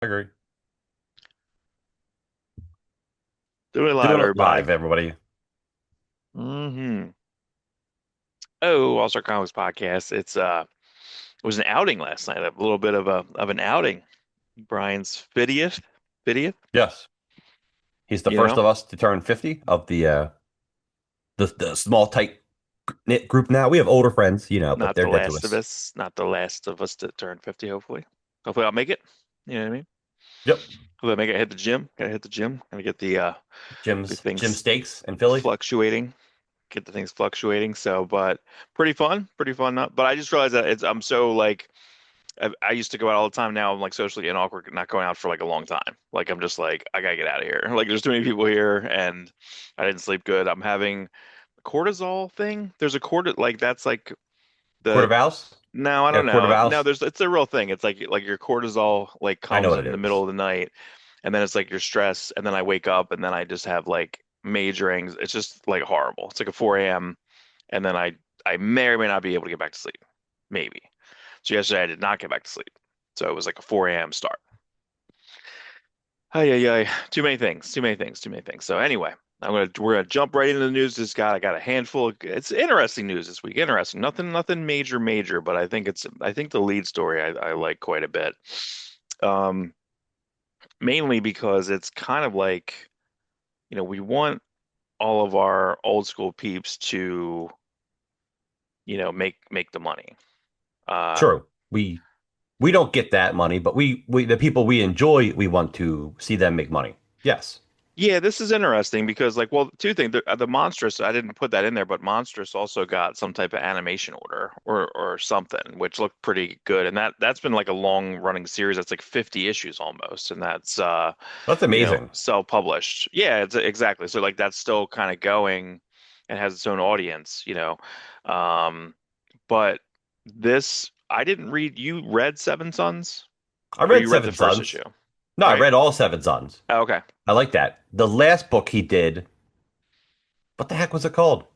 I agree. Doing it live, Doing it everybody. live, everybody. hmm Oh, All-Star Comics podcast. It was an outing last night. A little bit of an outing. Brian's 50th. Yes. He's the You first know, of us to turn 50 of the small tight knit group now. We have older friends, but not they're the dead to last of us. us. Not the last of us to turn 50. Hopefully I'll make it. You know what I mean? Yep. Hopefully I make it. Hit the gym. Gotta hit the gym. Gotta get the Jim things Steaks in Philly. fluctuating. Get the things fluctuating. So, but pretty fun. Pretty fun. But I just realized that I'm so like. I used to go out all the time. Now I'm like socially awkward, not going out for like a long time. Like I'm just like I gotta get out of here. Like there's too many people here, and I didn't sleep good. I'm having a cortisol thing. There's a like that's like Court of the Owls. no, I Yeah, don't Court of know. No, Owls. there's it's a real thing. It's like your cortisol like I know comes what it in the middle is. of the night, and then it's like your stress, and then I wake up, and then I just have like major anxiety. It's just like horrible. It's like a 4 a.m. and then I may or may not be able to get back to sleep. Maybe. So yesterday I did not get back to sleep. So it was like a 4 a.m. start. Ay, ay, ay. Too many things, too many things, too many things. So anyway, we're gonna jump right into the news. I got a handful of it's interesting news this week. Interesting. Nothing major, but I think the lead story I like quite a bit. Um, Mainly because it's kind of like, we want all of our old school peeps to, make the money. Uh, True. We don't get that money, but we the people we enjoy, we want to see them make money. Yes. Yeah, this is interesting because, like, well, two things. The Monstrous, I didn't put that in there, but Monstrous also got some type of animation order or something, which looked pretty good. And that's been like a long running series. That's like 50 issues almost, and that's That's amazing. self-published. Yeah, it's exactly. So like that's still kind of going and has its own audience. Um, but this, I didn't read. You read Seven Sons, I or read you read the Seven first Sons. issue, No, I right? read all Seven Sons. Oh, okay. I like that. The last book he did, what the heck was it called?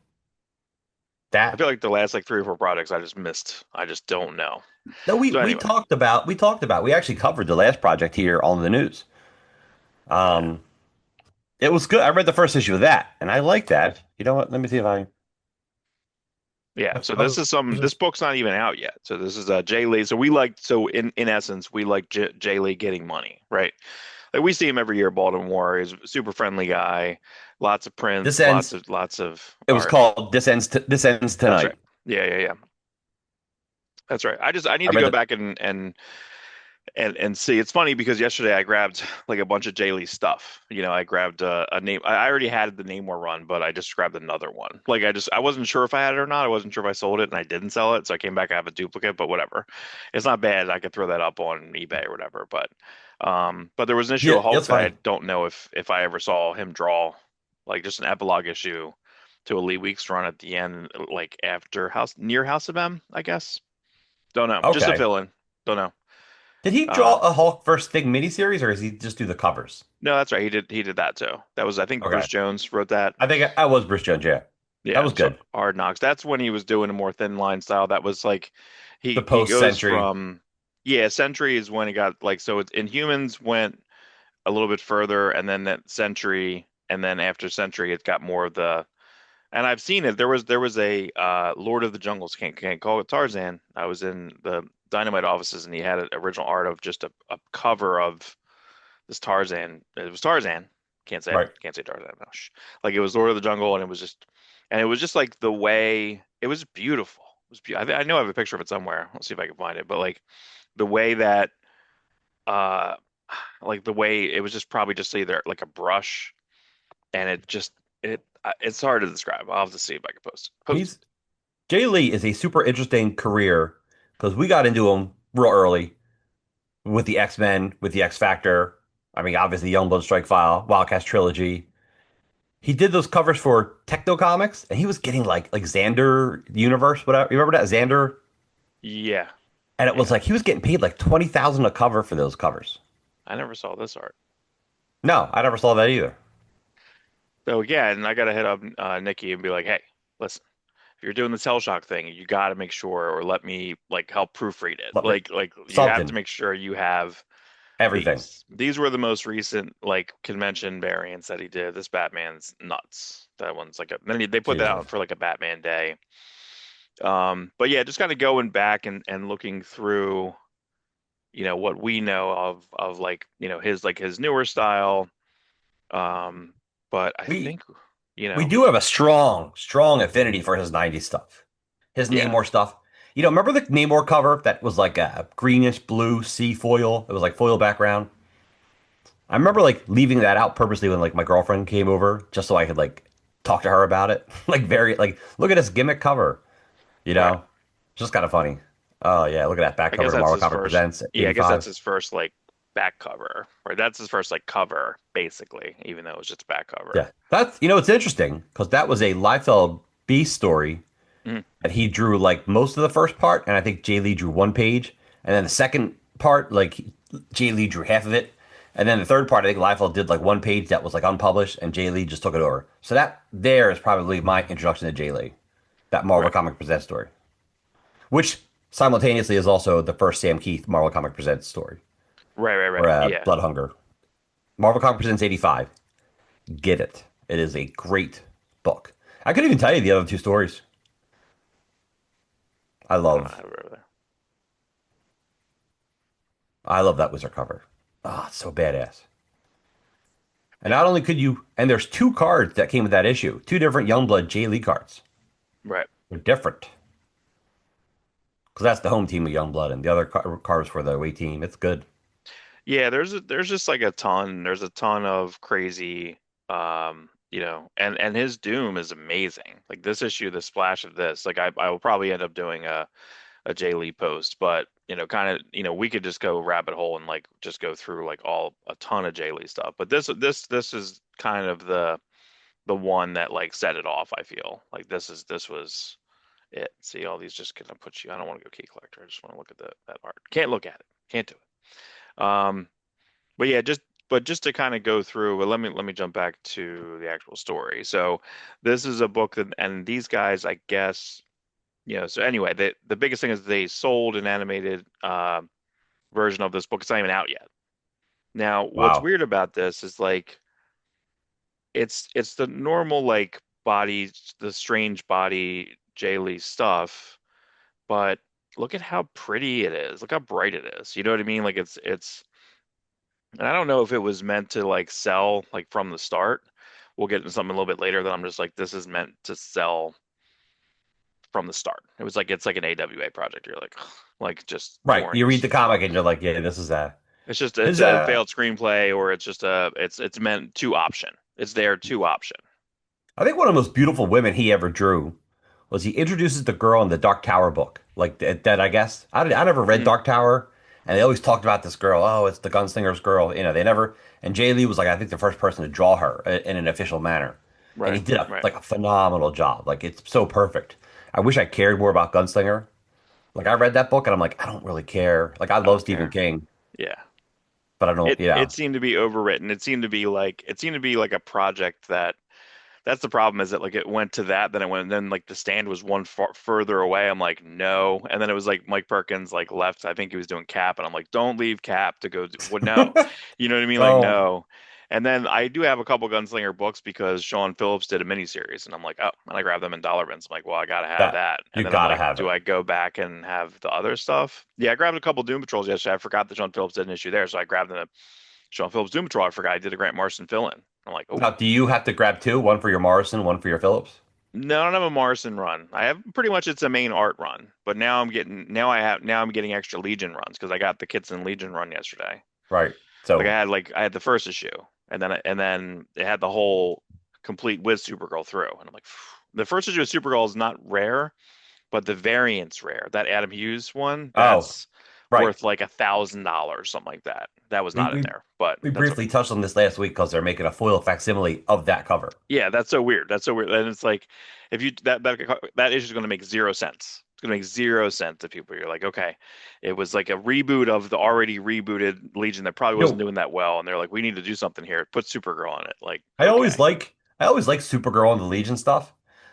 I That feel like the last like three or four projects I just missed. I just don't know. No, we So we anyway, we actually covered the last project here on the news. yeah, Um, it was good. I read the first issue of that, and I like that. You know what? Let me see if yeah. So I was, this book's not even out yet. So this is Jay Lee. So we like so in essence we like Jay Lee getting money, right? Like we see him every year, Baltimore. He's a super friendly guy, lots of this prints, ends. lots of It was art. called This ends That's right. tonight. Yeah. That's right. I need I to read go the back and see. It's funny because yesterday I grabbed like a bunch of Jay Lee stuff. I grabbed a name. I already had the Namor run, but I just grabbed another one. Like I wasn't sure if I had it or not. I wasn't sure if I sold it, and I didn't sell it, so I came back. I have a duplicate, but whatever. It's not bad. I could throw that up on eBay or whatever. But there was an issue Yeah, of Hulk it's that I funny. don't know if I ever saw him draw, like just an epilogue issue to a Lee Weeks run at the end, like after House of M, I guess. Don't know. Just a Okay. fill in. Don't know. Did he draw Um, a Hulk first Thing miniseries, or does he just do the covers? No, that's right. He did that too. That was I think Okay. Bruce Jones wrote that. I think I was Bruce Jones. Yeah, that Yeah, was so good. Hard Knocks. That's when he was doing a more thin line style. That was like The he post goes Century. from yeah, Century is when it got like so it's Inhumans went a little bit further and then that Century and then after Century it got more of the and I've seen it. There was a Lord of the Jungles, can't call it Tarzan. I was in the Dynamite offices and he had an original art of just a cover of this Tarzan. It was Tarzan. Right. Can't say Tarzan. No. Like it was Lord of the Jungle, and it was just like the way it was beautiful. It was I know I have a picture of it somewhere. Let's see if I can find it. But like the way that, uh, like the way it was just probably just either like a brush, and it's hard to describe. I'll have to see if I can post it. Post He's Jay Lee is a super interesting career because we got into him real early with the X-Men, with the X Factor. I mean, obviously, Youngblood Strike File, Wildcats trilogy. He did those covers for Techno Comics, and he was getting like Xander Universe, whatever. You remember that Xander? it. Yeah, And it was yeah. like he was getting paid like 20,000 a cover for those covers. I never saw this art. No, I never saw that either. So yeah, and I gotta hit up Nikki and be like, hey, listen. If you're doing the cell shock thing, you got to make sure or let me like help proofread it. Let me Like you have to something. make sure you have everything. These were the most recent like convention variants that he did. This Batman's nuts. That one's like a then they put that Jesus. out for like a Batman Day. But yeah, just kind of going back and looking through, what we know of like, his newer style. Um, but I We think, we do have a strong affinity for his 90s stuff. His yeah, Namor stuff. Remember the Namor cover that was like a greenish blue sea foil? It was like foil background. I remember like leaving that out purposely when like my girlfriend came over just so I could like talk to her about it. Like very like look at this gimmick cover, you right. know? Just kind of funny. Oh yeah, look at that back I cover guess to that's Marvel his Comic first. Presents Yeah, I guess that's 85. his first like back cover, right? That's his first like cover, basically, even though it was just back cover. Yeah. That's it's interesting because that was a Liefeld Beast story Mm, that he drew like most of the first part, and I think Jay Lee drew one page, and then the second part, like Jay Lee drew half of it, and then the third part, I think Liefeld did like one page that was like unpublished, and Jay Lee just took it over. So that there is probably my introduction to Jay Lee, that Marvel right, Comic Presents story, which simultaneously is also the first Sam Keith Marvel Comic Presents story, or right. Yeah, Blood Hunger. Marvel Comic Presents 85. Get it. It is a great book. I couldn't even tell you the other two stories. I I don't know how love to remember that. I love that Wizard cover. Ah, it's so badass. And not only could you, and there's two cards that came with that issue, two different Youngblood J Lee cards. Right. They're different because that's the home team of Youngblood, and the other cards for the away team. It's good. Yeah, there's just like a ton. There's a ton of crazy, and his Doom is amazing. Like this issue, the splash of this, like I will probably end up doing a Jay Lee post, but kind of, we could just go rabbit hole and like just go through like all a ton of Jay Lee stuff. But this is kind of the one that like set it off, I feel. Like this was it. See, all these just gonna put you. I don't want to go key collector. I just want to look at that art. Can't look at it. Can't do it. But yeah, just to kind of go through, well, let me jump back to the actual story. So this is a book that, and these guys, I guess, so anyway, the biggest thing is they sold an animated version of this book. It's not even out yet. Now, what's Wow. weird about this is like it's the normal like body, the strange body Jay Lee stuff, but look at how pretty it is. Look how bright it is. You know what I mean? Like it's and I don't know if it was meant to like sell like from the start. We'll get into something a little bit later that I'm just like, this is meant to sell from the start. It was like it's like an AWA project. You're like, like just Right. pouring You read this. the comic and you're like, yeah, this is that. It's just it's His a failed screenplay, or it's just it's meant to option. It's there to option. I think one of the most beautiful women he ever drew was he introduces the girl in the Dark Tower book. Like that, I guess. I never read Mm, Dark Tower, and they always talked about this girl. Oh, it's the gunslinger's girl. They never. And Jay Lee was like, I think the first person to draw her in an official manner, and right, he did right. like a phenomenal job. Like it's so perfect. I wish I cared more about Gunslinger. Like I read that book, and I'm like, I don't really care. Like I I love don't Stephen care. King, Yeah. but I don't. It seemed to be overwritten. It seemed to be like a project that that's the problem is that like it went to that, then it went, and then like the stand was one further away. I'm like, no. And then it was like Mike Perkins like left. I think he was doing Cap, and I'm like, don't leave Cap to go. What? No. You know what I mean? Like, Oh, no. And then I do have a couple Gunslinger books because Sean Phillips did a miniseries, and I'm like, oh, and I grabbed them in dollar bins. I'm like, well, I gotta have that that. you And then I'm gotta like, have do it. I go back and have the other stuff? Yeah, I grabbed a couple Doom Patrols yesterday. I forgot that Sean Phillips did an issue there, so I grabbed the Sean Phillips Doom Patrol. I forgot I did a Grant Morrison fill-in. I'm like, oh, Now, do you have to grab two? One for your Morrison, one for your Phillips? no, I don't have a Morrison run. I have pretty much it's a main art run, but now I'm getting extra Legion runs because I got the Kitson Legion run yesterday. Right. Like So I had the first issue, and then it had the whole complete with Supergirl through, and I'm like, the first issue of Supergirl is not rare, but the variant's rare. That Adam Hughes one, oh, that's right. worth like $1,000, something like that. That was We not in we there, but we that's okay. briefly touched on this last week because they're making a foil facsimile of that cover. Yeah, that's so weird. That's so weird. And it's like if you that issue is going to make zero sense. It's going to make zero sense to people. You're like, okay, it was like a reboot of the already rebooted Legion that probably wasn't Yo, doing that well, and they're like, we need to do something here. Put Supergirl on it. Like, I always okay, like I always like Supergirl and the Legion stuff.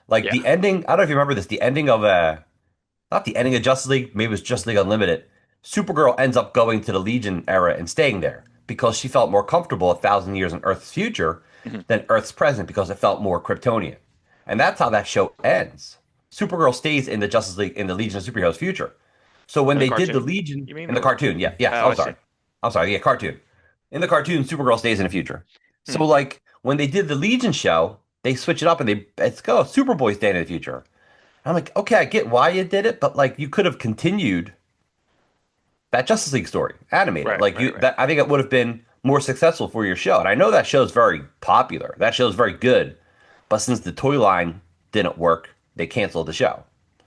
Like yeah, the ending, I don't know if you remember this, the ending of not the ending of Justice League, maybe it was Justice League Unlimited. Supergirl ends up going to the Legion era and staying there because she felt more comfortable 1,000 years in Earth's future Mhm. than Earth's present because it felt more Kryptonian. And that's how that show ends. Supergirl stays in the Justice League in the Legion of Superheroes future. So when In the they did the cartoon, Legion you mean, in the or cartoon, yeah, yes, oh, I see. I'm sorry, yeah, cartoon. In the cartoon, Supergirl stays in the future. Hmm. So like when they did the Legion show, they switch it up and it's go Superboy staying in the future. I'm like, okay, I get why you did it, but like you could have continued that Justice League story animated. Right, Like right, you right, that I think it would have been more successful for your show. And I know that show's very popular. That show's very good. But since the toy line didn't work, they canceled the show.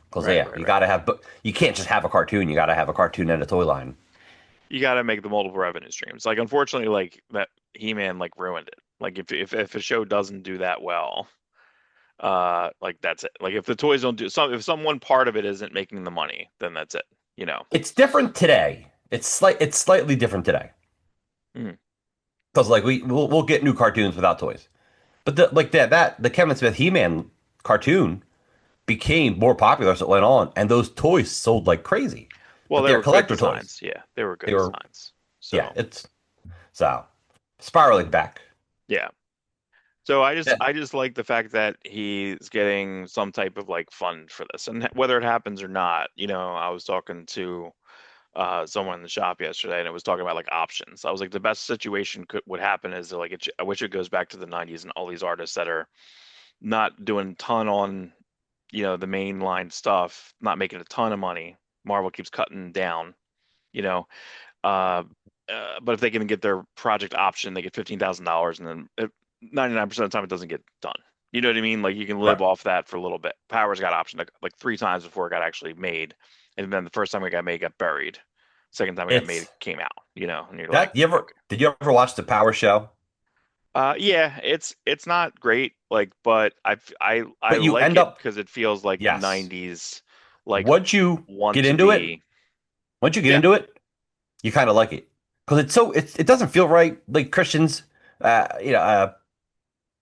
Because right, yeah, right, you right. gotta have but you can't just have a cartoon. You gotta have a cartoon and a toy line. You got to make the multiple revenue streams. Like, unfortunately, like that He-Man like ruined it. Like, if a show doesn't do that well, like that's it. Like, if the toys don't do some, if some one part of it isn't making the money, then that's it. You know. It's different today. It's slightly different today. Mm. Because like we'll get new cartoons without toys. But the the Kevin Smith He-Man cartoon became more popular as it went on, and those toys sold like crazy. Well, But they they're were good collector toys. designs. Yeah, they were good They were designs. yeah, So it's so spiraling back. yeah. So Yeah. I just like the fact that he's getting some type of like fund for this, and whether it happens or not, you know, I was talking to someone in the shop yesterday, and it was talking about like options. I was like, the best situation could would happen is like I wish it goes back to the '90s and all these artists that are not doing a ton on, you know, the mainline stuff, not making a ton of money. Marvel keeps cutting down, you know. Uh, but if they can get their project option, they get $15,000, and then 99% of the time it doesn't get done. You know what I mean? Like you can live Right. off that for a little bit. Powers got optioned like three times before it got actually made, and then the first time it got made, it got buried. Second time it got made, It's it came out. You know, and you're like, that you ever okay, did you ever watch the Power Show? yeah, it's not great, like, but I But you like end it up because it feels like yes. '90s, like Once you want get to into it, be. once you get Yeah, into it, you kind of like it because it doesn't feel right. Like Christians, you know,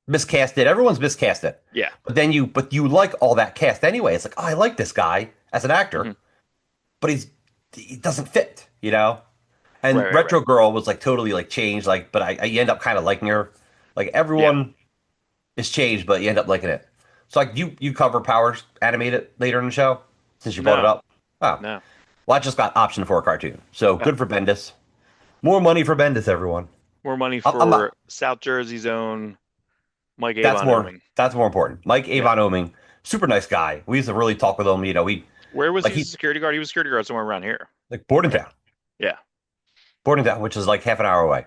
miscast it. Everyone's miscast it. yeah, But you like all that cast anyway. It's like, oh, I like this guy as an actor, hmm, but he doesn't fit, you know. right, And right, right. Retro Girl was like totally like changed, like, but I you end up kind of liking her. Like Yeah, everyone is changed, but you end up liking it. So like you cover Powers animated later in the show since you brought it no, up. Oh, no. well, I just got option for a cartoon, so good for Bendis. More money for Bendis, everyone. More money I'm for not. South Jersey's own Mike Avon Oeming. That's more important. Mike Yeah. Avon Oeming, super nice guy. We used to really talk with him. You know, we Where was like he a security guard? He was a security guard somewhere around here, like right? Yeah. Bordentown, which is like half an hour away.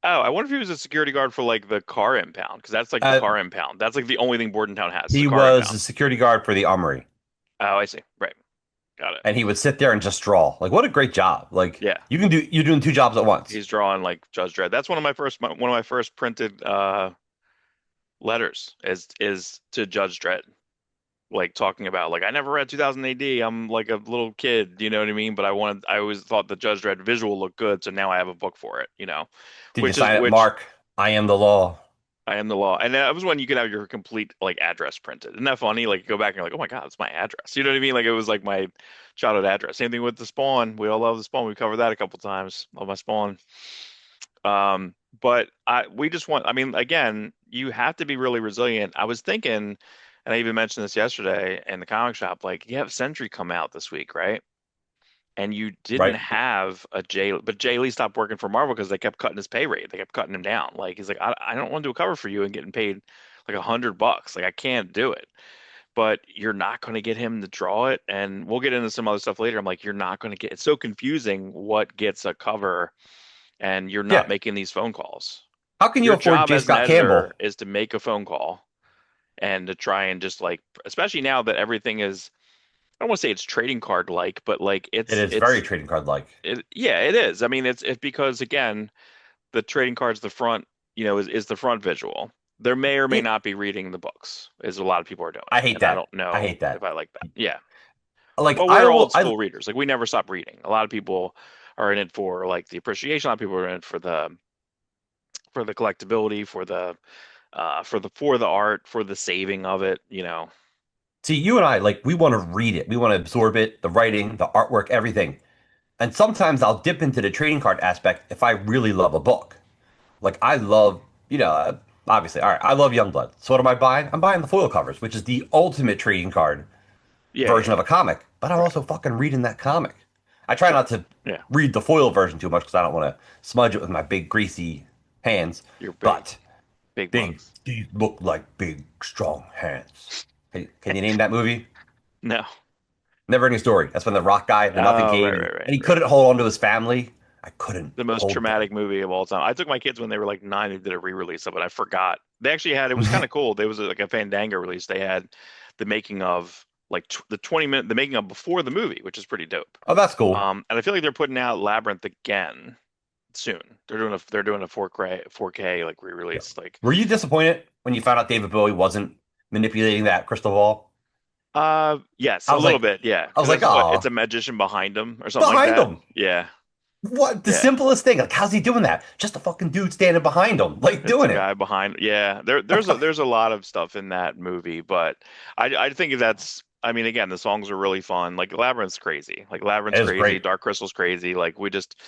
Oh, I wonder if he was a security guard for like the car impound, because that's like the Uh, car impound. That's like the only thing Bordentown has is a he car was impound. the security guard for the Armory, Oh, I see. Right. Got it. and he would sit there and just draw. Like, what a great job! Like, Yeah. you're doing two jobs at once. He's drawing like Judge Dredd. That's one of my first printed letters is to Judge Dredd. Like talking about like I never read 2000 AD. I'm like a little kid, you know what I mean? But I always thought the Judge Dredd visual looked good, so now I have a book for it, you know. Did you sign it, Which Mark? I am the law. I am the law. And that was when you could have your complete like address printed. Isn't that funny? Like you go back and you're like, oh my God, it's my address. You know what I mean? Like it was like my childhood address. Same thing with the Spawn. We all love the Spawn. We covered that a couple times. Love my Spawn. But we just want, I mean, again, you have to be really resilient. I was thinking, and I even mentioned this yesterday in the comic shop, like you have Sentry come out this week, right? And you didn't Right? have a Jay, but Jay Lee stopped working for Marvel because they kept cutting his pay rate. They kept cutting him down. Like he's like, I don't want to do a cover for you and getting paid like $100. Like I can't do it. But you're not going to get him to draw it, and we'll get into some other stuff later. I'm like, you're not going to get. It's so confusing what gets a cover, and you're not Yeah. making these phone calls. How can you Your afford job J. as an Scott Campbell? editor is to make a phone call and to try and just like, especially now that everything is, I don't want to say it's trading card like, but like It is very trading card like. yeah, it is. I mean, it's because again, the trading cards, the front, you know, is the front visual. There may or may Yeah, not be reading the books, is a lot of people are doing, I hate and I that. don't I know hate if that. I like that. Yeah, Like but I we're old will. I school readers. Like we never stop reading. A lot of people are in it for like the appreciation. A lot of people are in it for the collectability, for the art, for the saving of it, you know. see you and I like we want to read it. We want to absorb it. The writing, the artwork, everything. And sometimes I'll dip into the trading card aspect if I really love a book. Like I love, you know, obviously, all right, I love Youngblood. So what am I buying? I'm buying the foil covers, which is the ultimate trading card Yeah, yeah, version of yeah. a comic. But I'm Right. also fucking reading that comic. I try Sure. not to Yeah. read the foil version too much because I don't want to smudge it with my big greasy hands. You're big, But big big, mugs. these look like big, strong hands. Can you name that movie? No. Never Ending Story. That's when the rock guy, the nothing Oh, came, right, and, right, right, and he right. couldn't hold on to his family. I couldn't The most hold them. traumatic movie of all time. I took my kids when they were like 9 and did a re-release of it. I forgot. They actually had it was kind of cool. There was like a Fandango release. They had the making of like t the 20-minute the making of before the movie, which is pretty dope. Oh, that's cool. And I feel like they're putting out Labyrinth again soon. They're doing a 4K like Yeah. re-release. Like Were you disappointed when you found out David Bowie wasn't manipulating that crystal ball? yes, I a was little like, bit, yeah. I was Because like, that's what it's ah, a magician behind him or something like behind that. him. Yeah. What the Yeah. simplest thing? Like, how's he doing that? Just a fucking dude standing behind him, like It's a doing it. guy behind. Yeah, there's a lot of stuff in that movie, but I think that's. I mean, again, the songs are really fun. Like Labyrinth's crazy. Like Labyrinth's It was crazy. great. Dark Crystal's crazy. Like we just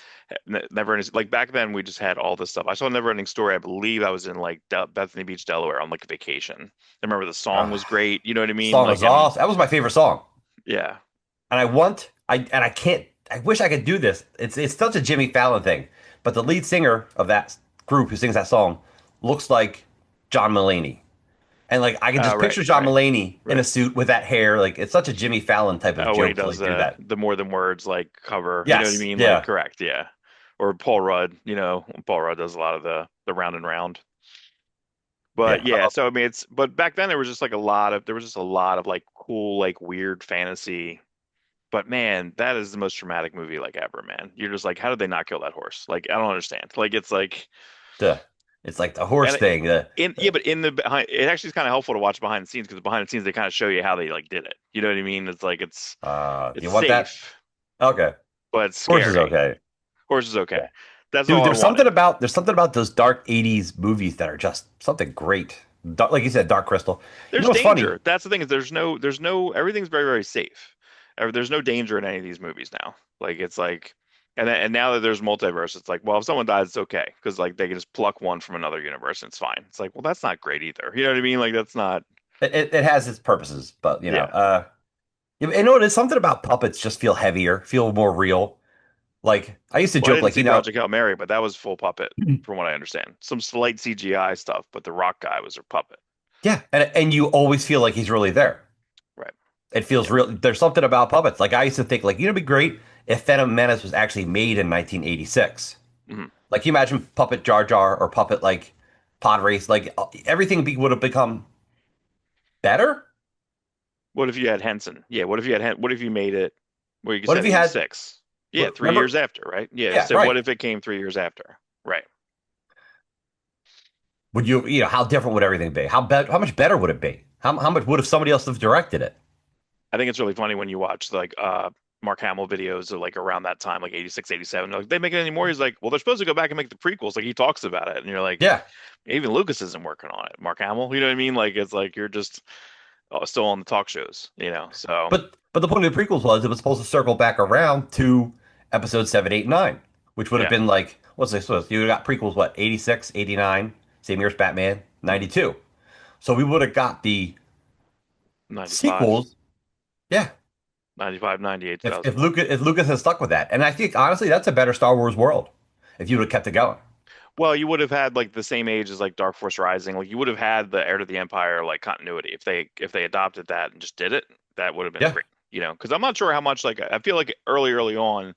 never ending. Like back then, we just had all this stuff. I saw Never Ending Story. I believe I was in like Bethany Beach, Delaware, on like a vacation. I remember the song Uh, was great. You know what I mean? Song Like, was and awesome. That was my favorite song. yeah. And I can't, I wish I could do this. It's such a Jimmy Fallon thing. But the lead singer of that group who sings that song looks like John Mulaney. And like I can just Right, picture John right, Mulaney in a right. suit with that hair. Like it's such a Jimmy Fallon type of Oh, when he joke to does like do that. the more than words like cover, you know what I Yes. mean? Like Yeah. correct, yeah. Or Paul Rudd, Paul Rudd does a lot of the round and round. But Yeah. yeah, so I mean but back then there was just a lot of like cool like weird fantasy. But man, that is the most traumatic movie like ever, man. You're just like, how did they not kill that horse? Like I don't understand. Like it's like The it's like the horse and thing. but in the behind it actually is kind of helpful to watch behind the scenes because behind the scenes they kind of show you how they like did it. You know what I mean? It's like it's you want that? safe, Okay. but it's Horse is scary. okay. Horse is okay. Yeah. That's Dude, all I wanted. there's something about those dark 80s movies that are just something great. Like you said, Dark Crystal. You know There's what's funny? danger. That's the thing is there's no everything's very, very safe. There's no danger in any of these movies now. Like it's like and now that there's multiverse, it's like, well, if someone dies, it's okay because like they can just pluck one from another universe and it's fine. It's like, well, that's not great either. You know what I mean? Like that's not. It has its purposes, but Yeah. you know, there's something about puppets just feel heavier, feel more real. Like I used to Well, I joke, didn't like see you know, Project Hail Mary, but that was full puppet, from what I understand. Some slight CGI stuff, but the rock guy was a puppet. yeah, and you always feel like he's really there. Right. It feels Yeah. real. There's something about puppets. Like I used to think, like you know, it'd be great if Phantom Menace was actually made in 1986. Mhm. Like you imagine puppet Jar Jar or puppet like Pod Race, like would have become better. What if you had Henson? Yeah. What if you made it? Well, you What if said you had 86. Yeah, three remember? years after, right? Yeah. Yeah, So what right. if it came 3 years after? Right. Would you know how different would everything be? How much better would it be? How much would if somebody else have directed it? I think it's really funny when you watch like Mark Hamill videos of like around that time, like 86, 87. Like they make it anymore. He's like, well, they're supposed to go back and make the prequels. Like he talks about it, and you're like, Yeah, even Lucas isn't working on it. Mark Hamill, you know what I mean? Like it's like you're just still on the talk shows. So but the point of the prequels was it was supposed to circle back around to episode 7, 8, 9, which would have yeah, been like what's this supposed? You got prequels what 86, 89, same year as Batman, mhm, 92. So we would have got the 95, sequels. Yeah, 95, 98, if 2001. Lucas has stuck with that, and I think honestly that's a better Star Wars world if you would have kept it going. Well, you would have had like the same age as like Dark Force Rising. Like you would have had the Heir to the Empire like continuity if they adopted that and just did it. That would have been Yeah, great. Because I'm not sure how much like I feel like early on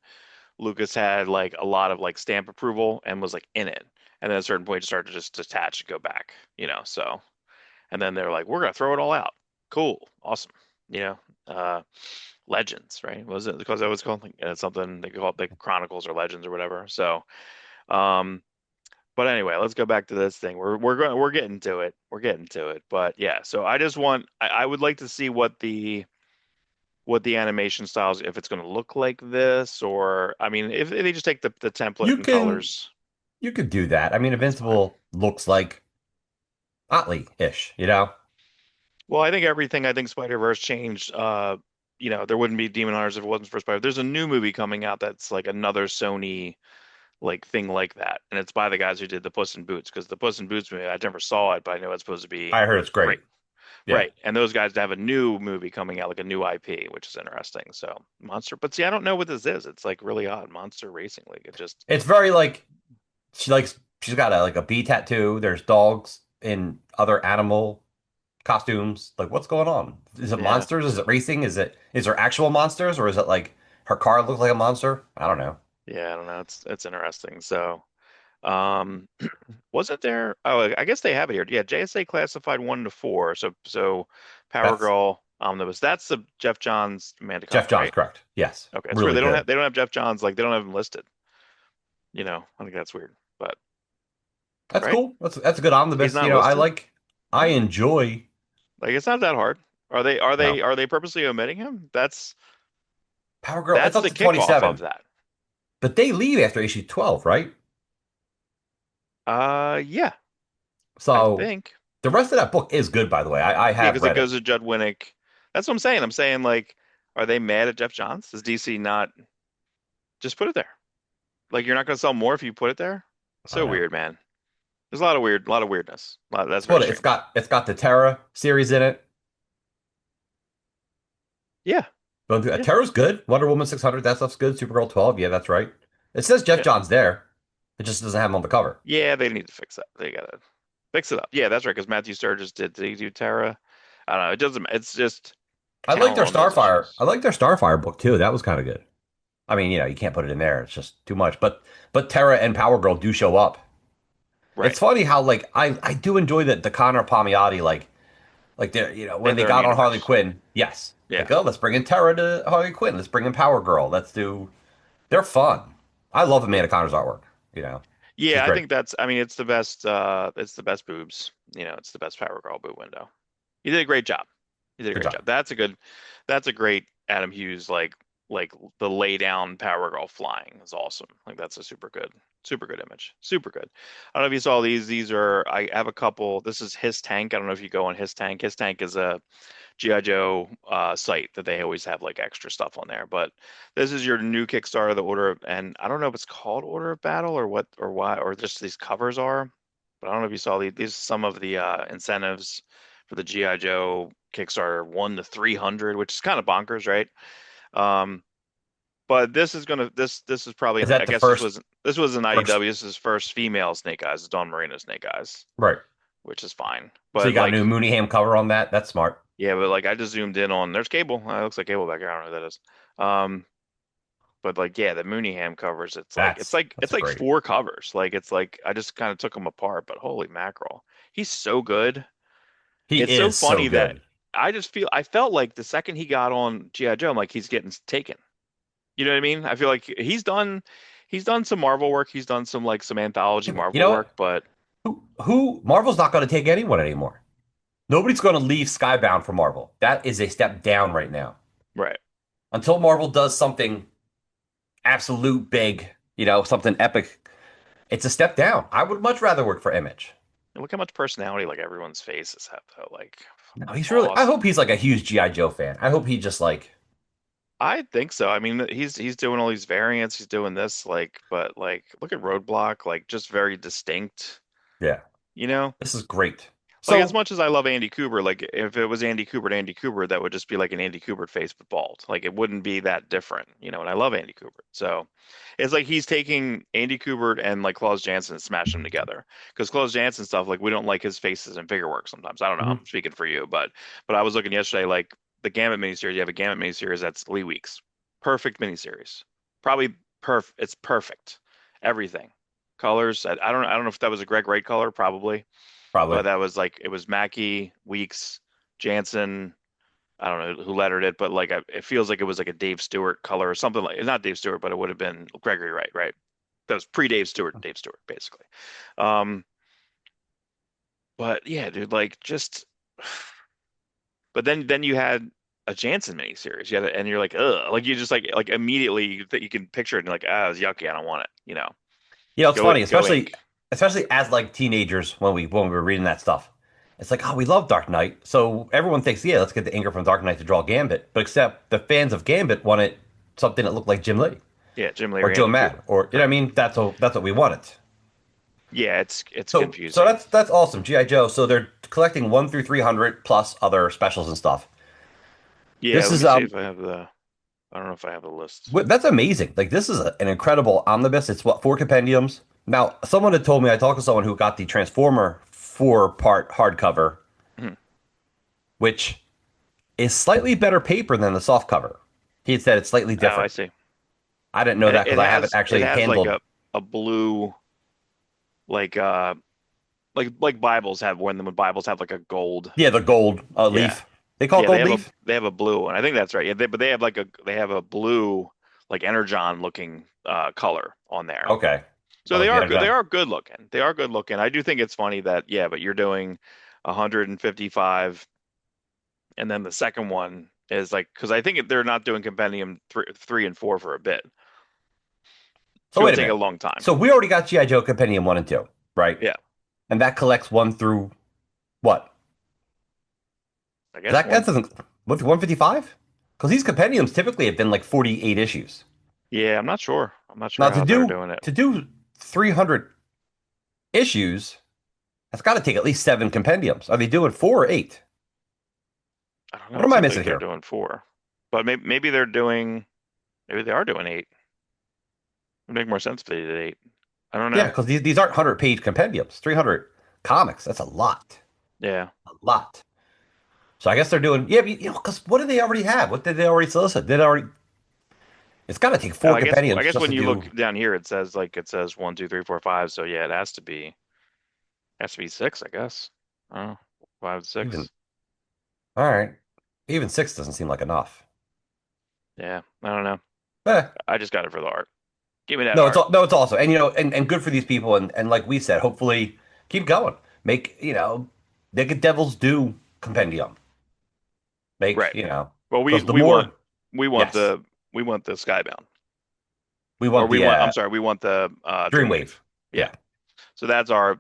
Lucas had like a lot of like stamp approval and was like in it, and then at a certain point started to just detach and go back. So and then they're like, we're gonna throw it all out. Cool, awesome. You know, uh, Legends, right? Was it because that was called like, something they call it the Chronicles or Legends or whatever. So. Um, but anyway, let's go back to this thing. We're getting to it. We're getting to it. But yeah, so I would like to see what the animation styles if it's going to look like this or I mean if they just take the template you and can colors, you could do that. I mean, that's fine. Invincible looks like Otley-ish, you know? Well, I think everything I think Spider-Verse changed. there wouldn't be Demon Hunters if it wasn't for Spider. There's a new movie coming out that's like another Sony like thing like that, and it's by the guys who did the Puss in Boots because the Puss in Boots movie I never saw it, but I know it's supposed to be I heard it's great. great. Yeah. Right. And those guys have a new movie coming out, like a new IP, which is interesting. So Monster, but see, I don't know what this is. It's like really odd. Monster Racing League. It just, It's very like she's got a like a bee tattoo. There's dogs in other animal costumes. Like what's going on? Is it yeah, monsters? Is it racing? Is there actual monsters or is it like her car looks like a monster? I don't know. yeah, I don't know. It's interesting. So, um, wasn't there? Oh, I guess they have it here. Yeah, JSA classified 1 to 4. So Power That's Girl Omnibus. That's the Jeff Johns Amanda Jeff Conner, Johns, right? correct. Yes. Okay, it's weird. Really good. They don't have Jeff Johns, like they don't have him listed. I think that's weird. But That's right, cool. That's a good he's omnibus. not listed. I Hmm. enjoy Like it's not that hard. no. Are they purposely omitting him? Power Girl, it's That's up the to kickoff of 27. that. But they leave after issue 12, right? Yeah, I So think. the rest of that book is good, by the way. I Yeah, have because it read it. goes to Judd Winnick. That's what I'm saying. I'm saying like, are they mad at Jeff Johns? Does DC not just put it there? Like you're not going to sell more if you put it there? I don't So know. weird, man. There's a lot of weirdness. That's But very strange. it's got the Terra series in it. Yeah, Going through, yeah, Terra's good. Wonder Woman 600, that stuff's good. Supergirl 12, yeah, that's right. It says Jeff yeah, Johns there. It just doesn't have him on the cover. yeah. They need to fix that. They gotta fix it up. Yeah, that's right. Because Matthew Sturgis did he do Terra? I don't know. It doesn't. It's just talent on those I issues. like their Starfire book too. That was kind of good. I mean, you can't put it in there. It's just too much. But Terra and Power Girl do show up. Right. It's funny how like I do enjoy the Connor Palmiotti like they They when have they their own got on Harley universe. Quinn. Yes. Yeah. Like, oh, let's bring in Terra to Harley Quinn. Let's bring in Power Girl. They're fun. I love Yeah. Amanda Connor's artwork. She's Yeah, I great. think I mean it's the best boobs. It's the best Power Girl boob window. He did a great job. He did a Good great job. job. That's a great Adam Hughes like the lay down Power Girl flying is awesome. Like that's a super good image. Super good. I don't know if you saw these. These are I have a couple. This is His Tank. I don't know if you go on His Tank. His Tank is a GI Joe site that they always have like extra stuff on there. But this is your new Kickstarter, the Order of, and I don't know if it's called Order of Battle or what or why or just these covers are. But I don't know if you saw these are some of the incentives for the GI Joe Kickstarter 1 to 300, which is kind of bonkers, right? Um, but this is probably Is an, I that the guess this was an first? IDW. This is first female Snake Eyes, Dawn Marino Snake Eyes, Right. which is fine. So you But got a new like Mooneyham cover on that. That's smart. yeah, but like I just zoomed in on there's Cable. It looks like Cable back here. I don't know who that is. Um, but like yeah, the Mooneyham covers. That's It's a like great. 4 covers. Like it's like I just kind of took them apart. But holy mackerel, he's so good. He It's so is so funny that good. I felt like the second he got on GI Joe, I'm like he's getting taken. You know what I mean? I feel like he's done some Marvel work. He's done some anthology Yeah, but you Marvel know work. what? But Who Marvel's not going to take anyone anymore. Nobody's going to leave Skybound for Marvel. That is a step down right now. right. Until Marvel does something absolute big, something epic, it's a step down. I would much rather work for Image. And look how much personality like everyone's faces have though. Like No, fucking I hope awesome. he's like a huge G.I. Joe fan. I hope he just like, I think so. I mean, he's doing all these variants. He's doing this but like look at Roadblock, like just very distinct. yeah, You know, this is great. like as So, much as I love Andy Cooper, like if it was Andy Cooper, that would just be like an Andy Cooper face but bald. Like it wouldn't be that different. And I love Andy Cooper, so it's like he's taking Andy Cooper and like Klaus Janson and smashing them together. Because Klaus Janson stuff, like we don't like his faces in figure work sometimes. I don't know. mhm, I'm speaking for you, but I was looking yesterday, like the Gambit miniseries. You have a Gambit miniseries that's Lee Weeks, perfect miniseries, probably It's perfect, everything, colors. I don't know if that was a Greg Wright color, probably. probably. But that was like it was Mackie, Weeks, Jansen. I don't know who lettered it, but like it feels like it was like a Dave Stewart color or something like not Dave Stewart, but it would have been Gregory Wright, right? That was pre Dave Stewart, basically. Um, but yeah, dude, like just but then you had a Jansen miniseries. And you're like, ugh, like you just like immediately that you can picture it and you're like, ah, it's yucky, I don't want it. It's funny, Go ink. especially as like teenagers when we were reading that stuff. It's like, oh, we love Dark Knight. So everyone thinks, yeah, let's get the inker from Dark Knight to draw Gambit. But except the fans of Gambit wanted something that looked like Jim Lee Yeah, Jim Lee or or Joe Andy Mad, Kubert. or you know what I Right. mean? That's what we wanted. Yeah, it's So confusing. that's awesome. GI Joe. So they're collecting 1 through 300 plus other specials and stuff. Yeah, This let is me see if I have I don't know if I have the list. that's amazing. Like this is an incredible omnibus. It's what 4 compendiums. Now, someone had told me I talked to someone who got the Transformer 4 part hardcover, Mhm. which is slightly better paper than the soft cover. He had said it's slightly Oh, I different. see. I didn't know And that because I haven't it actually has like handled. a blue like like Bibles have when Bibles have like a gold. Yeah, the gold Yeah. leaf. They call it Yeah, gold leaf. they have a blue one. I think that's right. Yeah, but they have like they have a blue like energon looking color on there. Okay. So Oh, they the are good. They energon. are good looking. They are good looking. I do think it's funny that yeah, but you're doing 155 and then the second one is like because I think they're not doing compendium 3 and 4 for a bit. It's So going wait to a take a minute. long time. So we already got GI Joe Compendium 1 and 2, right? Yeah, And that collects one through what? I guess That one. doesn't what 155? Because these compendiums typically have been like 48 issues. Yeah, I'm not sure. I'm not Now sure how they're doing it. to do 300 issues, that's got to take at least 7 compendiums. Are they doing 4 or 8? I don't know. What It am I seems like missing they're here? doing 4, but maybe they're doing maybe they are doing 8. It'd make more sense if they did 8. I don't Yeah, know. because these aren't 100-page compendiums. 300 comics. That's a lot. Yeah. A lot. So I guess they're doing, yeah, because what do they already have? What did they already solicit? Did they already, it's got to take Oh, four I compendiums guess just to when you do, look down here, it says 1, 2, 3, 4, 5. So yeah, it has to be 6, I guess. Oh, 5, even, 6. all right. Even 6 doesn't seem like enough. Yeah, I don't know. Eh, I just got it for the art. Give me that no, it's art. no, it's awesome. And and good for these people. And like we said, hopefully keep going. Make, make a Devil's Due compendium. Make, Right. Well, because the more, we want yes, we want the Skybound, we or want the I'm sorry, we want the Dreamwave. Dreamwave. Yeah. Yeah. So that's our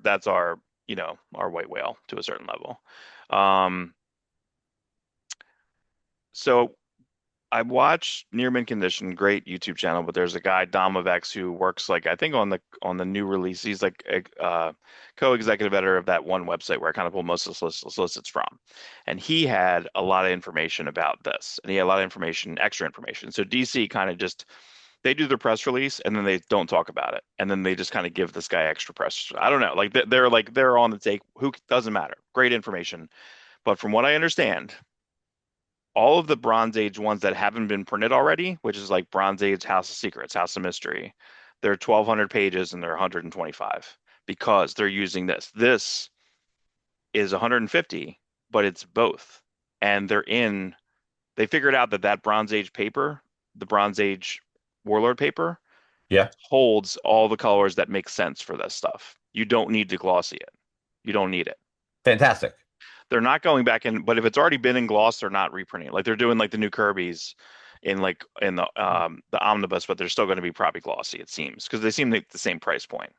our white whale to a certain level. Um, so I watch Near Mint Condition, great YouTube channel, but there's a guy Dom of X who works like I think on the new release. He's like a co-executive editor of that one website where I kind of pull most of the solicits from, and he had a lot of information about this, and he had a lot of information, extra information. So DC kind of just they do their press release and then they don't talk about it, and then they just kind of give this guy extra press. I don't know, like they're on the take. Who doesn't matter? Great information, but from what I understand all of the Bronze Age ones that haven't been printed already, which is like Bronze Age House of Secrets, House of Mystery, they're 1,200 pages and they're 125 because they're using this. This is 150, but it's both. And they figured out that Bronze Age paper, the Bronze Age Warlord paper, Yeah. holds all the colors that make sense for this stuff. You don't need to glossy it. You don't need it. Fantastic. They're not going back in, but if it's already been in gloss, they're not reprinting it. Like they're doing like the new Kirby's in the omnibus, but they're still going to be probably glossy, it seems, because they seem like the same price point.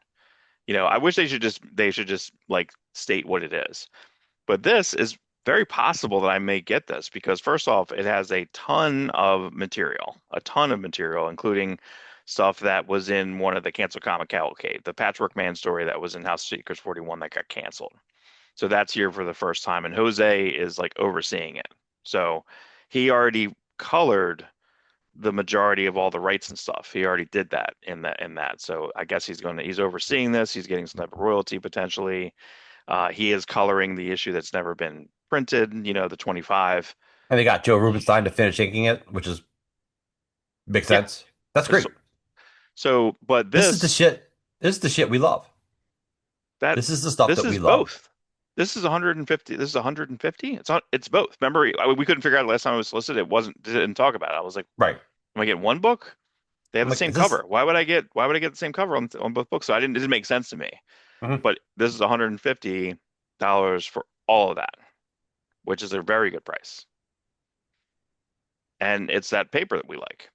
I wish they should just like state what it is. But this is very possible that I may get this because first off, it has a ton of material, including stuff that was in one of the canceled comic cavalcade, the Patchwork Man story that was in House of Secrets 41 that got canceled. So that's here for the first time, and Jose is like overseeing it. So he already colored the majority of all the rights and stuff. He already did that in that. So I guess he's overseeing this. He's getting some type of royalty potentially. He is coloring the issue that's never been printed, the 25. And they got Joe Rubenstein to finish inking it, which is makes Yeah. sense. That's So, great. but This is the shit. This is the shit we love. that This is the stuff this that we is love. both. This is 150. This is 150. It's both. Remember, we couldn't figure out last time it was listed. Didn't talk about it. I was like, Right. am I getting one book? They have I'm the like, same is this? cover. Why would I get the same cover on both books? So it didn't make sense to me. Mhm. But this is $150 for all of that, which is a very good price. And it's that paper that we like.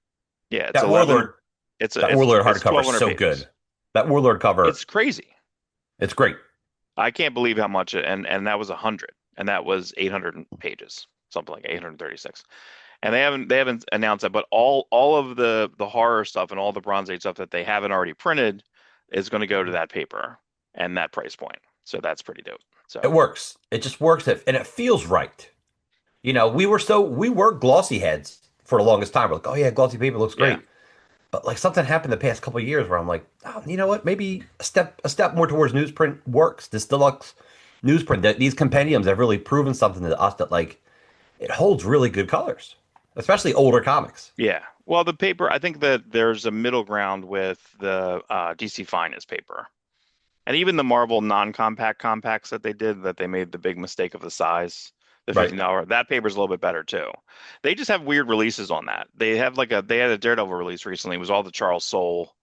Yeah, That Warlord, that Warlord it's hardcover is 1,200 so pages. good. That Warlord cover, It's crazy. it's great. I can't believe how much it, and that was 100, and that was 800 pages, something like 836. And they haven't announced that, but all of the horror stuff and all the Bronze Age stuff that they haven't already printed is going to go to that paper and that price point. So that's pretty dope. It So works. It just works, and it feels right. We were glossy heads for the longest time. We're like, oh yeah, glossy paper looks yeah, great. But like something happened the past couple of years where I'm like, oh, you know what? Maybe a step more towards newsprint works. This deluxe newsprint, these compendiums have really proven something to us that like it holds really good colors, especially older comics. yeah. Well, the paper, I think that there's a middle ground with the DC Finest paper. And even the Marvel non-compact compacts that they did, that they made the big mistake of the size, the Right, $15, that paper's a little bit better too. They just have weird releases on that. They had a Daredevil release recently. It was all the Charles Soule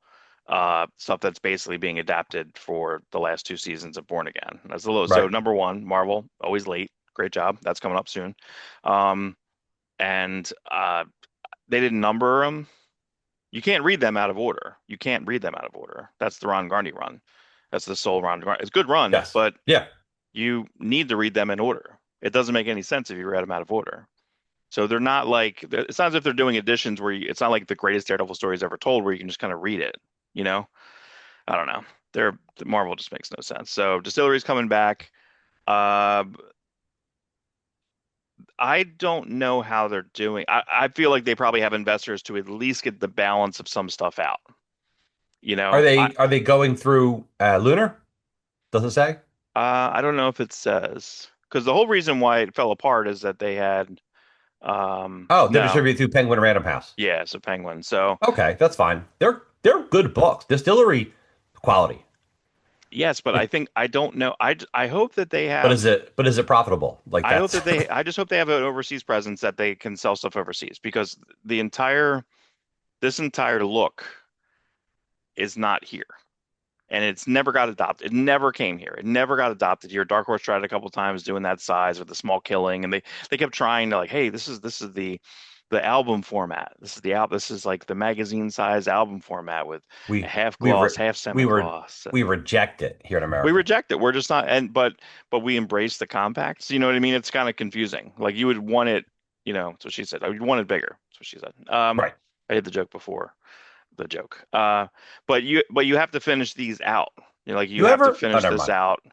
stuff that's basically being adapted for the last two seasons of Born Again. That's the lowest. So right. number one, Marvel, always late. Great job. That's coming up soon. Um, and they didn't number them. You can't read them out of order. You can't read them out of order. That's the Ron Garney run. That's the sole Ron Garney. It's a good run, Yes. but Yeah. you need to read them in order. It doesn't make any sense if you read them out of order. So they're not like it's not as if they're doing editions where it's not like the greatest Daredevil stories ever told where you can just kind of read it, you know? I don't know. Marvel just makes no sense. So Distillery's coming back. Uh, I don't know how they're doing. I feel like they probably have investors to at least get the balance of some stuff out. You Are know, they are they going through Lunar? Does it say? I don't know if it says because the whole reason why it fell apart is that they had Oh, they're no, distributed through Penguin Random House. yeah, it's a Penguin. So Okay, that's fine. They're good books. Distillery quality. yes, but I It, think I don't know. I hope that they but is have. it profitable? Like I hope that's that they. I just hope they have an overseas presence that they can sell stuff overseas because the entire this entire look is not here. And it's never got adopted. It never came here. It never got adopted here. Dark Horse tried a couple times doing that size with the small killing, and they kept trying to like, hey, this is the album format. This is the album. This is like the magazine size album format with a we half we gloss, re, half we semi were gloss. we reject it here in We America. reject it. We're just not, and but we embrace the compacts. You know what I mean? It's kind of confusing. Like you would want it, that's what she said. I would want it bigger. That's what she said. Right. I did the joke before the joke. But you have to finish these out. Like you You have to ever? Oh, finish never this mind. out.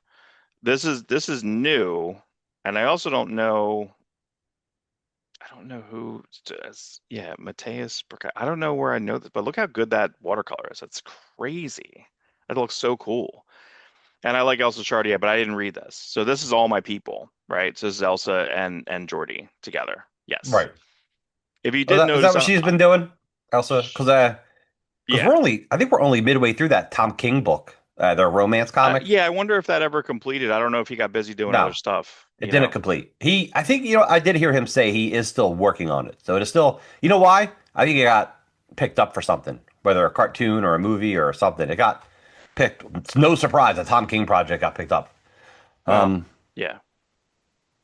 This is new, and I also don't know. I don't know who does. Yeah, Mateus. I don't know where I know this, but look how good that watercolor is. That's crazy. That looks so cool. And I like Elsa Chartier, but I didn't read this. So this is all my people, right? So this is Elsa and Jordy together. Yes. Right. If you Oh, did is that notice, what she's been doing, Elsa? Because yeah. I think we're only midway through that Tom King book, their romance comic. Yeah, I wonder if that ever completed. I don't know if he got busy doing other No, stuff, it didn't complete. I think, I did hear him say he is still working on it. So it is still, you know why? I think it got picked up for something, whether a cartoon or a movie or something. It got picked. It's no surprise the Tom King project got picked up. Well, Um, yeah.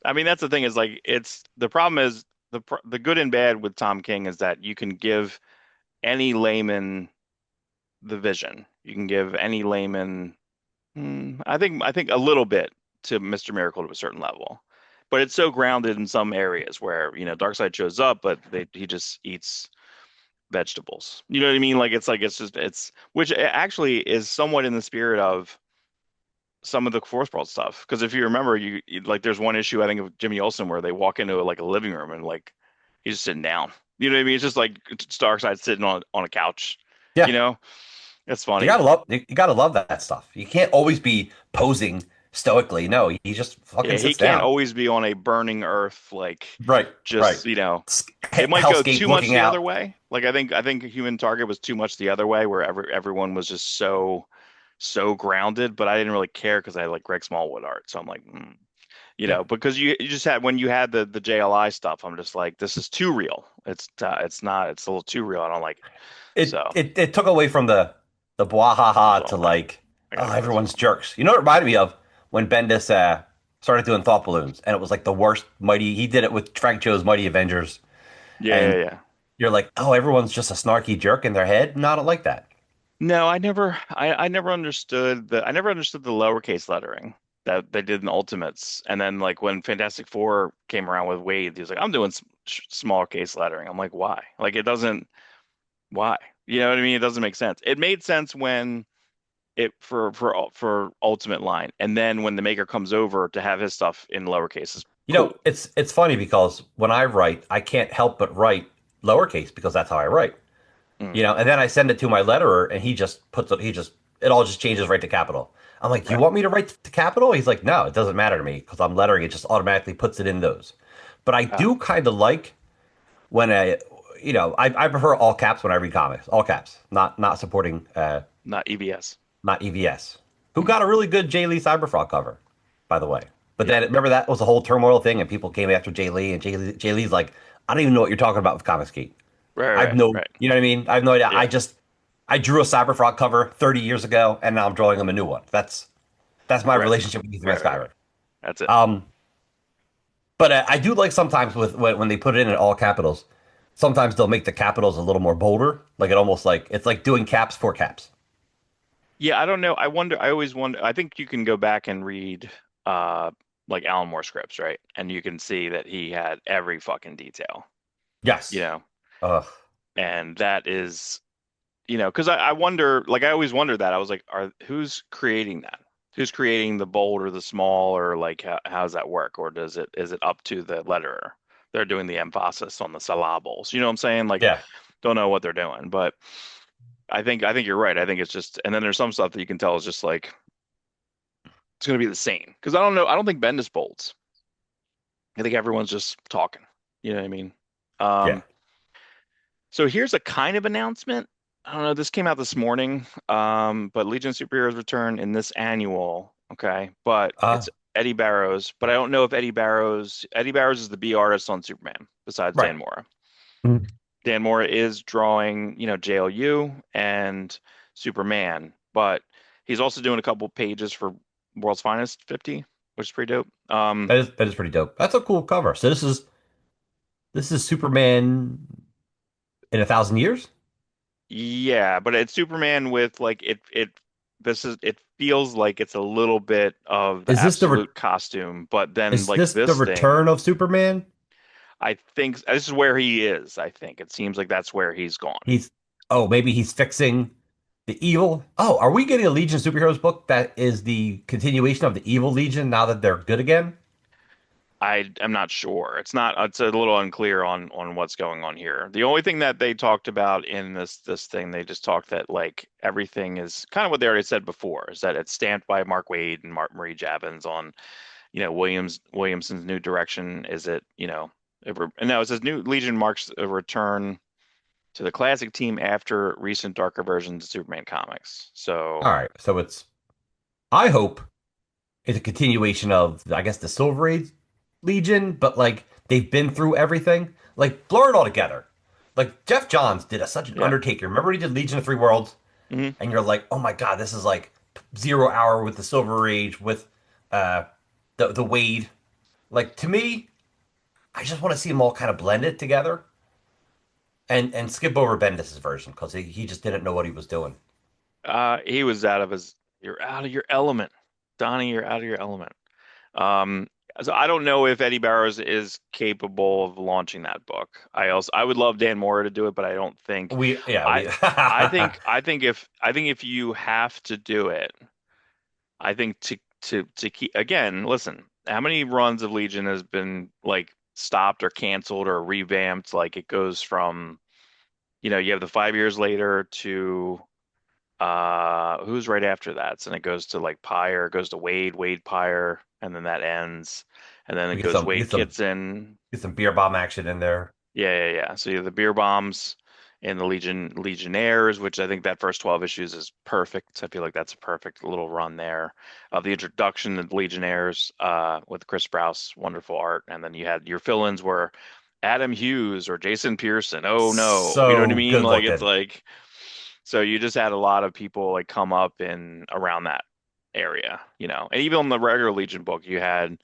I mean, that's the thing is like it's the problem is the good and bad with Tom King is that you can give any layman the vision. You can give any layman, I think a little bit to Mr. Miracle to a certain level, but it's so grounded in some areas where Darkseid shows up, but he just eats vegetables. You know what I mean? Like it's just it's which actually is somewhat in the spirit of some of the Force World stuff. Because if you remember, like there's one issue I think of Jimmy Olsen where they walk into like a living room and like he's just sitting down. You know what I mean? It's just like Starkseid sitting on a couch. You yeah, know, it's you funny. gotta love you gotta love that stuff. You can't always be posing stoically. No, he just fucking Yeah, he sits can't down. always be on a burning earth like Right, right. just it might go Hellscape too much looking the other out. way. Like I think Human Target was too much the other way where everyone was just so grounded, but I didn't really care because I like Greg Smallwood art. So I'm like, Yeah. because you just had when you had the JLI stuff, I'm just like, this is too real. It's not. It's a little too real. I don't like it. It So it it took away from the that's bwahaha all to mine. like, I oh, gotta close it everyone's out. jerks. You know what it reminded me of when Bendis started doing thought balloons, and it was like the worst mighty. He did it with Frank Cho's Mighty Avengers, Yeah, yeah, and yeah. you're like, oh, everyone's just a snarky jerk in their head. No, I don't like that. No, I never understood the lowercase lettering. that they did in Ultimates. And then like when Fantastic Four came around with Wade, he was like, I'm doing smaller case lettering. I'm like, why? Like it doesn't. Why? You know what I mean? It doesn't make sense. It made sense when it for Ultimate line, and then when the maker comes over to have his stuff in lowercase is You know, cool. it's funny because when I write, I can't help but write lowercase because that's how I write. Mm, You know, and then I send it to my letterer and he just puts it, he just, it all just changes right to capital. I'm like, you right. want me to write to capital? He's like, no, it doesn't matter to me because I'm lettering. It just automatically puts it in those. But I Oh, do kind of like when I prefer all caps when I read comics, all caps, not supporting, not EVS. not EVS, who Mm, got a really good Jay Lee Cyberfrog cover, by the way. But yeah. then remember that was a whole turmoil thing, and people came after Jay Lee, and Jay Lee's like, I don't even know what you're talking about with Comics Geek. Right, I've right, no, right. you know what I mean? I have no idea. Yeah, I drew a Cyberfrog cover 30 years ago, and now I'm drawing him a new one. That's my right, relationship with Ethan right, Van right, Sciver. right. That's it. Um, but I do like sometimes with when they put it in all capitals. Sometimes they'll make the capitals a little more bolder, like it almost like it's like doing caps for caps. Yeah, I don't know. I wonder. I always wonder. I think you can go back and read uh like Alan Moore scripts, right? And you can see that he had every fucking detail, you Yes. know. Ugh. And that is, because I wonder, like I always wonder that. I was like, who's creating that? Who's creating the bold or the small, or like how does that work? Or is it up to the letterer? They're doing the emphasis on the syllables. You know what I'm saying? Like, Yeah. don't know what they're doing, but I think you're right. I think it's just, and then there's some stuff that you can tell is just like it's going to be the same. Because I don't know. I don't think Bendis bolts. I think everyone's just talking. You know what I mean? Yeah. Um, So here's a kind of announcement. I don't know, this came out this morning, but Legion of Superheroes return in this annual, okay? But Uh, it's Eddie Barrows, but I don't know if Eddie Barrows is the B artist on Superman besides right. Dan Mora. Mhm. Dan Mora is drawing, JLU and Superman, but he's also doing a couple pages for World's Finest 50, which is pretty dope. That is pretty dope. That's a cool cover. So this is Superman in 1,000 years. Yeah, but it's Superman with like it feels like it's a little bit of the Is this the re absolute costume, but then is like this the this thing, return of Superman? I think this is where he is. I think it seems like that's where he's gone. He's maybe he's fixing the evil. Oh, are we getting a Legion of Superheroes book that is the continuation of the evil Legion now that they're good again? I am not sure. It's a little unclear on what's going on here. The only thing that they talked about in this thing, they just talked that like everything is kind of what they already said before, is that it's stamped by Mark Waid and Mark Marie Javins on Williamson's new direction. Is it, no, it says new Legion marks a return to the classic team after recent darker versions of Superman comics. All So right, so I hope it's a continuation of I guess the Silver Age Legion, but like they've been through everything. Like blur it all together. Like Jeff Johns did such an yeah. Undertaker. Remember he did Legion of Three Worlds? Hmm. And you're like, oh my god, this is like 0 hour with the Silver Age with uh the Wade. Like to me, I just want to see them all kind of blended together and skip over Bendis's version because he just didn't know what he was doing. He was you're out of your element. Donnie, you're out of your element. So I don't know if Eddie Barrows is capable of launching that book. I would love Dan Mora to do it, but I don't think We yeah I we I think if you have to do it, I think to keep again, listen, how many runs of Legion has been like stopped or canceled or revamped? Like it goes from, you have the 5 years later to who's right after that? So then it goes to like Pyre, it goes to Wade Pyre, and then that ends. And then we it get goes some Wade Kitson. get some beer bomb action in there. Yeah. So you have the beer bombs and the Legionnaires, which I think that first 12 issues is perfect. I feel like that's a perfect little run there. The introduction of the Legionnaires with Chris Sprouse, wonderful art. And then you had your fill-ins were Adam Hughes or Jason Pearson. Oh no. You know what I So mean? good Like it's looking. like so you just had a lot of people like come up in around that area, And even in the regular Legion book, you had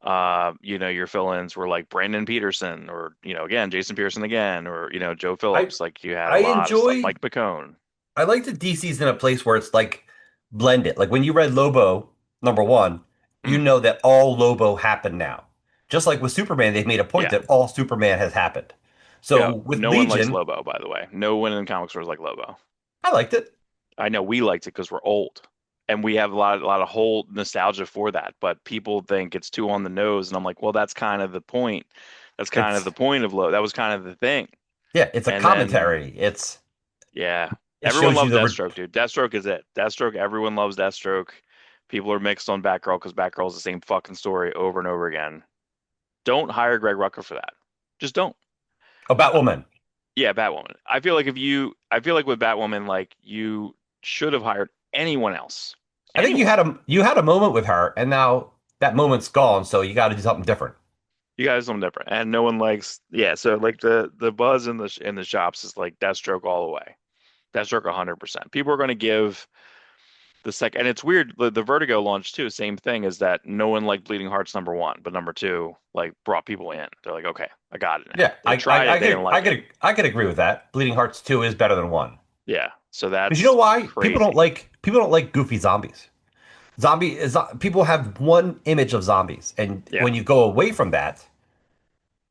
your fill-ins were like Brandon Peterson or, again, Jason Pearson again, or, Joe I Phillips. Like you had a I lot of stuff. enjoy Mike Bacone. I like the DC's in a place where it's like blended. Like when you read Lobo #1, you know that all Lobo happened now. Just like with Superman, they've made a point Yeah. that all Superman has happened. So Yeah. with No one likes Legion, Lobo, by the way. No one in comic stores like Lobo. I liked it. I know we liked it because we're old and we have a lot of whole nostalgia for that, but people think it's too on the nose. And I'm like, well, that's kind of the point. That's kind of It's the point of Lobo. That was kind of the thing. yeah, it's a And then, commentary. yeah, It everyone shows you loves the Deathstroke, dude. Deathstroke is it. Deathstroke, everyone loves Deathstroke. People are mixed on Batgirl because Batgirl is the same fucking story over and over again. Don't hire Greg Rucka for that. Just don't. oh, Batwoman. Yeah, Batwoman. I feel like with Batwoman, like you should have hired anyone else. I think Anyone. you had a moment with her, and now that moment's gone. So you got to do something different. You guys something different, and no one likes. Yeah, so like the buzz in the shops is like Deathstroke all the way. Deathstroke 100%. People are going to give the second, and it's weird. The Vertigo launch too. Same thing is that no one liked Bleeding Hearts number one, but number two like brought people in. They're like, okay, I got it now. Yeah, They tried it, they didn't like it. I could agree with that. Bleeding Hearts 2 is better than 1. Yeah, so Because you know that's why? crazy. People don't like goofy zombies. People have one image of zombies, and Yeah, when you go away from that,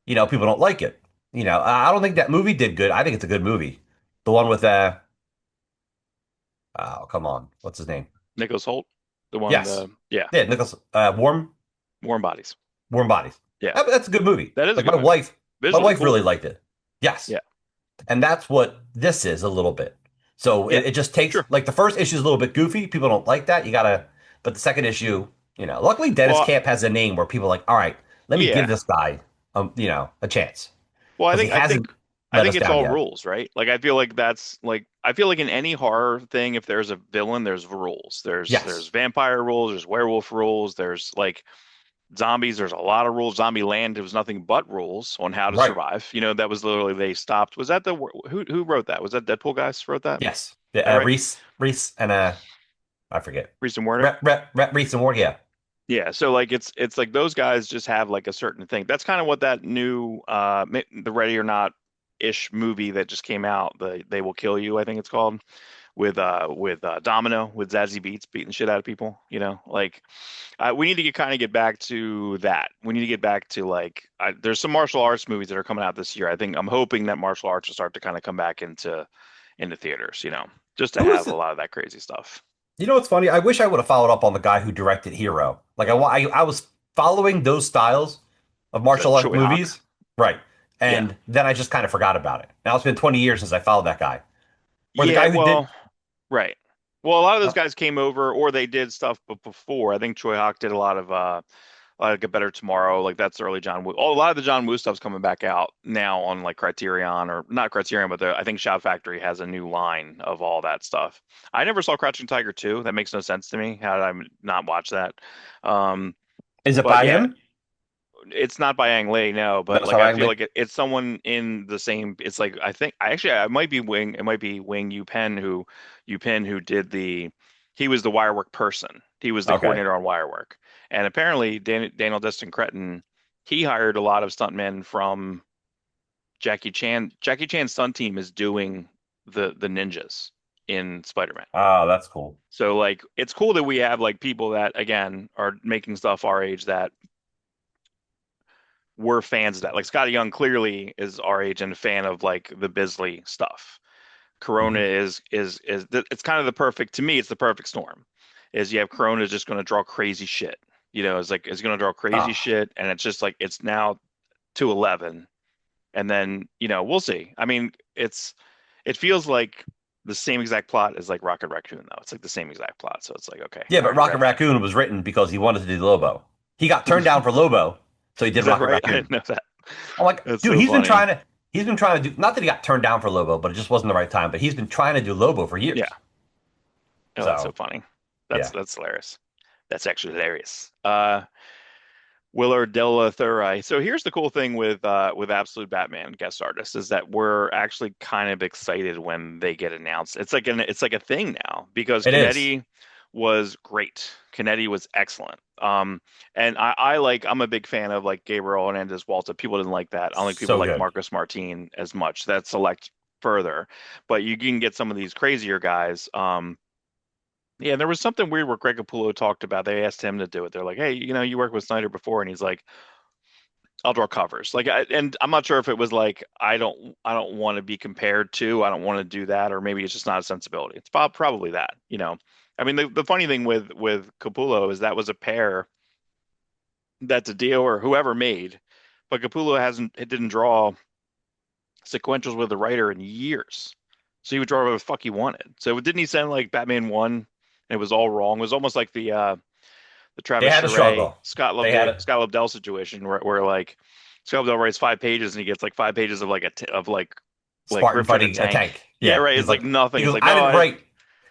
people don't like it. I don't think that movie did good. I think it's a good movie. The one with oh, come on, what's his name? Nicholas Holt, the one Yes, the yeah, yeah, Nicholas, Warm Bodies. Warm Bodies. Yeah, That's a good movie. that is a Like good movie. my Visually wife really cool. liked it. Yes, Yeah, and that's what this is a little bit. So yeah, it just takes sure. like the first issue is a little bit goofy. People don't like that. But the second issue, luckily Dennis Well, Camp has a name where people are like, all right, let me give yeah. this guy, a chance Well, because he hasn't I let think us it's down all yet. rules, right? Like I feel like that's like I feel like in any horror thing, if there's a villain, there's rules. There's Yes, vampire rules, there's werewolf rules, there's like zombies, there's a lot of rules. Zombie Land, there was nothing but rules on how to right. survive. That was literally they stopped. Was that the who wrote that? Was that Deadpool guys wrote that? Is Yes, that right? Reese, and I forget. Reese and Wernick? Reese and Ward. Yeah. Yeah, so like it's like those guys just have like a certain thing. That's kind of what that new the Ready or Not ish movie that just came out, the They Will Kill You, I think it's called, with Domino with Zazie Beetz beating the shit out of people, like we need to get back to that. We need to get back to like there's some martial arts movies that are coming out this year. I'm hoping that martial arts will start to kind of come back into theaters, just to Who was have a it? lot of that crazy stuff. You know what's funny? I wish I would have followed up on the guy who directed Hero. Like I was following those styles of Is that martial art Choi Hawk? movies, right? Yeah. And then I just kind of forgot about it. Now it's been 20 years since I followed that guy. Or the Yeah, guy who did. well, right. Well, a lot of those uh, guys came over or they did stuff before. I think Choi Hawk did a lot of like A Better Tomorrow, like that's early John Woo. Oh, a lot of the John Woo stuff's coming back out now on like Criterion or not Criterion, but I think Shout Factory has a new line of all that stuff. I never saw Crouching Tiger 2. That makes no sense to me. How did I not watch that? Um, is it but by yeah, him? it's not by Ang Lee, no, No, but it's like not I by feel Lee. like it's someone in the same. It's like I think I actually I might be Wing. It might be Wing Yu Pen who did the. He was the wirework person. He was the Okay. coordinator on wirework, and apparently Daniel Destin Cretton he hired a lot of stuntmen from Jackie Chan. Jackie Chan's stunt team is doing the ninjas in Spider-Man. Oh, that's cool. So like it's cool that we have like people that again are making stuff our age that we're fans of that. Like Scotty Young clearly is our age and a fan of like the Bisley stuff. Corona Hmm. is it's kind of the perfect to me. It's the perfect storm. Is you have Corona just going to draw crazy shit. It's like it's going to draw crazy Ah, shit, and it's just like it's now 211, and then we'll see. I mean, it feels like the same exact plot as like Rocket Raccoon though. It's like the same exact plot, so it's like okay, yeah, all but right, Rocket Raccoon was written because he wanted to do Lobo. He got turned down for Lobo, so he did is that Rocket right? I Raccoon. didn't know that. I'm like, That's dude, so funny. he's been trying to do, not that he got turned down for Lobo, but it just wasn't the right time. But he's been trying to do Lobo for Yeah. years. Oh, that's so So funny. That's yeah, that's hilarious. That's actually hilarious. Willard De La Thurai. So here's the cool thing with Absolute Batman guest artists is that we're actually kind of excited when they get announced. It's like a thing now because it is Canetti was great. Canetti was excellent. And I'm a big fan of like Gabriel Hernandez Walter. People didn't like that. I don't think people so like good. Marcus Martin as much. That's select further, but you can get some of these crazier guys. Yeah, there was something weird where Greg Capullo talked about. They asked him to do it. They're like, "Hey, you worked with Snyder before," and he's like, "I'll draw covers." And I'm not sure if it was like, I don't want to be compared to, I don't want to do that, or maybe it's just not a sensibility. It's probably that, you know. I mean, the funny thing with Capullo is that was a pair that Dio or whoever made, but Capullo hasn't, it didn't draw sequentials with the writer in years. So he would draw whatever the fuck he wanted. So didn't he send like Batman 1 and it was all wrong? It was almost like the They Travis had to Charest, struggle. They had it. Scott Lobdell situation where like Scott Lobdell writes 5 pages and he gets like 5 pages of like like Spartan Ripton a fighting a tank. tank. Yeah, Yeah, right. he's It's like like nothing. he It's goes, like I no, didn't write.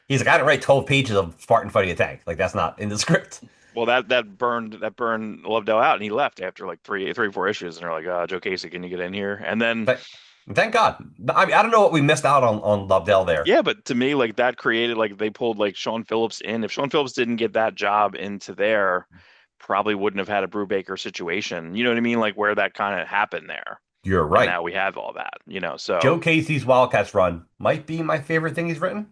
He's like, I didn't write 12 pages of Spartan fighting a tank. Like that's not in the script. well that burned Lobdell out and he left after like three, 4 issues and they're like, Joe Casey, can you get in here? And then But thank God. I don't know what we missed out on Lobdell there. yeah, but to me, like that created like they pulled like Sean Phillips in. If Sean Phillips didn't get that job into there, probably wouldn't have had a Brubaker situation. You know what I mean? Like where that kind of happened there. You're And right. now we have all that, you know. So Joe Casey's Wildcats run might be my favorite thing he's written.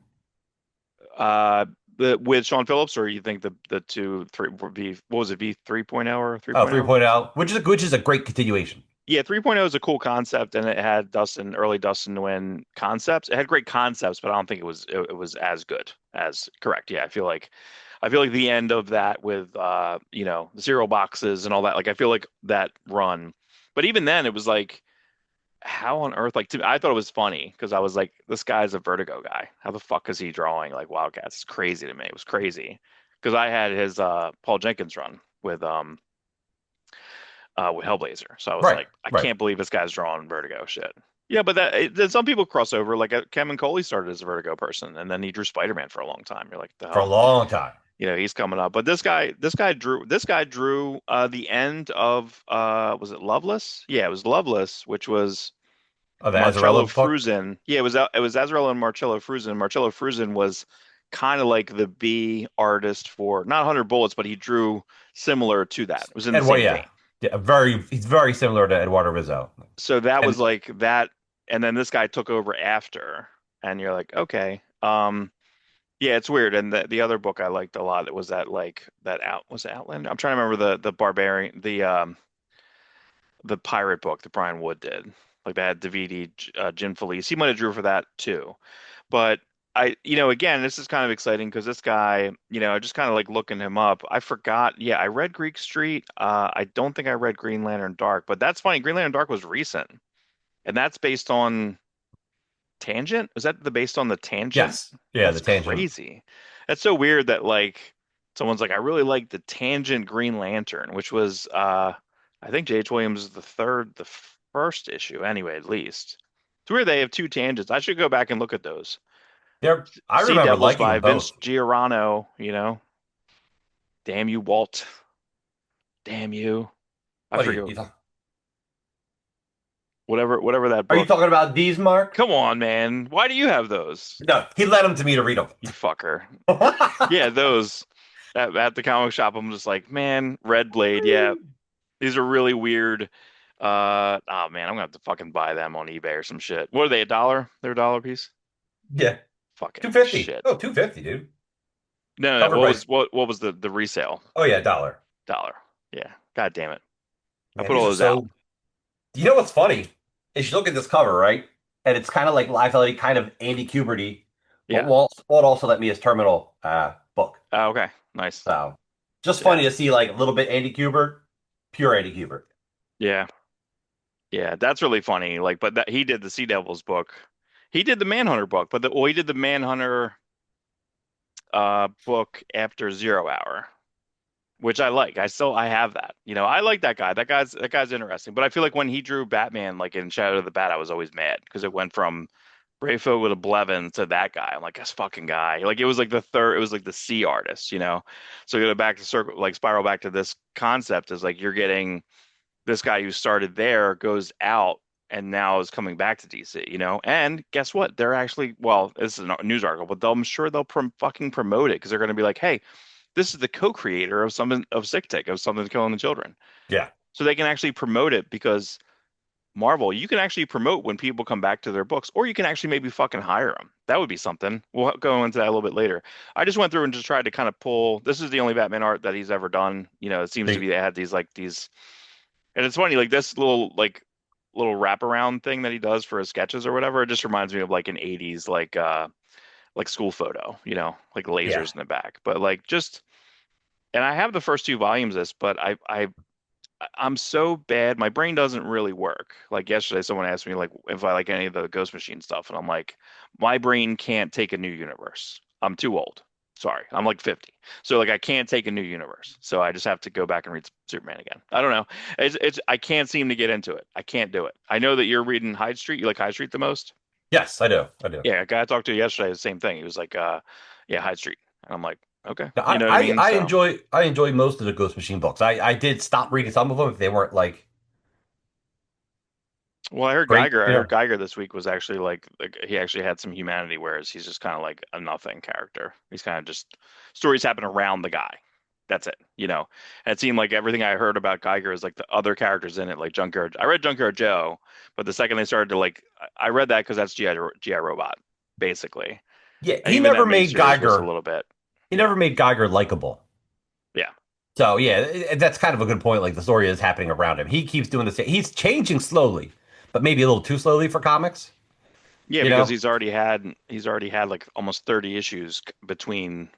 uh with Sean Phillips, or you think the two three V what was it, V 3.0 or Oh, 3.0? 3.0, which is a great continuation. Yeah, 3.0 is a cool concept and it had early Dustin Nguyen concepts. It had great concepts, but I don't think it was as good as correct. Yeah, I feel like the end of that with the cereal boxes and all that, like I feel like that run. But even then it was like how on earth I thought it was funny because I was like this guy's a Vertigo guy. How the fuck is he drawing like Wildcats? It's crazy to me. It was crazy. Because I had his Paul Jenkins run with Hellblazer. So I was Right, like, I right. can't believe this guy's drawing Vertigo shit. Yeah, but then some people cross over. Like Kevin Coley started as a Vertigo person, and then he drew Spider-Man for a long time. You're like, the For a hell, long time. he's coming up. But this guy drew the end of was it Loveless? Yeah, it was Loveless, which was Of the Marcello Azarello book. Fruzen. Yeah, it was Azrael and Marcello Fruzen. Marcello Fruzen was kind of like the B artist for not 100 Bullets, but he drew similar to that. It was in the And what, same yeah. vein. Yeah, he's very similar to Eduardo Rizzo. So that was And like that, and then this guy took over after, and you're like, okay, yeah, it's weird. And the other book I liked a lot, it was that like that out was it Outlander. I'm trying to remember the barbarian, the pirate book that Brian Wood did. Like that had Davidi, Jim Felice. He might have drew for that too. But again, this is kind of exciting because this guy, just kind of like looking him up. I forgot. Yeah, I read Greek Street. I don't think I read Green Lantern Dark, but that's funny. Green Lantern Dark was recent. And that's based on Tangent? Is that the based on the Tangent? yes, yeah, That's the tangent. crazy. That's so weird that like someone's like, I really like the Tangent Green Lantern, which was I think J.H. Williams the first issue, anyway, at least. It's weird they have two tangents. I should go back and look at those. I Sea remember Devils liking by them Vince both. Giordano, Damn you, Walt. Damn you. I What are forget you whatever that are you book. talking about these, Mark? Come on, man. Why do you have those? No, he lent them to me to read them. You fucker. Yeah, those at the comic shop. I'm just like, man, Red Blade. Yeah, these are really weird. Oh man, I'm gonna have to fucking buy them on eBay or some shit. What are they? $1? They're a dollar piece. Yeah, Fucking 250. shit. Oh, 250, dude. No, no. Cover price. What was the resale? Oh yeah, dollar. Dollar. Yeah. God damn it. I Man, put these all are those out. so. You know what's funny? Is you look at this cover, right? And it's kind of like Life LA, kind of Andy Kuberty, but Yeah. what also let me his Terminal book. Okay. Nice. So just Yeah. funny to see like a little bit Andy Kubert, pure Andy Kubert. Yeah. Yeah. That's really funny. Like, but that he did the Sea Devils book. He did the Manhunter book, but he did the Manhunter book after Zero Hour, which I like. I have that. I like that guy. That guy's interesting. But I feel like when he drew Batman, like in Shadow of the Bat, I was always mad because it went from Brayfogle to Blevins to that guy. I'm like, this fucking guy. Like it was like the third. It was like the C artist. So go back to circle, like spiral back to this concept is like you're getting this guy who started there goes out and now is coming back to DC. And guess what? They're actually, well, this is a news article, but I'm sure they'll fucking promote it because they're going to be like, hey, this is the co-creator of something of Sick Tick of something killing the children. Yeah. So they can actually promote it because Marvel, you can actually promote when people come back to their books, or you can actually maybe fucking hire them. That would be something. We'll go into that a little bit later. I just went through and just tried to kind of pull. This is the only Batman art that he's ever done. It seems to be They, they had these, and it's funny, like this little wraparound thing that he does for his sketches or whatever. It just reminds me of like an '80s like school photo, like yeah. lasers in the back. But like just, and I have the first two volumes of this, but I'm so bad. My brain doesn't really work. Like yesterday, someone asked me like if I like any of the Ghost Machine stuff, and I'm like, my brain can't take a new universe. I'm too old. Sorry, I'm like 50. So like I can't take a new universe. So I just have to go back and read Superman again. I don't know. It's I can't seem to get into it. I can't do it. I know that you're reading Hyde Street. You like Hyde Street the most? Yes, I do. I do. Yeah, a guy I talked to yesterday, the same thing. He was like, yeah, Hyde Street. And I'm like, okay, Yeah, you know what I mean? So. I enjoy most of the Ghost Machine books. I did stop reading some of them if they weren't like Well, I heard great, Geiger. I you heard know. Geiger this week was actually like he actually had some humanity, whereas he's just kind of like a nothing character. He's kind of just stories happen around the guy. That's it. And it seemed like everything I heard about Geiger is like the other characters in it, like Junkyard. I read Junkyard Joe, but the second they started to like, I read that because that's GI Robot, basically. Yeah, And he even never that made miniseries was a Geiger. little bit, He yeah, never made Geiger likable. yeah, So yeah, that's kind of a good point. Like the story is happening around him. He keeps doing the same. He's changing slowly, but maybe a little too slowly for comics. yeah, You because know, he's already had like almost 30 issues between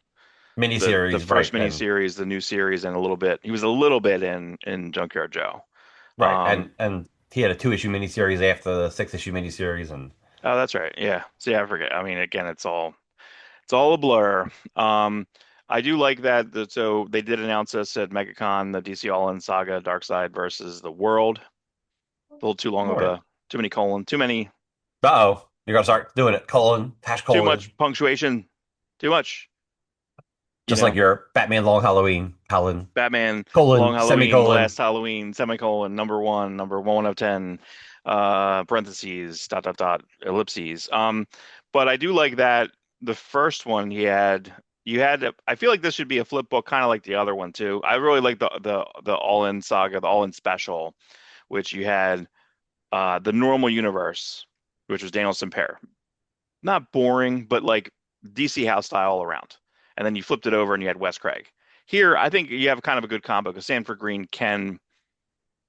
the miniseries, first right? And miniseries, the new series, and a little bit. He was a little bit in Junkyard Joe. right, Um, and he had a 2 issue miniseries after the 6 issue miniseries, and oh, that's right. Yeah. So yeah, I forget. I mean, again, it's all a blur. I do like that. So they did announce us at MegaCon, the DC All-In Saga, Darkseid versus the World. A little too long all of right. a too many colon, Uh-oh, you're gonna start doing it. Colon, hash too colon, much punctuation, too much. You just like know, your Batman Long Halloween, colon, Batman, Long colon, Halloween, semicolon. Last Halloween, semicolon, number one of 10, parentheses, dot, dot, dot, ellipses. But I do like that the first one I feel like this should be a flip book, kind of like the other one too. I really like the All-In Saga, the All-In Special, which you had the normal universe, which was Daniel Sampere. Not boring, but like DC house style all around. And then you flipped it over and you had Wes Craig. Here, I think you have kind of a good combo because Sanford Green can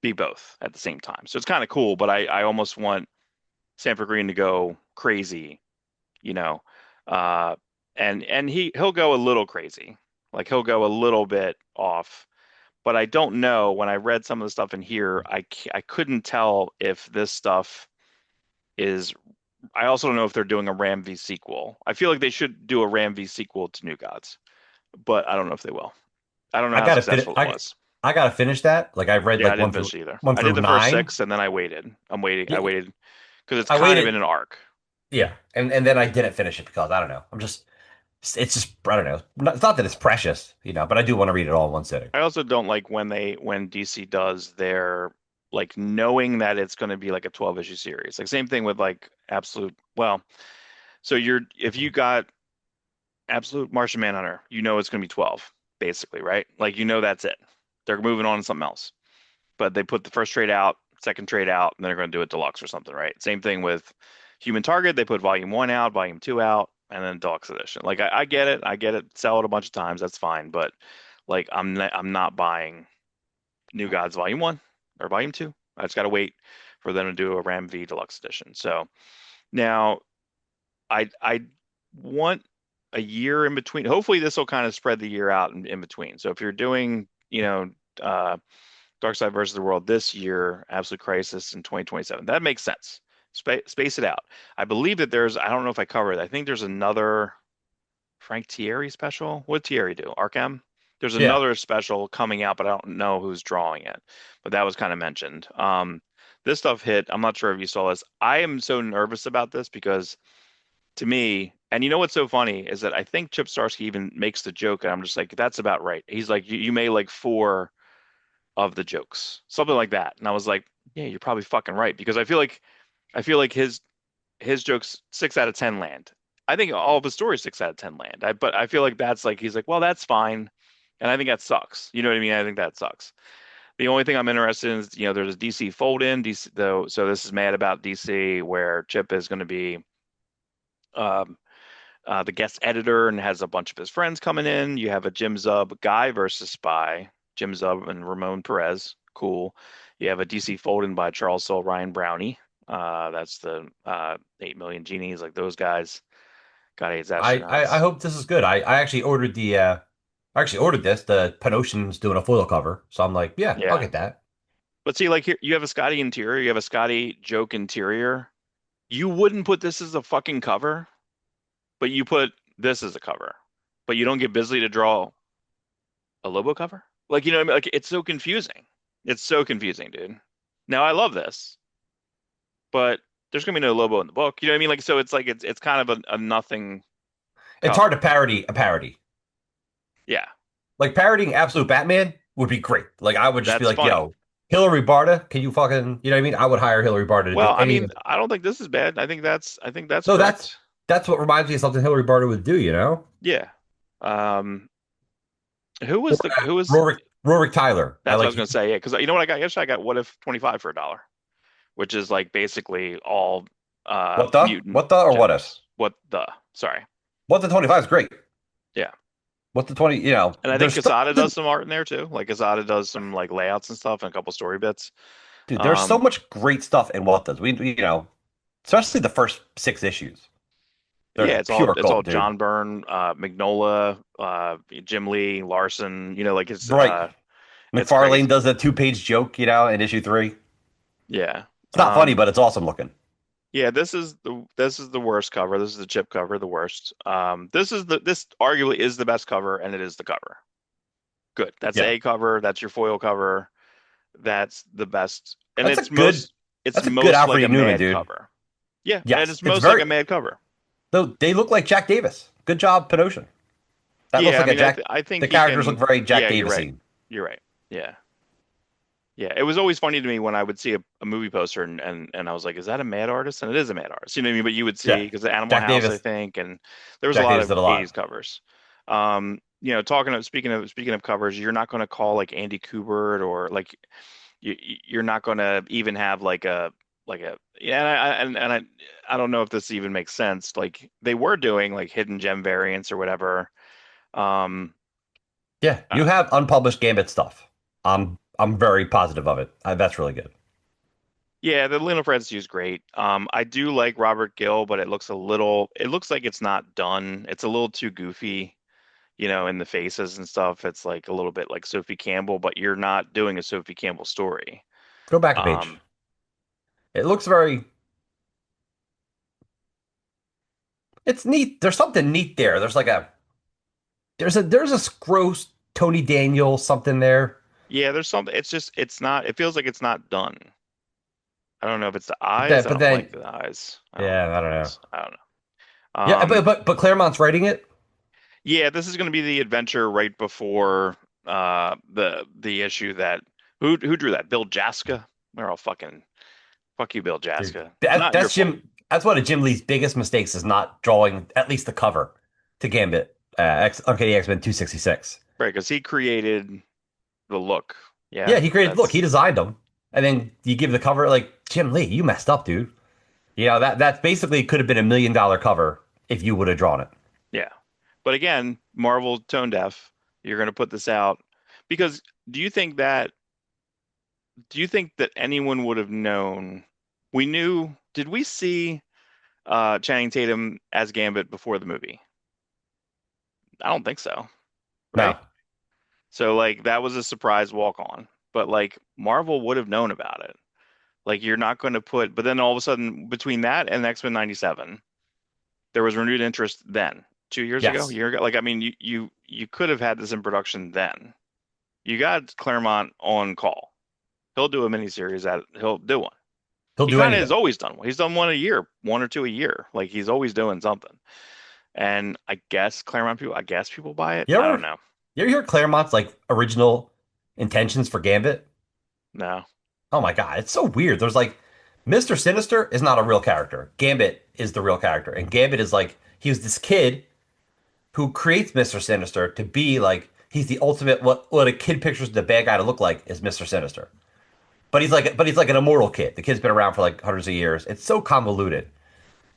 be both at the same time. So it's kind of cool, but I almost want Sanford Green to go crazy, you know. Uh and he'll go a little crazy. Like he'll go a little bit off. But I don't know when I read some of the stuff in here, I couldn't tell if this stuff is I also don't know if they're doing a Ram V sequel. I feel like they should do a Ram V sequel to New Gods, but I don't know if they will. I don't know I how gotta finish. successful it was. I gotta finish that. Like I've read Yeah, I like didn't finish it either. one I did through the first nine. six and then I waited. I Yeah, waited because it's I kind of waited. in an arc. Yeah, and then I didn't finish it because I don't know. It's just I don't know. It's not that it's precious, but I do want to read it all in one sitting. I also don't like when DC does their like knowing that it's going to be like a 12 issue series. Like same thing with like Absolute. Well, so if you got Absolute Martian Manhunter, you know it's going to be 12 basically, right? Like that's it. They're moving on to something else. But they put the first trade out, second trade out, and they're going to do it deluxe or something, right? Same thing with Human Target. They put volume one out, volume two out, and then deluxe edition. Like I get it, I get it. Sell it a bunch of times, that's fine. But like I'm not buying New Gods volume one or volume two. I just got to wait for them to do a Ram V deluxe edition. So now I want a year in between. Hopefully this will kind of spread the year out in between. So if you're doing, uh, Darkseid versus the World this year, Absolute Crisis in 2027. That makes sense. Space it out. I believe that I don't know if I covered it. I think there's another Frank Thierry special. What did Thierry do? Arkham? There's Yeah, another special coming out, but I don't know who's drawing it. But that was kind of mentioned. This stuff hit. I'm not sure if you saw this. I am so nervous about this because to me, and you know what's so funny is that I think Chip Starsky even makes the joke, and I'm just like, that's about right. He's like, you made like four of the jokes, something like that. And I was like, yeah, you're probably fucking right because I feel like his jokes 6 out of 10 land. I think all of his stories 6 out of 10 land. But I feel like that's like he's like, well, that's fine, and I think that sucks. You know what I mean? I think that sucks. The only thing I'm interested in is, there's a DC fold-in, DC though, so this is mad about DC where Chip is going to be um, the guest editor and has a bunch of his friends coming in. You have a Jim Zub Guy versus Spy, Jim Zub and Ramon Perez. Cool. You have a DC fold-in by Charles Soule, Ryan Brownie. That's the 8 Million Genies, like those guys. God hates I astronauts. hope this is good. I actually ordered I actually ordered this. The Panocean's doing a foil cover, so I'm like, yeah, I'll Yeah. get that. But see, like here, you have a Scotty interior, you have a Scotty joke interior. You wouldn't put this as a fucking cover, but you put this as a cover. But you don't get Bisley to draw a Lobo cover? Like, you know what I mean? Like, it's so confusing. It's so confusing, dude. Now, I love this, but there's gonna be no Lobo in the book. You know what I mean? Like, so it's like it's kind of a nothing It's hard to cover. parody a parody. Yeah, Like parodying Absolute Batman would be great. Like I would just be that's like, funny. yo, Hillary Barta, can you fucking, you know what I mean? I would hire Hillary Barta to do Well, I any of mean, it. I don't think this is bad. I think that's No, correct. that's what reminds me of something Hillary Barta would do, you know? Yeah. Um, who Or was the who was Rorik Tyler. I that's what I like was gonna say. Yeah, because you know what I got yesterday? I got What If 25 for $1, which is like basically all mutant what the or what if? Jims. What the? Sorry. What the 25 is great. Yeah. What the 20, you know, And I think there's Casada something does some art in there too. Like Casada does some like layouts and stuff and a couple story bits. dude, there's so Um, much great stuff in what does. You know, especially the first 6 issues. They're yeah, it's all pure it's all gold, dude. John Byrne, Mignola, Jim Lee, Larson. Like Right. it's McFarlane crazy. does a 2 page joke, you know, in issue 3. Yeah. It's not funny, but it's awesome looking. Yeah, this is the worst cover. This is the chip cover, the worst. This arguably is the best cover, and it is the cover. Good. That's the Yeah. A cover. That's your foil cover. That's the best, and That's a it's good most it's that's a good most like Alfred a E. Newman, mad dude. cover. Yeah, and Yes. it's It's most like very a mad cover. though they look like Jack Davis. Good job, Pinocean. That looks Yeah, I like a mean, I Jack th I think the he characters look can. very Jack Yeah, you're right. Davis-y. You're right. Yeah, yeah. It was always funny to me when I would see a movie poster and I was like, is that a mad artist? And it is a mad artist. You know what I mean? But you would Yeah. see because the Animal Jack House, I Davis. think, and there was a Jack lot Davis of did a lot. 80s covers. Talking of speaking of covers, you're not going to call like Andy Kubert or like you're not going to even have like a yeah, and I don't know if this even makes sense. Like they were doing like hidden gem variants or whatever. Um, Yeah, uh, you have unpublished Gambit stuff. I'm very positive of it. That's really good. yeah, the Lino Francis is great. I do like Robert Gill, but it looks like it's not done. It's a little too goofy, in the faces and stuff. It's like a little bit like Sophie Campbell, but you're not doing a Sophie Campbell story. Go back a page. Um, It looks very it's neat. There's something neat there. There's a gross Tony Daniel something there. yeah, there's something. It's not. It feels like it's not done. I don't know if it's the But eyes. then I but don't like then the eyes. I don't yeah, like I the don't know. eyes. I don't know. Yeah, but Claremont's writing it. Yeah, this is going to be the adventure right before the issue that who drew that? Bill Jaska. We're all fucking fuck you, Bill Dude, Jaska. Not your that's fault, Jim. That's one of Jim Lee's biggest mistakes is not drawing at least the cover to Gambit, Uncanny X-Men 266. right? Because he created the look. Yeah, Yeah, he created. Look, he that's designed them, and then you give the cover like Jim Lee. You messed up, dude. You know that basically could have been $1 million cover if you would have drawn it. yeah. But again, Marvel tone deaf. You're going to put this out because do you think that do you think that anyone would have known? We knew. Did we see Channing Tatum as Gambit before the movie? I don't think so, No, right? So like that was a surprise walk on. But like Marvel would have known about it. Like you're not going to put but then all of a sudden between that and X-Men 97, there was renewed interest then. 2 years ago, a yes, year ago. Like I mean you could have had this in production then. You got Claremont on call. He'll do a miniseries that he'll do one. he'll He do kind of has anything. always done one. He's done one a year, one or two a year. Like he's always doing something. And I guess people buy it. You I don't ever know. you ever hear Claremont's like original intentions for Gambit? No. Oh my God, it's so weird. There's like Mr. Sinister is not a real character. Gambit is the real character. And Gambit is like he was this kid who creates Mr. Sinister to be like he's the ultimate what a kid pictures the bad guy to look like is Mr. Sinister. But he's like an immortal kid. The kid's been around for like hundreds of years. It's so convoluted.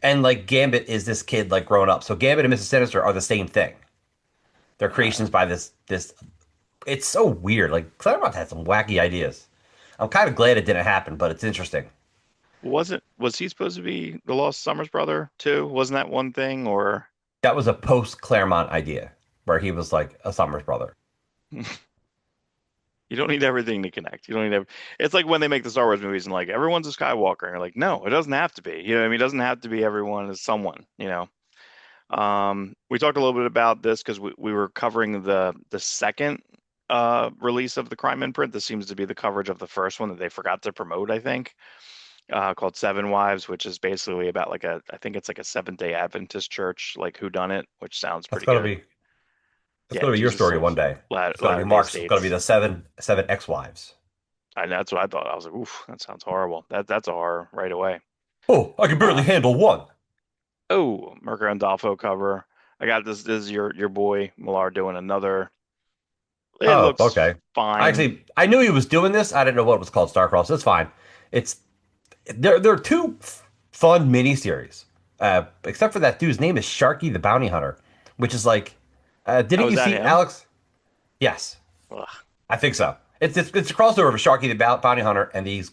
And like Gambit is this kid like grown up. So Gambit and Mrs. Sinister are the same thing. They're Uh, creations by this. It's so weird. Like Claremont had some wacky ideas. I'm kind of glad it didn't happen, but it's interesting. was he supposed to be the Lost Summers brother too? Wasn't that one thing or That was a post Claremont idea where he was like a Summers brother. you don't need everything to connect. You don't need it's like when they make the Star Wars movies and like everyone's a Skywalker and you're like, no, it doesn't have to be. You know what I mean? It doesn't have to be everyone is someone, you know. We talked a little bit about this because we were covering the second release of the Crime Imprint. This seems to be the coverage of the first one that they forgot to promote, I think, called Seven Wives, which is basically about like I think it's like a Seventh-day Adventist church, like who done it, which sounds That's pretty gonna good. be that's Yeah, gonna be your Jesus story one saves day. It's gonna be Latter-day Mark's. It's gonna be Saints. the seven ex-wives. And that's what I thought. I was like, oof, that sounds horrible. That's a horror right away. Oh, I can barely Uh, handle one. oh, Merker and Dolpho cover. I got this. This is your boy Millar doing another. It Oh, looks okay. fine. I knew he was doing this. I didn't know what it was called. Starcross. It's fine. It's they're two fun miniseries. Except for that dude's name is Sharky the Bounty Hunter, which is like, Oh, didn't is you that see him? Alex? Yes, Ugh. I think so. It's a crossover of Sharky the Bounty Hunter and these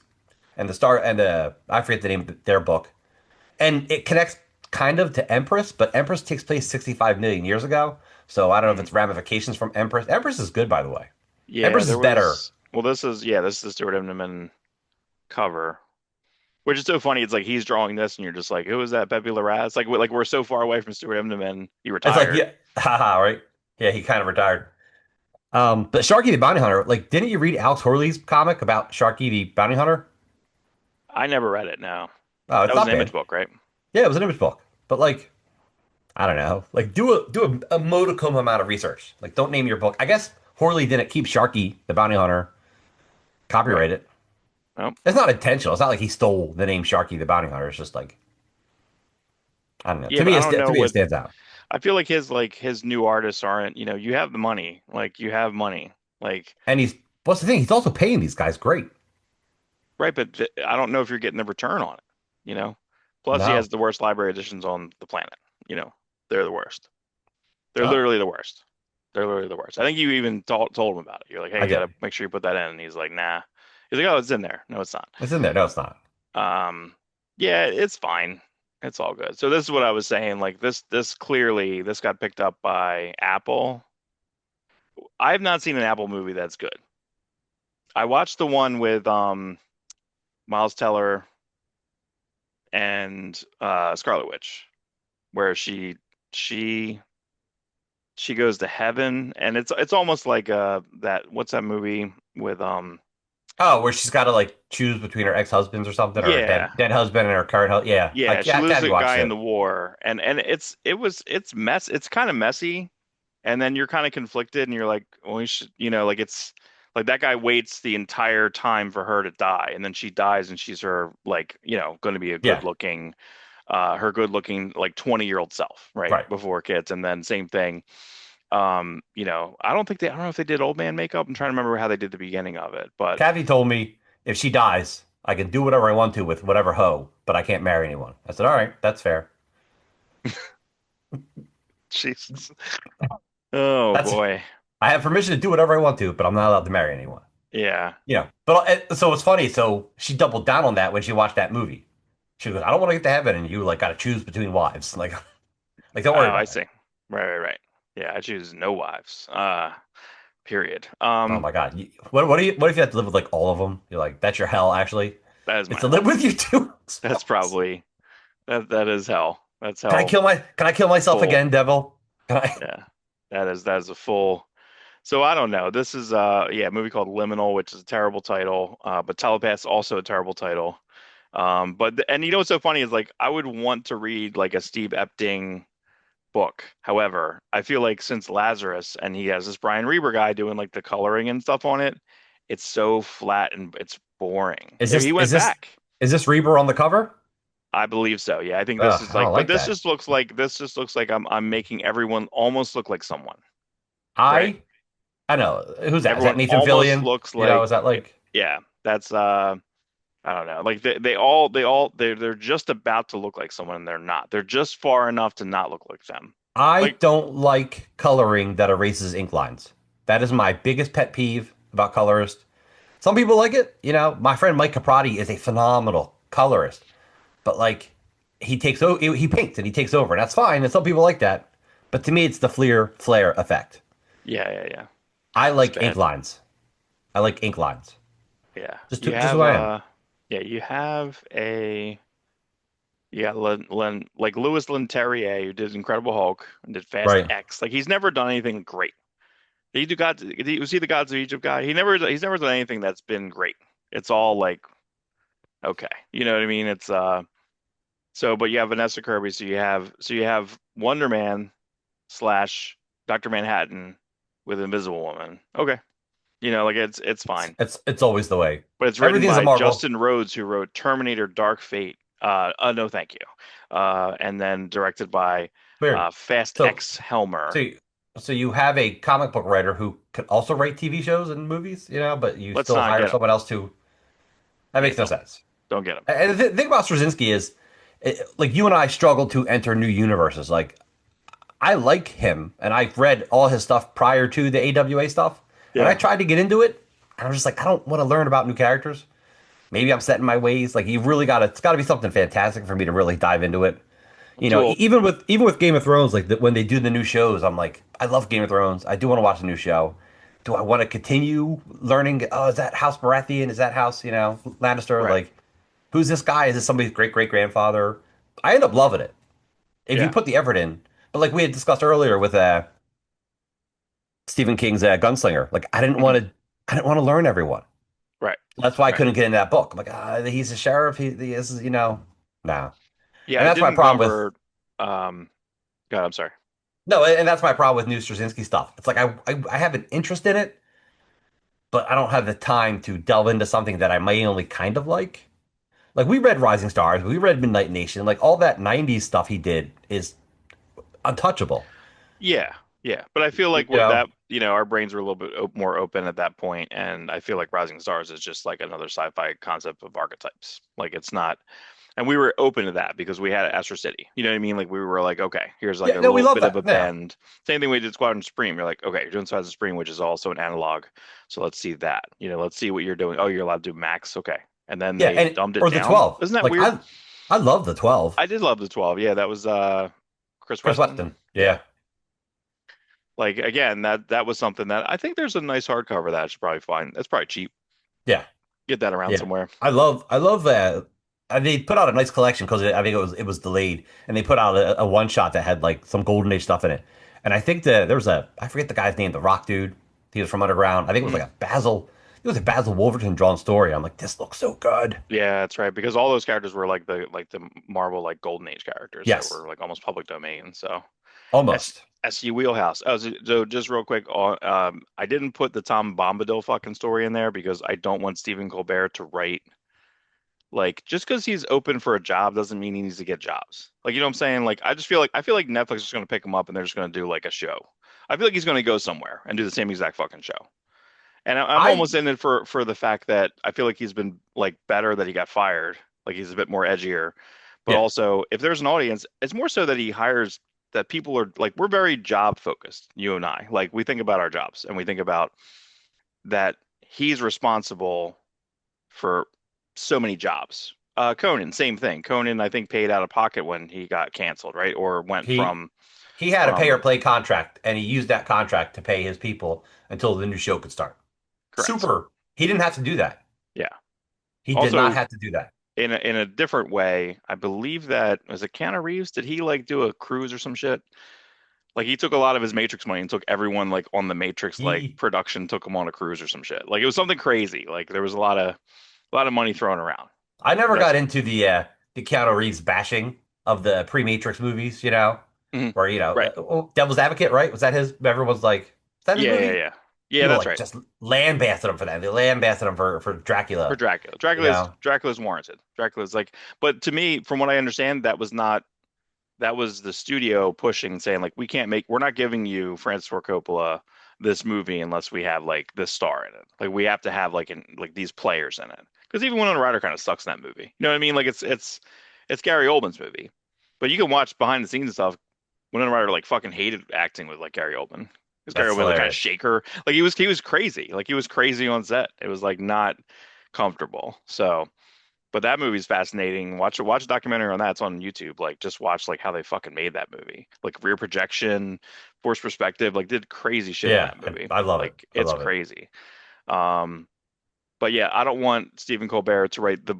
and the star and I forget the name of their book, and it connects kind of to Empress, but Empress takes place 65 million years ago. So I don't know if Hmm. it's ramifications from Empress. Empress is good, by the way. Yeah, Empress is there better. was. Well, this is the Stuart Immonen cover, which is so funny. It's like he's drawing this, and you're just like, who is that? Pepe Larraz? Like we're so far away from Stuart Immonen. He It's like, retired. yeah, haha, right? Yeah, he kind of retired. But Sharky the Bounty Hunter, like, didn't you read Alex Horley's comic about Sharky the Bounty Hunter? I never read it. No, Oh, that it's was an not image bad. book, right? Yeah, it was an image book. But like, I don't know. Like, do a modicum amount of research. Like, don't name your book. I guess Horley didn't keep Sharky the Bounty Hunter Right. copyrighted. Oh, It's not intentional. It's not like he stole the name Sharky the Bounty Hunter. It's just like, I don't know. yeah, but I don't To know me, it what. stands out. I feel like his new artists aren't. You know, you have the money. Like you have money. Like And what's the thing? He's also paying these guys great. right, but I don't know if you're getting the return on it. You know. Plus, he has No. the worst library editions on the planet. You know, they're the worst. They're Oh, literally the worst. They're literally the worst. I think you even told him about it. You're like, hey, I you got did. to make sure you put that in. And he's like, nah. He's like, oh, it's in there. No, it's not. It's in there. No, it's not. Um, yeah, it's fine. It's all good. So this is what I was saying. Like this clearly, this got picked up by Apple. I have not seen an Apple movie that's good. I watched the one with Miles Teller and Scarlet Witch, where she she goes to heaven, and it's almost like that what's that movie with Oh, where she's got to like choose between her ex-husbands or something, or her yeah. dead husband and her current husband. Yeah, Yeah, she I loses have a you watched guy in it. the war, and it's kind of messy, and then you're kind of conflicted, and you're like, well, we should, you know, like it's like that guy waits the entire time for her to die, and then she dies, and she's her like, you know, going to be a Yeah, her good looking like 20-year-old self, right, right. before kids, and then same thing. You know, I don't know if they did old man makeup. I'm trying to remember how they did the beginning of it, but Kathy told me if she dies, I can do whatever I want to with whatever hoe, but I can't marry anyone. I said, all right, that's fair. Jesus. Oh That's boy. I have permission to do whatever I want to, but I'm not allowed to marry anyone. Yeah. You know, but so it's funny. So she doubled down on that when she watched that movie. She goes, I don't want to get to heaven, and you like got to choose between wives. Like don't Oh, worry I about it. see. Right. Yeah, I choose no wives. Period. Oh my God. What if you have to live with like all of them? You're like, that's your hell, actually. That is It's my to live hell. with you too. That's probably that is hell. That's hell. Can I kill myself Full. again, devil? Can I? Yeah. That is a full. So I don't know. This is yeah, a movie called Liminal, which is a terrible title. But Telepath's also a terrible title. And you know what's so funny is like I would want to read like a Steve Epting book. However, I feel like since Lazarus and he has this Brian Reber guy doing like the coloring and stuff on it, it's so flat and it's boring. Is If he this is went this back. is this Reaper on the cover? I believe so. Yeah, I think this Ugh, is I like, don't but like that. this just looks like I'm making everyone almost look like someone, right? I I know. Who's that? Is that Everyone Nathan almost Fillion? looks You know, like, is that like yeah, that's I don't know. Like they're just about to look like someone and they're not. They're just far enough to not look like them. I Like, don't like coloring that erases ink lines. That is my biggest pet peeve about colorists. Some people like it. You know, my friend Mike Caprati is a phenomenal colorist, but like he takes over, he paints and he takes over, and that's fine. And some people like that. But to me, it's the flare effect. yeah, yeah, yeah. I It's like ink bad. lines. I like ink lines. Yeah. You Just have who I am. yeah, you have a yeah, like Louis Leterrier who did Incredible Hulk and did Fast Right. X. Like he's never done anything great. Was he the Gods of Egypt guy? He's never done anything that's been great. It's all like okay. You know what I mean? It's so but you have Vanessa Kirby, so you have Wonder Man slash Dr. Manhattan with Invisible Woman. Okay. You know, like it's fine. It's always the way. But it's written Everything's a by Marvel. Justin Rhodes, who wrote Terminator Dark Fate. No, thank you. And then directed by Weird. Fast So X Helmer. so you, so you have a comic book writer who could also write TV shows and movies, you know, but you Let's still not hire get him. someone else to. That Yeah, makes no sense. don't get him. And the thing about Straczynski is, like you and I struggle to enter new universes. Like I like him, and I've read all his stuff prior to the AWA stuff, and I Yeah. tried to get into it. And I was just like, I don't want to learn about new characters. Maybe I'm set in my ways. Like you really got to, it's got to be something fantastic for me to really dive into it. I'm You too know, old. even with Game of Thrones, like when they do the new shows, I'm like, I love Game of Thrones. I do want to watch the new show. Do I want to continue learning? Oh, is that House Baratheon? Is that House, you know, Lannister? Right. Like, who's this guy? Is this somebody's great grandfather? I end up loving it if you Yeah. put the effort in. But like we had discussed earlier with Stephen King's Gunslinger, like Hmm. I didn't want to learn everyone. Right. That's why I Right. couldn't get into that book. I'm like, he's a sheriff. He is, you know, no. Yeah, And I that's my didn't problem with cover. Um, God, I'm sorry. no, and that's my problem with New Straczynski stuff. It's like I have an interest in it, but I don't have the time to delve into something that I may only kind of like. Like we read Rising Stars, we read Midnight Nation, like all that '90s stuff he did is untouchable. Yeah, yeah, but I feel You like with know, that, our brains were a little bit more open at that point, and I feel like Rising Stars is just like another sci-fi concept of archetypes. Like it's not, and we were open to that because we had Astro City. You know what I mean? Like we were like, okay, here's like yeah, a no, we little love bit of that. a Yeah, bend. Same thing we did Squadron Supreme. You're like, okay, you're doing Squadron Supreme, which is also an analog. So let's see that. Let's see what you're doing. Oh, you're allowed to do Max. Okay, and then yeah, they and dumbed it or the down. 12. Isn't that Like weird? I love the 12. I did love the 12. Yeah, that was Chris Chris Weston. Weston. Yeah. Yeah, Like again, that was something that I think there's a nice hardcover that I should probably find. That's probably cheap. yeah, Get that around yeah. somewhere. I love that. They put out a nice collection because I think it was delayed, and they put out a one shot that had like some golden age stuff in it. And I think that there was a I forget the guy's name, the Rock dude. He was from Underground. I think it was Mhm. like a Basil. It was a Basil Wolverton drawn story. I'm like, this looks so good. Yeah, that's right. Because all those characters were like the Marvel like Golden Age characters that Yes, were like almost public domain. So S almost. SU Wheelhouse. Oh, so just real quick, I didn't put the Tom Bombadil fucking story in there because I don't want Stephen Colbert to write like just because he's open for a job doesn't mean he needs to get jobs. Like you know what I'm saying? Like I feel like Netflix is going to pick him up and they're just going to do like a show. I feel like he's going to go somewhere and do the same exact fucking show. And I'm I almost in it for the fact that I feel like he's been like better that he got fired. Like he's a bit more edgier. But yeah also, if there's an audience, it's more so that he hires that people are like we're very job focused, you and I. Like we think about our jobs and we think about that he's responsible for so many jobs. Conan, same thing. Conan, I think, paid out of pocket when he got canceled, right? Or went he he had a pay or from play contract, and he used that contract to pay his people until the new show could start. correct. Super. He didn't have to do that. Yeah. He did not Also, have to do that. in a different way, I believe that was it Keanu Reeves? Did he like do a cruise or some shit? Like he took a lot of his Matrix money and took everyone like on the Matrix like He production, took them on a cruise or some shit. Like it was something crazy. Like there was a lot of money thrown around. I never That's got into the Keanu Reeves bashing of the pre-Matrix movies, you know, mhm. where you know, Right. Devil's Advocate, right? Was that his? Everyone's like, is that his Yeah, yeah, movie? yeah. Yeah, People that's like right. just lambasted him for that. They lambasted him for For Dracula, Dracula. you know. Dracula's warranted. Dracula's like, but to me, from what I understand, that was the studio pushing, saying like, we're not giving you Francis Ford Coppola this movie unless we have like this star in it. Like we have to have like these players in it. Because even Winona Ryder kind of sucks in that movie. You know what I mean? Like it's Gary Oldman's movie, but you can watch behind the scenes and stuff. Winona Ryder like fucking hated acting with like Gary Oldman. Because Gary That's Oldman was kind of hilarious. shaker. Like he was crazy. Like he was crazy on set. It was like not comfortable. So. But that movie's fascinating. Watch a documentary on that. It's on YouTube. Like just watch like how they fucking made that movie. Like rear projection, forced perspective, like did crazy shit in Yeah, that movie. I love it. Like I it's love it. crazy. Um, but yeah, I don't want Stephen Colbert to write the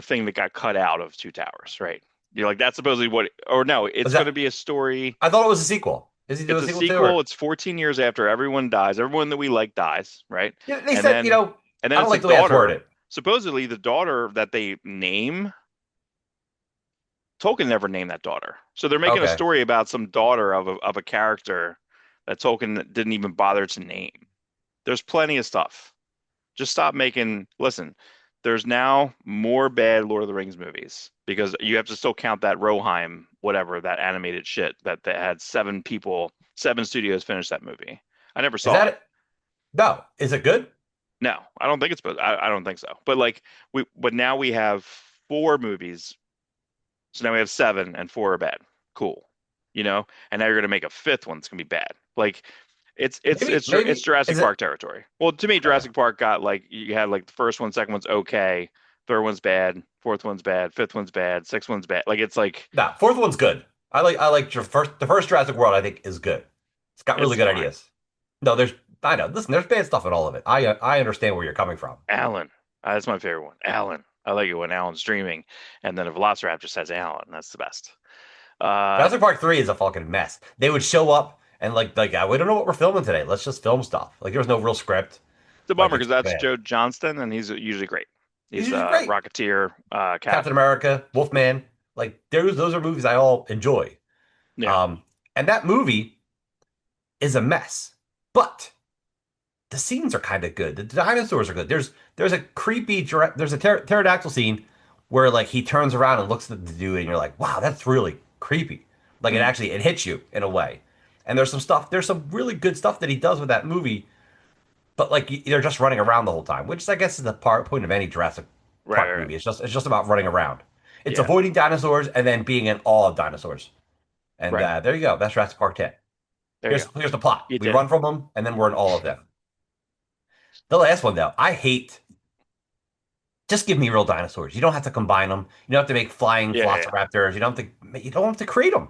thing that got cut out of Two Towers, right? You're like that's supposedly what or no, Is it's going to that? be a story. I thought it was a sequel. Is he doing It's a a sequel too, sequel. or? It's 14 years after everyone dies. Everyone that we like dies, right? Yeah, they And said, then and then I don't it's a like the way that's daughter. worded. Supposedly the daughter that they name Tolkien never named that daughter. So they're making a Okay. story about some daughter of a character that Tolkien didn't even bother to name. There's plenty of stuff. Just stop making, listen, there's now more bad Lord of the Rings movies because you have to still count that Rohirrim, whatever, that animated shit that had seven people, seven studios finish that movie. I never Is saw that it. it? No. Is it good? No, I don't think it's, I don't think so. But like but now we have four movies. So now we have seven and four are bad. Cool. You know, and now you're gonna make a fifth one that's gonna be bad. Like Maybe, it's maybe. Jurassic Is Park it? territory. Well, to me, Okay. Jurassic Park got like you had like the first one, second one's okay, third one's bad, fourth one's bad, fifth one's bad, sixth one's bad. Like it's like No, fourth one's good. I like your first the first Jurassic World, I think, is good. It's got really it's good fine. ideas. No, there's I know. Listen, there's bad stuff in all of it. I understand where you're coming from. Alan, that's my favorite one. Alan, I like it when Alan's dreaming, and then a Velociraptor says Alan. That's the best. Uh, Jurassic Park 3 is a fucking mess. They would show up and we don't know what we're filming today. Let's just film stuff. Like there was no real script. it's a Like bummer it's because that's bad. Joe Johnston, and he's usually great. He's He's usually great. Rocketeer, Cap. Captain America, Wolfman, like those are movies I all enjoy. Yeah. Um, and that movie is a mess. But the scenes are kind of good. The dinosaurs are good. There's a creepy there's a pterodactyl scene where like he turns around and looks at the dude and you're like, wow, that's really creepy. Like Mm. it hits you in a way. And there's some really good stuff that he does with that movie, but like they're just running around the whole time, which I guess is the point of any Jurassic Right, Park right, right. movie. It's just about running around. It's Yeah, avoiding dinosaurs and then being in awe of dinosaurs. And right. there you go. That's Jurassic Park 10. There you go. Here's the plot. You We did it. run from them and then we're in awe of them. The last one though, I hate. Just give me real dinosaurs. You don't have to combine them. You don't have to make flying Yeah, yeah, yeah. velociraptors. You don't have to create them.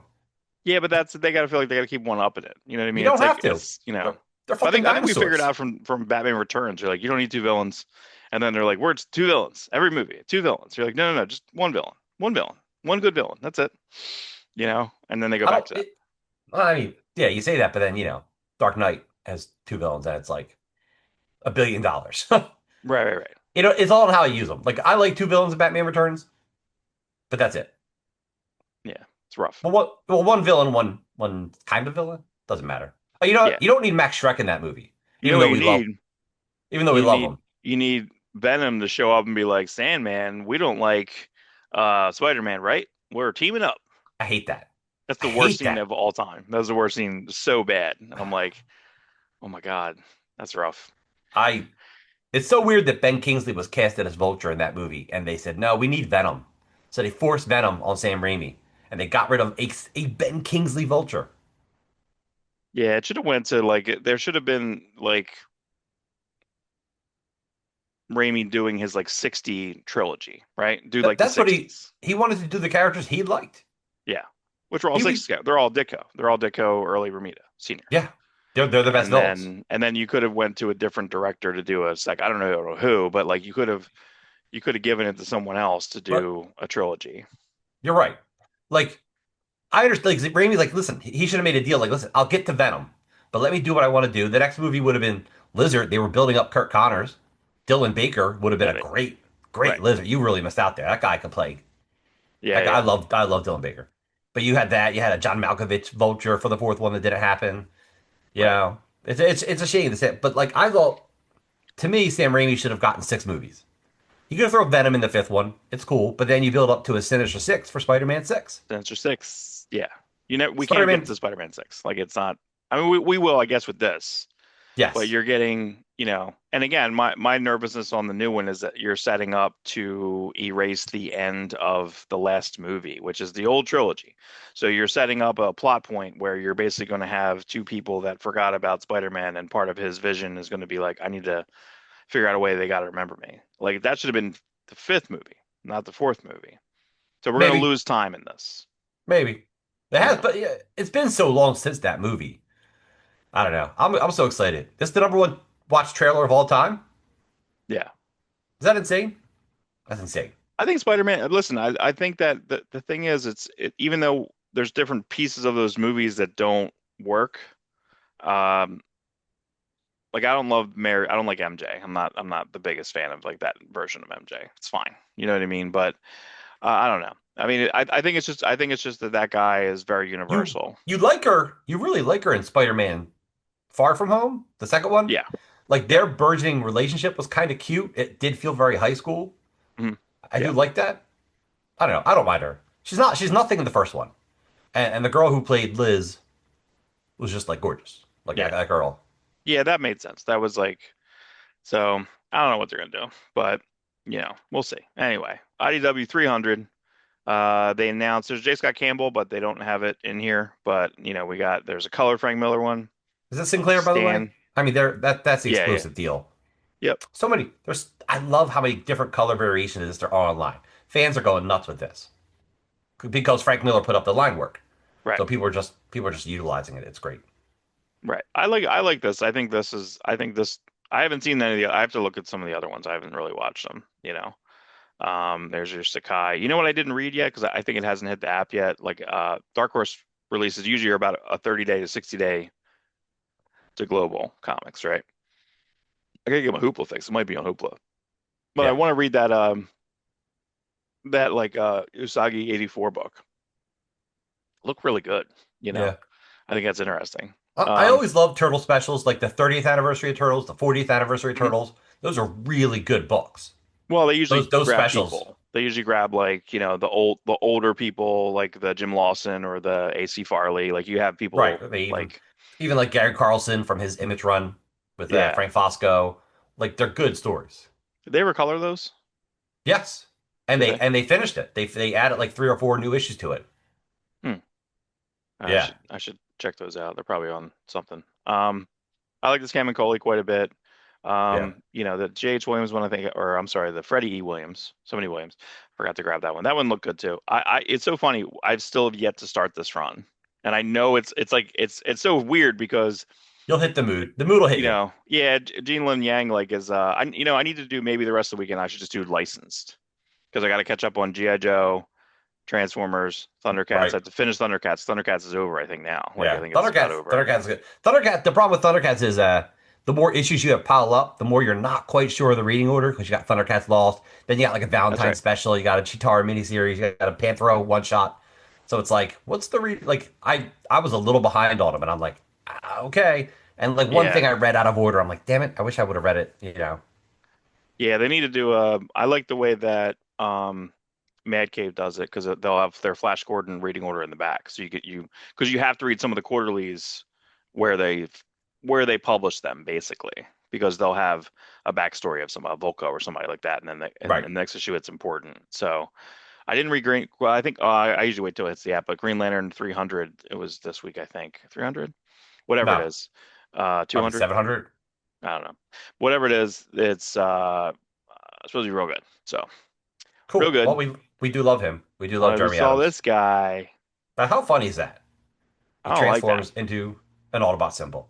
Yeah, but that's they gotta feel like they gotta keep one up in it. You know what I You mean? don't It's like have to. it's They're, they're But fucking I think we figured dinosaurs. out from Batman Returns. You're like, you don't need two villains, and then they're like, we're just two villains every movie, two villains. You're like, no, no, no, just one villain, one good villain. That's it. You know, and then they go I back don't. to that. Well, I mean, yeah, you say that, but then Dark Knight has two villains, and it's like $1 billion. Right, right, right. It's all on how you use them. Like I like two villains in Batman Returns, but that's it. Yeah, it's rough. One villain, one kind of villain doesn't matter. Yeah, You don't need Max Shrek in that movie, you know what you need? even though we You love need him. you need Venom to show up and be like, Sandman, we don't like Spider-Man, right? We're teaming up. I hate that. That's I the worst hate scene that. of all time. That was the worst scene, so bad. And I'm like, oh my God, that's rough. I It's so weird that Ben Kingsley was casted as Vulture in that movie, and they said, no, we need Venom. So they forced Venom on Sam Raimi, and they got rid of a Ben Kingsley Vulture. Yeah, it should have went to like there should have been like Raimi doing his like 60 trilogy, right? Do like the That's what 60s. he wanted to do the characters he liked. Yeah. Which were all He was, 60s. They're all Ditko. They're all Ditko early Ramita, senior. yeah, they're the best villains. And then you could have went to a different director to do a like I don't know who, but like you could have given it to someone else to But do a trilogy. you're right. Like I understand. Like, Raimi's like, listen, he should have made a deal. Like, listen, I'll get to Venom, but let me do what I want to do. The next movie would have been Lizard. They were building up Kurt Connors. Dylan Baker would have been Yeah, a great right. Lizard. You really missed out there. That guy could play. Yeah, yeah. I love Dylan Baker. But you had that. You had a John Malkovich vulture for the fourth one that didn't happen. You Right. know, it's a shame to say. But like I thought, to me, Sam Raimi should have gotten six movies. You could throw Venom in the fifth one. It's cool, but then you build up to a Sinister Six for Spider-Man Six. Sinister Six. Yeah. You know, we can't get Spider-Man. to Spider-Man 6. Like it's not I mean we will, I guess, with this. but Yes. you're getting, and again, my nervousness on the new one is that you're setting up to erase the end of the last movie, which is the old trilogy. So you're setting up a plot point where you're basically going to have two people that forgot about Spider-Man, and part of his vision is going to be like, I need to figure out a way they got to remember me. Like that should have been the fifth movie, not the fourth movie. So we're going to Maybe. lose time in this, Maybe. It you has, know. but yeah, it's been so long since that movie. I don't know. I'm so excited. This is the number one watch trailer of all time. Yeah. Is that insane? That's insane. I think Spider-Man, listen, I think that the thing is, even though there's different pieces of those movies that don't work, um, like I don't like MJ. I'm not the biggest fan of like that version of MJ. It's fine. You know what I mean? But I don't know. I mean, I think it's just that that guy is very You universal. you like her. You really like her in Spider-Man Far From Home, the second one. Yeah. Like Yep. their burgeoning relationship was kind of cute. It did feel very high school. Mhm. I do Yeah. like that. I don't know. I don't mind her. She's nothing in the first one. And the girl who played Liz was just like gorgeous. Like Yeah. that girl. Yeah, that made sense. That was like so I don't know what they're gonna do, but we'll see. Anyway, IDW 300. They announced there's J. Scott Campbell, but they don't have it in here. But there's a color Frank Miller one. Is that Sinclair, by the way? Stan. I mean, that's the Yeah, yeah. exclusive deal. Yep. So many. There's. I love how many different color variations there are online. Fans are going nuts with this because Frank Miller put up the line work. Right. So people are just utilizing it. It's great. Right. I like this. I think this I haven't seen any of the I have to look at some of the other ones. I haven't really watched them. There's your Sakai. You know what I didn't read yet because I think it hasn't hit the app yet. Like Dark Horse releases usually are about a 30-day to 60-day to global comics, right? I gotta get my Hoopla fix. It might be on Hoopla. But I Yeah, want to read that like Usagi 84 book. Look really good, you know. yeah. I think that's interesting. I Um, always love Turtle specials, like the 30th anniversary of Turtles, the 40th anniversary of mhm. Turtles. Those are really good books. Well, they usually Those grab specials, people. They usually grab like, the older people like the Jim Lawson or the AC Farley. Like you have right? people They like even like Gary Carlson from his Image run with yeah. Frank Fosco. Like they're good stories. Did they ever color those? Yes, and Did they? they finished it. They added like three or four new issues to it. Hmm. I Yeah, should I should check those out. They're probably on something. I like this Cam and Coley quite a bit. yeah. The J.H. Williams one, I think, or I'm sorry, the Freddie E. Williams, so many Williams. Forgot to grab that one. That one looked good too. It's so funny. I've still have yet to start this run, and I know it's like it's so weird because You'll hit the mood. The mood will hit you. yeah, Gene Lin Yang like is I need to do maybe the rest of the weekend. I should just do licensed because I got to catch up on G.I. Joe, Transformers, Thundercats. I Right. have to finish Thundercats. Thundercats is over, I think now. Like I Yeah. think it's about over. Thundercats is good. Thundercat, the problem with Thundercats is the more issues you have pile up, the more you're not quite sure of the reading order because you got Thundercats Lost. Then you got like a That's Valentine right. special, you got a Chitara miniseries, you got a Panthro one shot. So it's like, what's the read like I was a little behind on them and I'm like, okay. And like one Yeah. thing I read out of order, I'm like, damn it, I wish I would have read it. Yeah, they need to do I like the way that Mad Cave does it because they'll have their Flash Gordon reading order in the back. So because you have to read some of the quarterlies where they publish them basically because they'll have a backstory of some Volko or somebody like that, and then and Right. in the next issue it's important. So I didn't read Green. Well, I think I usually wait till it's the app, but Green Lantern 300 it was this week I think 300 whatever it No, is probably 200 700. I don't know whatever it is it's supposed to be real good. So real Cool. Well, good. we do love him. We do love I just Jeremy saw Adams. this guy. But how funny is that? He I don't like that. transforms into an Autobot symbol.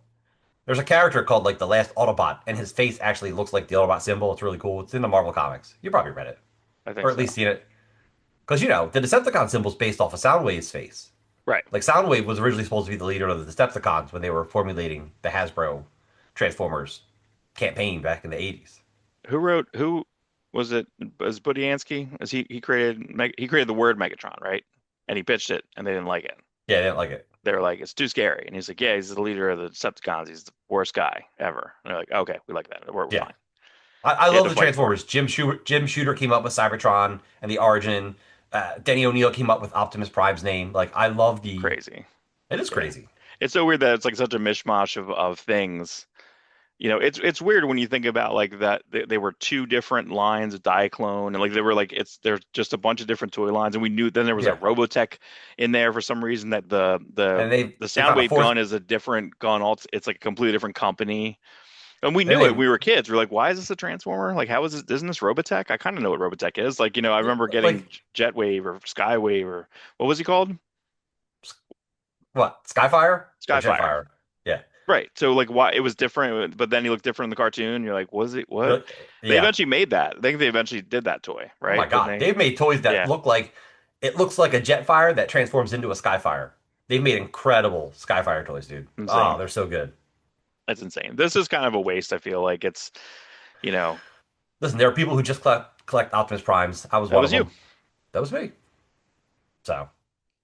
There's a character called like the last Autobot, and his face actually looks like the Autobot symbol. It's really cool. It's in the Marvel comics. You probably read it, I or think at so. least seen it, because the Decepticon symbol's based off of Soundwave's face. Right. Like Soundwave was originally supposed to be the leader of the Decepticons when they were formulating the Hasbro Transformers campaign back in the '80s. Who was it? Was Budiansky? As he created the word Megatron, right? And he pitched it, and they didn't like it. Yeah, I didn't like it. They were like, "It's too scary." And he's like, "Yeah, he's the leader of the Decepticons. He's the worst guy ever." And they're like, "Okay, we like that. We're Yeah, fine." I They had love to the fight for it. Transformers. Jim Shooter came up with Cybertron and the Origin. Denny O'Neil came up with Optimus Prime's name. Like I love the. Crazy. It is Yeah. crazy. It's so weird that it's like such a mishmash of things. it's weird when you think about like that they were two different lines of Diaclone and like they were like there's just a bunch of different toy lines and we knew then there was a Yeah, Robotech in there for some reason that and the they kind of Soundwave forced gun is a different gun it's like a completely different company and we then knew it when we were kids we're like why is this a Transformer like how is this isn't this Robotech I kind of know what Robotech is like I they remember getting like Jetwave or Skywave or what was he called what Skyfire or Skyfire. Jetfire? Yeah, Right. So like why it was different, but then he looked different in the cartoon. You're like, was it what? really, They yeah. eventually made that. I think they eventually did that toy, Oh my right? Didn't God, they? they've made toys that Yeah, look like it looks like a Jetfire that transforms into a Skyfire. They've made incredible Skyfire toys, dude. Oh, insane. they're so good. That's insane. This is kind of a waste, I feel like it's, you know, Listen, there are people who just collect Optimus Primes. I was that one was of you. them. That was me. So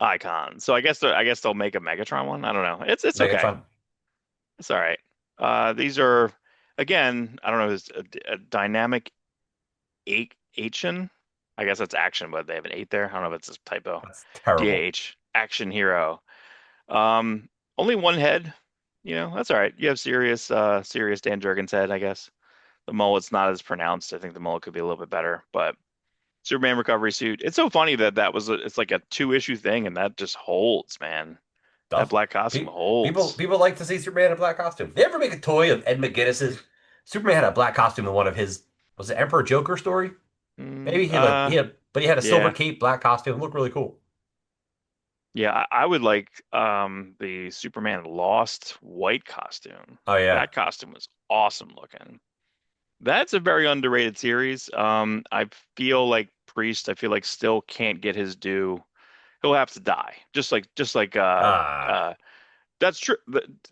Icon. So I guess they'll make a Megatron one. I don't know. It's okay. Megatron. It's all right. These are again, I don't know, it's a dynamic eight action. I guess that's action, but they have an eight there. I don't know if it's a typo. That's terrible. DAH, action hero. Um, Only one head. That's all right. You have serious Dan Jurgens head, I guess. The mullet's not as pronounced. I think the mullet could be a little bit better, but Superman recovery suit. It's so funny that it's like a two-issue thing, and that just holds, man. That Does black costume holds. people like to see Superman in a black costume? They ever make a toy of Ed McGuinness's Superman had a black costume in one of his was it Emperor Joker story? Maybe but he had a silver Yeah, cape, black costume. It looked really cool. yeah. I would like the Superman Lost white costume. Oh yeah. That costume was awesome looking. That's a very underrated series. I feel like Priest, I feel like still can't get his due. He'll have to die. Just like Ah, that's true.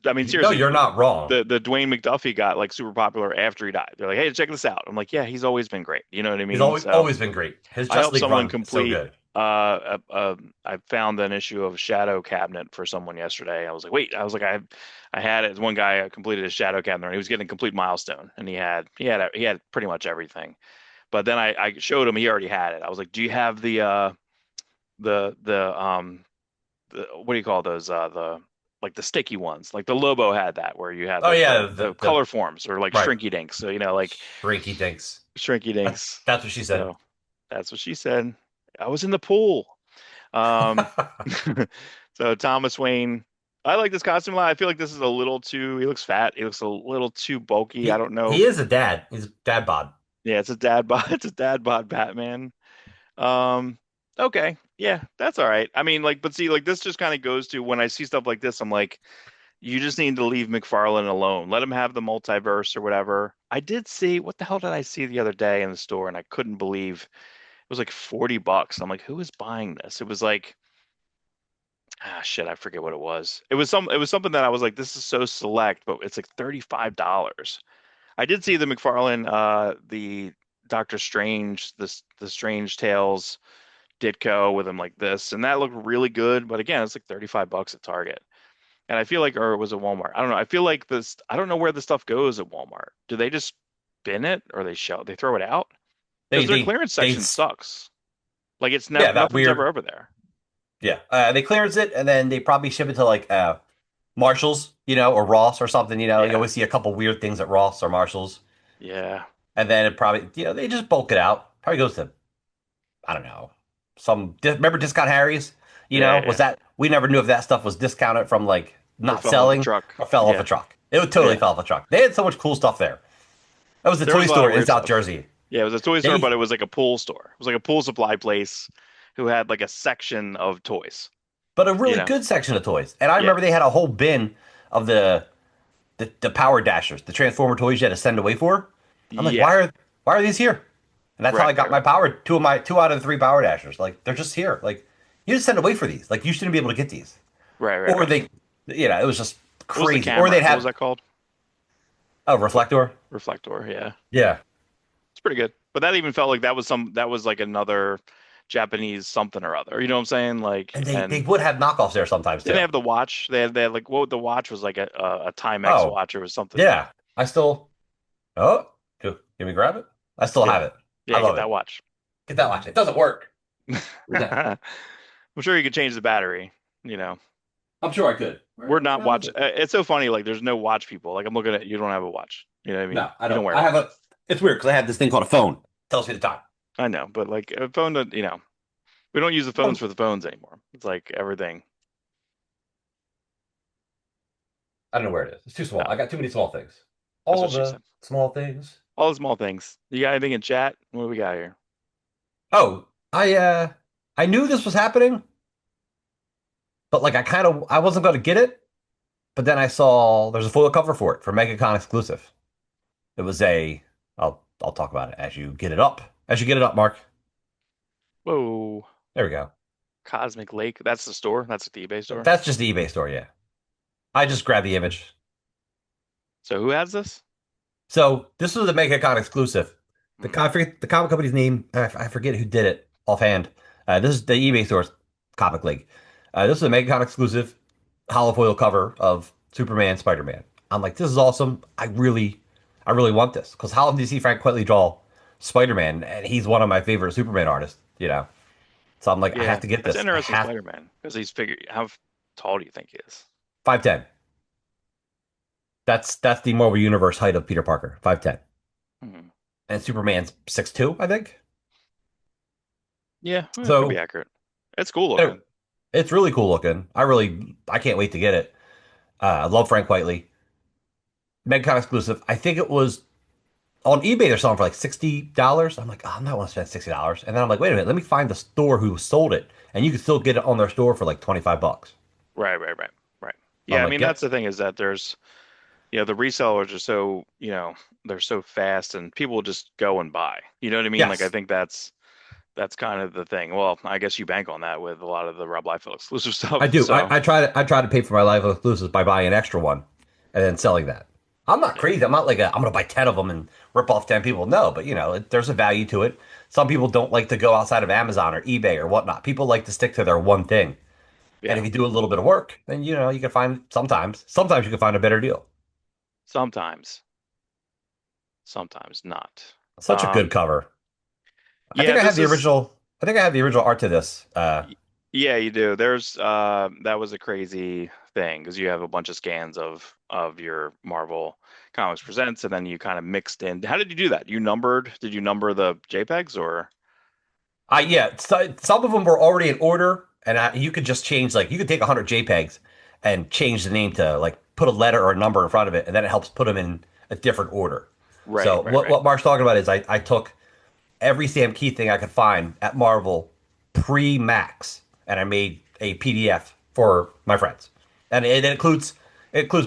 I mean, no, seriously, you're not wrong. the Dwayne McDuffie got like super popular after he died. They're like, hey, check this out. I'm like, yeah, he's always been great. You know what I He's mean? So always been great. His I Just helped League someone run is so complete. good. I found an issue of Shadow Cabinet for someone yesterday. I was like, wait. I was like, I had it. One guy completed his Shadow Cabinet, and he was getting a complete milestone, and he had pretty much everything. But then I showed him he already had it. I was like, do you have the what do you call those the like the sticky ones? Like the Lobo had that where you had Oh like yeah, the color forms or like right. Shrinky Dinks. So like Shrinky dinks. Shrinky Dinks. That's what she said. So that's what she said. I was in the pool. Um, so Thomas Wayne, I like this costume a lot. I feel like this is a little too. He looks fat. He looks a little too bulky. I don't know He if. is a dad. He's dad bod. Yeah, it's a dad bod. It's a dad bod Batman. Um, okay, yeah, that's all right. I mean, like, but see, like, this just kind of goes to when I see stuff like this, I'm like, you just need to leave McFarlane alone. Let him have the multiverse or whatever. I did see, what the hell did I see the other day in the store, and I couldn't believe it was like $40. I'm like, who is buying this? It was like, shit, I forget what it was. It was something that I was like, this is so select, but it's like $35. I did see the McFarlane, the Doctor Strange, the Strange Tales Ditko with him like this, and that looked really good. But again, it's like $35 at Target, and I feel like, or it was at Walmart. I don't know. I feel like this. I don't know where the stuff goes at Walmart. Do they just bin it, or they throw it out? Because They their they clearance they section sucks. Like it's never yeah, that nothing's ever weird. over there. Yeah, they clearance it and then they probably ship it to like Marshalls, or Ross or something. You Yeah, always see a couple weird things at Ross or Marshalls, yeah, and then it probably they just bulk it out. Probably goes to I don't know remember Discount Harry's. yeah, yeah, Was yeah. that we never knew if that stuff was discounted from like Or not fell off a selling truck. or fell off a Yeah, truck. It would totally yeah. fell off a truck. They had so much cool stuff there. That was the There toy was a lot store of in weird South stuff. Jersey. Yeah, it was a toy store, but They it was like a pool store. It was like a pool supply place who had like a section of toys. but a You really know? good section of toys. And I Yeah, remember they had a whole bin of the Power Dashers, the Transformer toys you had to send away for. I'm like, yeah. why are these here? And that's how Right, I got right, my right, two out of the three Power Dashers. Like they're just here. Like you just send away for these. Like you shouldn't be able to get these. right, right, Or right. it was just What was the crazy. Or camera? they'd What was have that called? a What reflector. reflector? Yeah, Yeah. it's pretty good. But that even felt like that was like another Japanese something or other. You know what I'm saying? Like, And they and would have knockoffs there sometimes didn't too. they have the watch? They had like what the watch was like a Timex Oh, watch or something. yeah. I still oh, can we grab it? I still Yeah, have it. I yeah. Get love that it. watch. Get that watch. It doesn't work. I'm sure you could change the battery. You know, I'm sure I could. we're Where the not hell is watch. it? It's so funny. Like, there's no watch people. Like, I'm looking at you. Don't have a watch. You know what I No, mean? I You don't don't. wear I have one. a. It's weird because I have this thing called a phone. Tells me the time. I know, but like a phone, we don't use the phones Well, for the phones anymore. It's like everything. I don't know where it is. It's too small. No, I got too many small things. that's All what she the said. small things. All the small things. You got anything in chat? What do we got here? Oh, I knew this was happening, but like I wasn't going to get it. But then I saw there's a foil cover for it for MegaCon exclusive. It was a. I'll talk about it as you get it up. As you get it up, Mark. Whoa, There we go. Cosmic Lake. That's the store. That's the eBay store. That's just the eBay store. Yeah, I just grabbed the image. So who has this? So this was a MegaCon exclusive. Hmm. I forget the comic company's name. I forget who did it offhand. This is the eBay store's Comic League. This is a MegaCon exclusive hollow foil cover of Superman, Spider-Man. I'm like, this is awesome. I really want this because how often do you see Frank Quitely draw Spider-Man? And he's one of my favorite Superman artists. So I'm like, I have Yeah, to get that's this. I interesting, have Spider-Man, because he's figured. How tall do you think he is? 5'10". That's the Marvel Universe height of Peter Parker, 5'10". Hmm. And Superman's 6'2", I think. Yeah, it could be So accurate. It's cool anyway, looking. it's really cool looking. I can't wait to get it. I love Frank Whiteley. MegCon exclusive. I think it was on eBay. They're selling for like $60. I'm like, oh, I'm not want to spend $60. And then I'm like, wait a minute, let me find the store who sold it, and you can still get it on their store for like 25 bucks. Right, right, right, right. So I'm Yeah, I like, mean that's yep, the thing is that there's, the resellers are so, they're so fast and people just go and buy. You know what I mean? Like I yes, think that's kind of the thing. Well, I guess you bank on that with a lot of the Rob Liefeld exclusive I stuff. do. So I try to pay for my live exclusives by buying an extra one, and then selling that. I'm not yeah, crazy. I'm not like I'm gonna buy 10 of them and rip off 10 people. No, but there's a value to it. Some people don't like to go outside of Amazon or eBay or whatnot. People like to stick to their one thing. And yeah. if you do a little bit of work, then you can find sometimes you can find a better deal. Sometimes, sometimes not. Such a good Um, cover. I yeah, think I have this the is original. I think I have the original art to this. Yeah, you do. There's that was a crazy thing because you have a bunch of scans of your Marvel Comics Presents and then you kind of mixed in. How did you do that? Did you number the JPEGs or Yeah, some of them were already in order, and you could just change you could take 100 JPEGs and change the name to put a letter or a number in front of it, and then it helps put them in a different order. right, So right, right. what Mark's talking about is I took every Sam Keith thing I could find at Marvel pre-Max, and I made a PDF for my friends, and it includes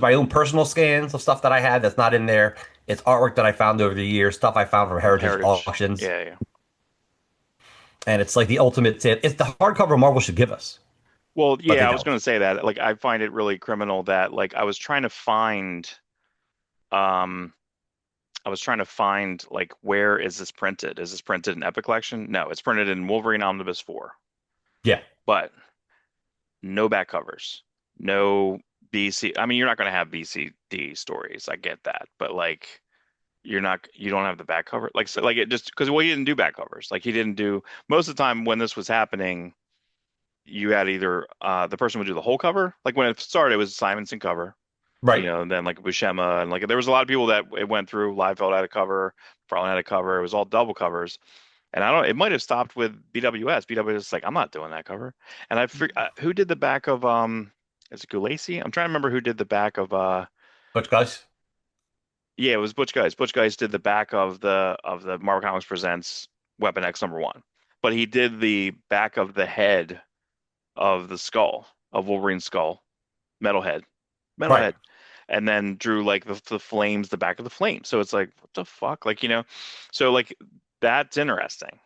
my own personal scans of stuff that I had that's not in there. It's artwork that I found over the years, stuff I found from From Heritage Heritage. auctions, Yeah, yeah. and it's like the ultimate. It's the hardcover Marvel should give us, Well, but they yeah, I was don't. going to say that. Like I find it really criminal that like um I was trying to find like where is this printed? Is this printed in Epic Collection? No, it's printed in Wolverine Omnibus 4. Yeah, But no back covers, no BC. I mean, you're not going to have BCD stories. I get that, but like, you don't have the back cover. Like, so, like it just because well, he didn't do back covers. Like, he didn't do most of the time when this was happening. You had either the person would do the whole cover. Like when it started, it was Simonson cover. right. And then like Buscema and like there was a lot of people that it went through. Liefeld had a cover, Farland had a cover. It was all double covers. And I don't. It might have stopped with BWS. BWS is like, I'm not doing that cover. And who did the back of is it Gulacy? I'm trying to remember who did the back of But guys, yeah, it was Butch Guice. Butch Guice did the back of the Marvel Comics Presents Weapon X #1, but he did the back of the head of the skull of Wolverine's skull, metal head, metal right. head, and then drew like the flames, the back of the flame. So it's like, what the fuck, like so like that's interesting.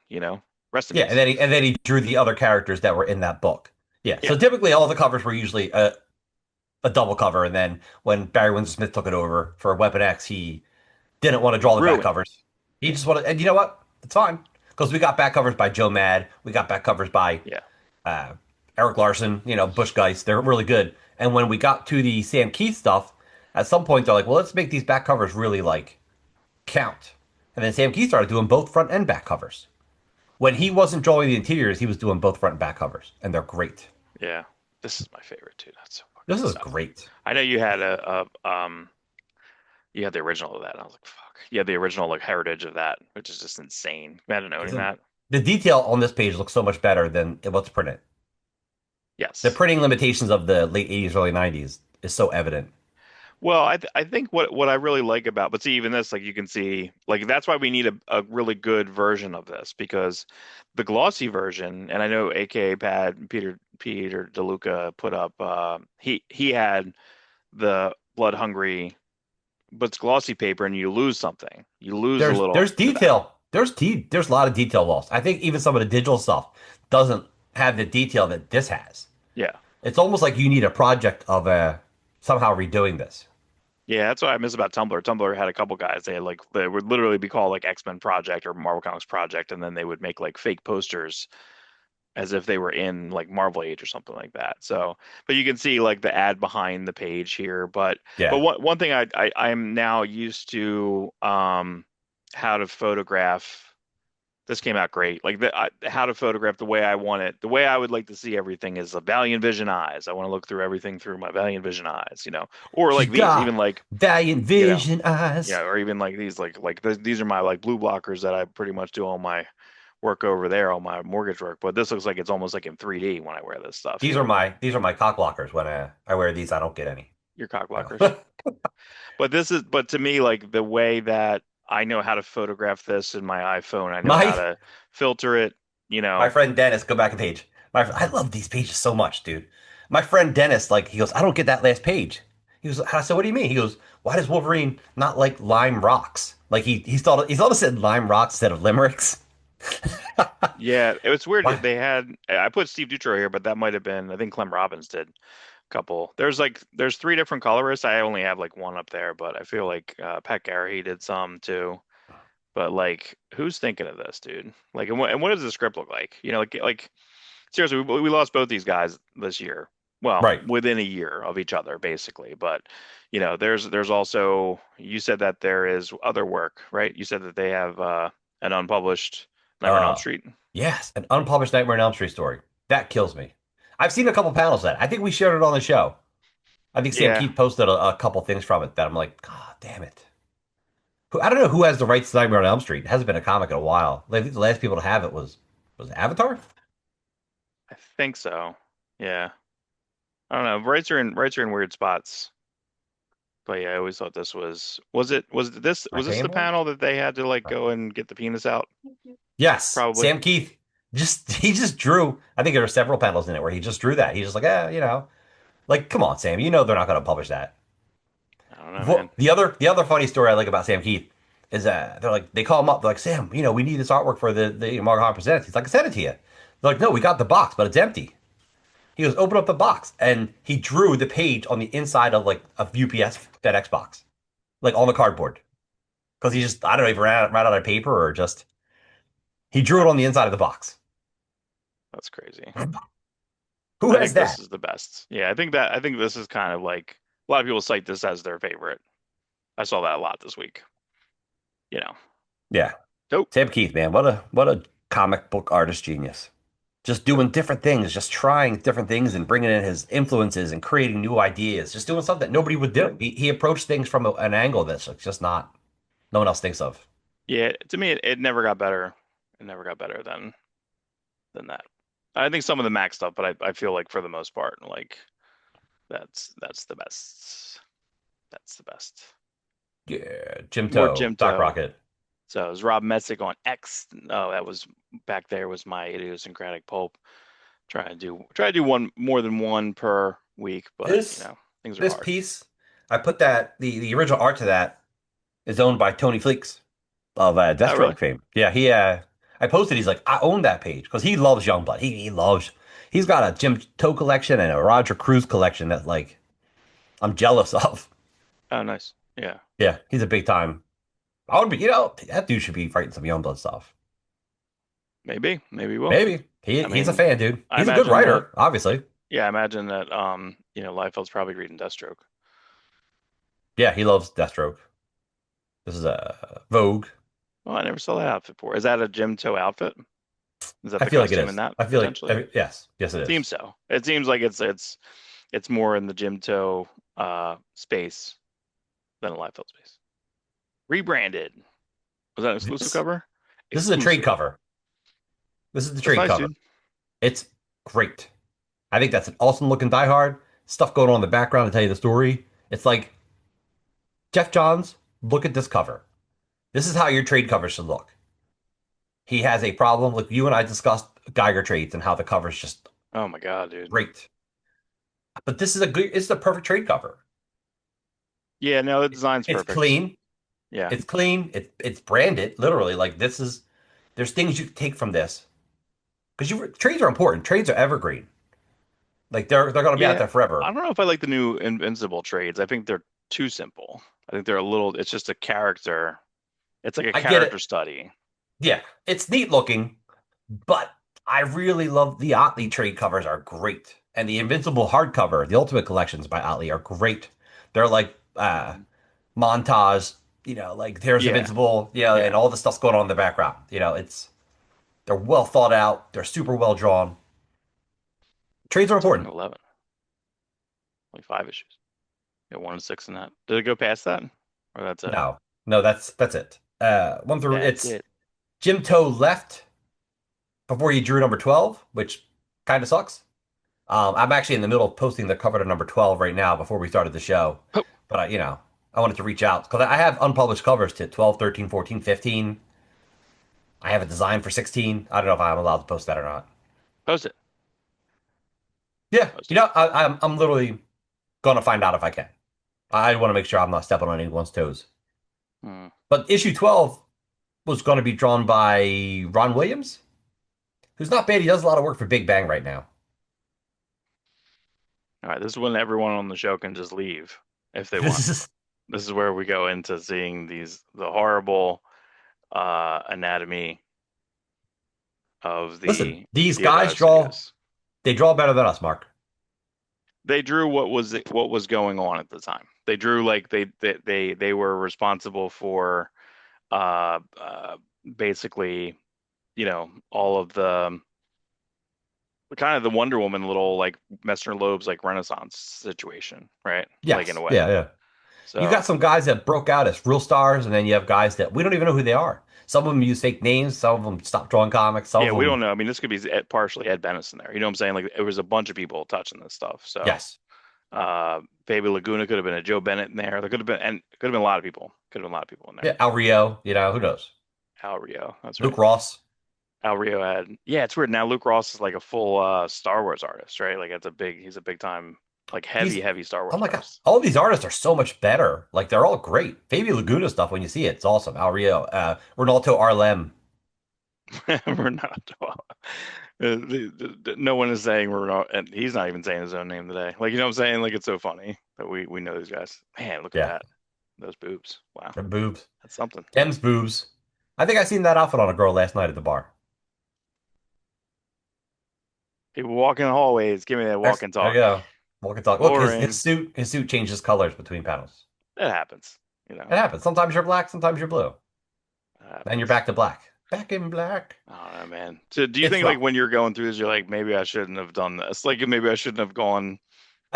Rest in Yeah, peace. and then he drew the other characters that were in that book. Yeah, Yeah. so typically all the covers were usually a double cover, and then when Barry Windsor Smith took it over for Weapon X, he didn't want to draw the back Ruined. covers. He Yeah. just wanted, and you know what? It's fine because we got back covers by Joe Mad, we got back covers by Yeah. uh, Eric Larson, Bush Geist. They're really good. And when we got to the Sam Keith stuff, at some point they're like, well, let's make these back covers really count. And then Sam Keith started doing both front and back covers. When he wasn't drawing the interiors, he was doing both front and back covers, and they're great. Yeah. This is my favorite too. That's so fucking This good is stuff. great. I know you had You had the original of that. And I was like, fuck. You had the original like heritage of that, which is just insane. Imagine owning The, that. the detail on this page looks so much better than what's printed. The Yes. printing limitations of the late 80s, early 90s is so evident. Well, I think what I really like about, but see, even this, like you can see, like that's why we need a really good version of this because the glossy version, and I know AKA Pad Peter DeLuca put up, he had the blood hungry, but it's glossy paper, and you lose something. You lose a There's little to that. detail. There's a lot of detail lost. I think even some of the digital stuff doesn't have the detail that this has. Yeah. It's almost like you need a project of somehow redoing this. Yeah, that's what I miss about Tumblr. Tumblr had a couple guys. They had like they would literally be called like X-Men Project or Marvel Comics Project, and then they would make like fake posters as if they were in like Marvel Age or something like that. So, but you can see like the ad behind the page here. But Yeah. one thing I'm now used to how to photograph. This came out great. Like how to photograph the way I want it. The way I would like to see everything is a Valiant Vision eyes. I want to look through everything through my Valiant Vision eyes, or You like these, even got like valiant you know, vision eyes. yeah, or even like these, these are my like blue blockers that I pretty much do all my work over there, all my mortgage work. But this looks like it's almost like in 3D when I wear this stuff here. These are my cock blockers. When I wear these, I don't get any. Your cock blockers. No. But to me, like the way that I know how to photograph this in my iPhone, I know how My to filter it, you my know. friend Dennis, go back a page. I love these pages so much, dude. My friend Dennis, like, he goes, I don't get that last page. He goes, so what do you mean? He goes, why does Wolverine not like lime rocks? Like he's all of a sudden lime rocks instead of limericks. Yeah, it was weird. Why? They had I put Steve Dutro here, but that might have been I think Clem Robbins did a couple. There's three different colorists. I only have like one up there, but I feel like Pat Garrahy did some too. But like, who's thinking of this, dude? Like, and what does the script look like? Like seriously, we lost both these guys this year. Well, Right. within a year of each other, basically. But there's also you said that there is other work, right? You said that they have an unpublished Nightmare on Elm Uh, Street. yes, an unpublished Nightmare on Elm Street story. That kills me. I've seen a couple panels of that. I think we shared it on the show. I think Sam Yeah, Keith posted a couple things from it that I'm like, God damn it. I don't know who has the rights to Nightmare on Elm Street. It hasn't been a comic in a while. I think the last people to have it was it Avatar? I think so. Yeah, I don't know. Rights are in weird spots. But yeah, I always thought this Am I was this paying the more? panel that they had to like go and get the penis out? Yes, Probably. Sam Keith he just drew. I think there were several panels in it where he just drew that. He's just like, like come on, Sam, you know they're not going to publish that. I don't know, man. The other funny story I like about Sam Keith is that they call him up. They're like, Sam, we need this artwork for the Margot Hart Presents. He's like, I sent it to you. They're like, no, we got the box, but it's empty. He goes, open up the box, and he drew the page on the inside of like a UPS FedEx box, like on the cardboard, because he just I don't know if he ran out of paper or just he drew it Wow, on the inside of the box. that's crazy. Who I has think this that? is the best. Yeah, I think this is kind of like a lot of people cite this as their favorite. I saw that a lot this week. You know. Yeah, Nope. Sam Keith, man, what a comic book artist genius. Just doing Nope. different things, just trying different things and bringing in his influences and creating new ideas, just doing something that nobody would do. He approached things from an angle that's like, just not no one else thinks of. Yeah, to me it never got better. It never got better than that. I think some of the Mac stuff, but I feel like for the most part, like that's the best. That's the best. Yeah, Jim More Toe, Jim Doc Toe. Rocket. So it was Rob Metzick on X. Oh, that was back there was my idiosyncratic pulp. Try to do one more than one per week, but This things are this hard. piece, I put that the original art to that is owned by Tony Fleeks of Oh, really? Deathstroke fame. Yeah, he I posted. He's like, I own that page because he loves Youngblood. He loves. He's got a Jim Toe collection and a Roger Cruz collection that like I'm jealous of. Oh, nice. Yeah. Yeah, he's a big time. I would be, that dude should be writing some Youngblood stuff. Maybe we will. Maybe I he's a mean, fan, dude. I He's a good imagine that. writer, obviously. Yeah, I imagine that. Liefeld's probably reading Deathstroke. Yeah, he loves Deathstroke. This is a Vogue. Oh, I never saw that outfit before. Is that a Jim Toe outfit? Is that I the feel like it costume in is. that I feel like potentially? yes, it is. Seems so. It seems like it's more in the Jim Toe space than a Liefeld space. Rebranded. Was that an exclusive This cover? this is a trade Exclusive. cover. This is the That's trade nice, cover. dude. It's great. I think that's an awesome looking Die Hard. Stuff going on in the background to tell you the story. It's like Jeff Johns, look at this cover. This is how your trade cover should look. He has a problem. Like you and I discussed Geiger trades and how the cover's just Oh my God, dude. great. But this is a good, it's the perfect trade cover. Yeah, no, the design's It's perfect. clean. Yeah. It's clean. It's branded literally. Like this is there's things you can take from this because you trades are important. Trades are evergreen. Like they're going to be out Yeah. there I forever. don't know if I like the new Invincible trades. I think they're too simple. I think they're a little, it's just a character. It's like a I get character it. study. Yeah, it's neat looking, but I really love the Otley trade covers are great. And the Invincible hardcover, the Ultimate Collections by Otley are great. They're like Mhm. montage, like there's Yeah. Invincible, and Yeah. all the stuff's going on in the background. They're well thought out, they're super well drawn. Trades are It's only important. 11, only 5 issues. Yeah, 1 and 6 in that. Did it go past that? Or that's it? No, no, that's it. One through That's it's it. Jim Toe left before he drew number 12, which kind of sucks. I'm actually in the middle of posting the cover to number 12 right now before we started the show. Oh, But I wanted to reach out because I have unpublished covers to 12, 13, 14, 15. I have a design for 16. I don't know if I'm allowed to post that or not. post it. Yeah, Post it. I'm literally gonna find out if I can. I want to make sure I'm not stepping on anyone's toes. Hmm. But issue 12 was going to be drawn by Ron Williams, who's not bad. He does a lot of work for Big Bang right now. All right, this is when everyone on the show can just leave if they want. This is This is where we go into seeing the horrible anatomy of listen. the These guys Deodato draw. Studios. They draw better than us, Mark. They drew what was going on at the time. They drew like they were responsible for uh, uh, basically, all of the kind of the Wonder Woman little like Messner Loeb's like Renaissance situation, right? Like in a Yes, way. yeah, yeah. You So got some guys that broke out as real stars, and then you have guys that we don't even know who they are. Some of them use fake names. Some of them stopped drawing comics. Some yeah, of we don't them, know. I mean, this could be partially Ed Benison there. You know what I'm saying? Like it was a bunch of people touching this stuff. So yes, Baby Laguna could have been a Joe Bennett in there. There could have been and could have been a lot of people. Could have been a lot of people in yeah, there. Al Rio. Who knows? Al Rio, that's Luke right. Ross. Al Rio had, yeah, it's weird. Now Luke Ross is like a full Star Wars artist, right? Like he's a big time, like He's heavy Star oh Wars my god, artist. all these artists are so much better. Like they're all great. Baby Laguna stuff when you see it, it's awesome. Al Rio, Ronaldo Arlem. We're not. No one is saying we're not, and he's not even saying his own name today. Like, you know what I'm saying? Like, it's so funny that we know these guys. Man, look at Yeah, that. Those boobs. Wow. the boobs. That's something. M's boobs. I think I seen that outfit on a girl last night at the bar. People walk in the hallways. Give me that walk and There you talk. go. Walk and talk. Look, his Boring. suit changes colors between panels. That happens. You know, It happens. Sometimes you're black, sometimes you're blue. that Then you're happens. back to black. Back in black. I don't know, man. So do you It's think like rough. when you're going through this, you're like, maybe I shouldn't have done this. Like maybe I shouldn't have gone.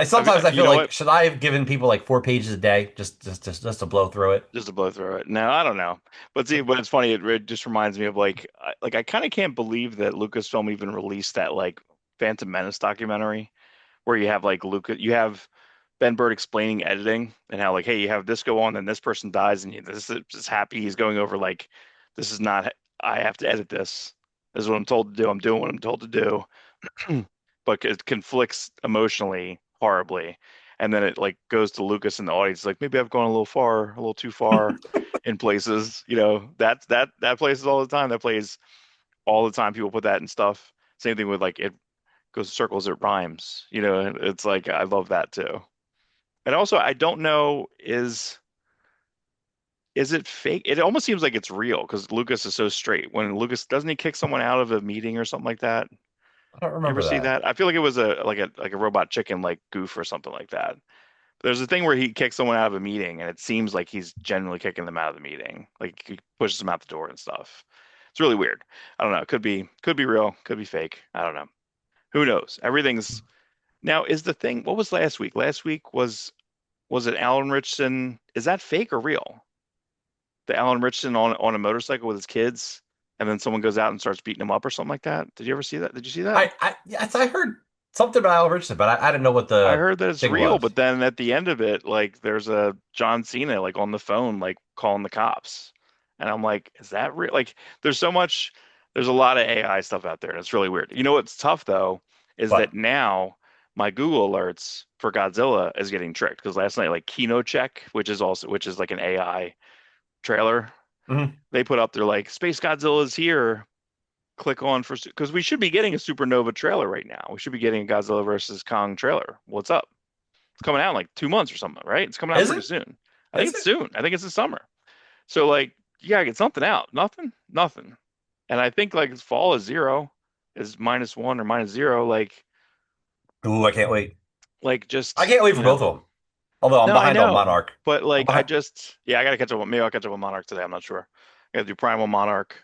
Sometimes I You feel know like what? should I have given people like 4 pages a day just to blow through it? Just to blow through it. No, I don't know. But see, but it's funny. It just reminds me of like, I kind of can't believe that Lucasfilm even released that like Phantom Menace documentary where you have like you have Ben Bird explaining editing and how like, hey, you have this go on, then this person dies, and this is happy. He's going over like, this is not. I have to edit this. This is what I'm told to do. I'm doing what I'm told to do. But it conflicts emotionally horribly. And then it like goes to Lucas and the audience, like maybe I've gone a little far, a little too far in places. That plays all the time. That plays all the time. People put that in stuff. Same thing with like it goes in circles, it rhymes. It's like I love that too. And also I don't know is it fake? It almost seems like it's real because Lucas is so straight. When Lucas doesn't he kick someone out of a meeting or something like that? I don't You ever remember see that. that? I feel like it was a robot chicken like goof or something like that. There's a thing where he kicks someone out of a meeting, and it seems like he's genuinely kicking them out of the meeting. Like he pushes them out the door and stuff. It's really weird. I don't know. Could be real, could be fake. I don't know. Who knows? Everything's now is the thing. What was last week? Last week was it Alan Richardson? Is that fake or real? the Alan Richardson on a motorcycle with his kids, and then someone goes out and starts beating him up or something like that. Did you ever see that? Did you see that? Yes, I heard something about Al Richardson, but I didn't know what I the heard that it's thing real, was. but then at the end of it, like there's a John Cena like on the phone, like calling the cops. And I'm like, is that real? Like there's so much, there's a lot of AI stuff out there, and it's really weird. You know what's tough though, is that But now my Google alerts for Godzilla is getting tricked because last night, like Kino Check, which is like an AI trailer, mhm. they put up, they're like, Space Godzilla is here. Click on for, because we should be getting a Supernova trailer right now. We should be getting a Godzilla versus Kong trailer. What's up? It's coming out in like 2 months or something, right? It's coming out Is pretty it? soon. I think Is it's it? soon. I think it's the summer. So like you gotta get something out. Nothing, nothing. And I think like fall is zero, is -1 or -0. Ooh, I can't wait. I Just can't wait for both of them. Although I'm no, I behind on know. Monarch. But I'm like I behind. just yeah, I gotta catch up. Maybe I'll catch up with Monarch today. I'm not sure. I gotta do Primal Monarch.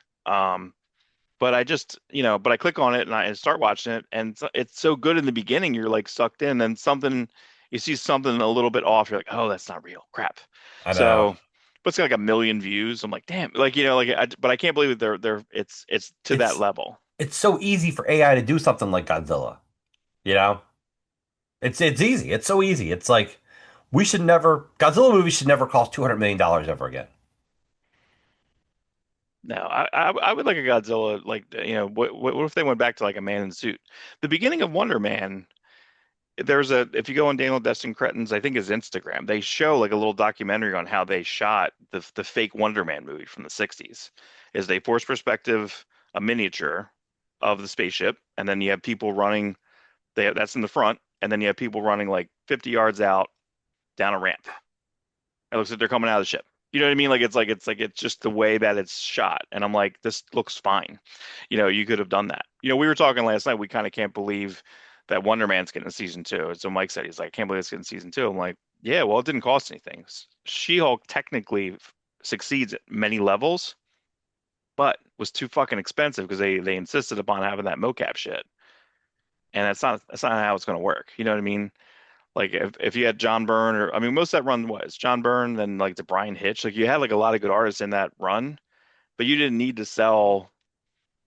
But I just, but I click on it and I start watching it, and it's so good in the beginning. You're like sucked in, and you see something a little bit off. You're like, oh, that's not real. Crap. I know. So, but it's got like 1 million views. I'm like, damn, like but I can't believe that it's to that It's level. it's so easy for AI to do something like Godzilla. You know? It's easy. It's so easy. It's like we should never Godzilla movies should never cost $200 million ever again. No, I would like a Godzilla. Like, what if they went back to like a man in suit? The beginning of Wonder Man. If you go on Daniel Destin Cretton's, I think his Instagram, they show like a little documentary on how they shot the fake Wonder Man movie from the 60s. Is they force perspective a miniature of the spaceship, and then you have people running. That's in the front, and then you have people running like 50 yards out down a ramp. It looks like they're coming out of the ship. You know what I mean? It's just the way that it's shot, and I'm like, this looks fine. You could have done that. We were talking last night. We kind of can't believe that Wonder Man's getting a season two. So Mike said he's like, I can't believe it's getting season two. I'm like, yeah, well, it didn't cost anything. She-Hulk technically succeeds at many levels, but was too fucking expensive because they insisted upon having that mocap shit, and that's not how it's going to work. You know what I mean? Like if you had John Byrne, or I mean most of that run was John Byrne, then like the Brian Hitch. Like you had like a lot of good artists in that run, but you didn't need to sell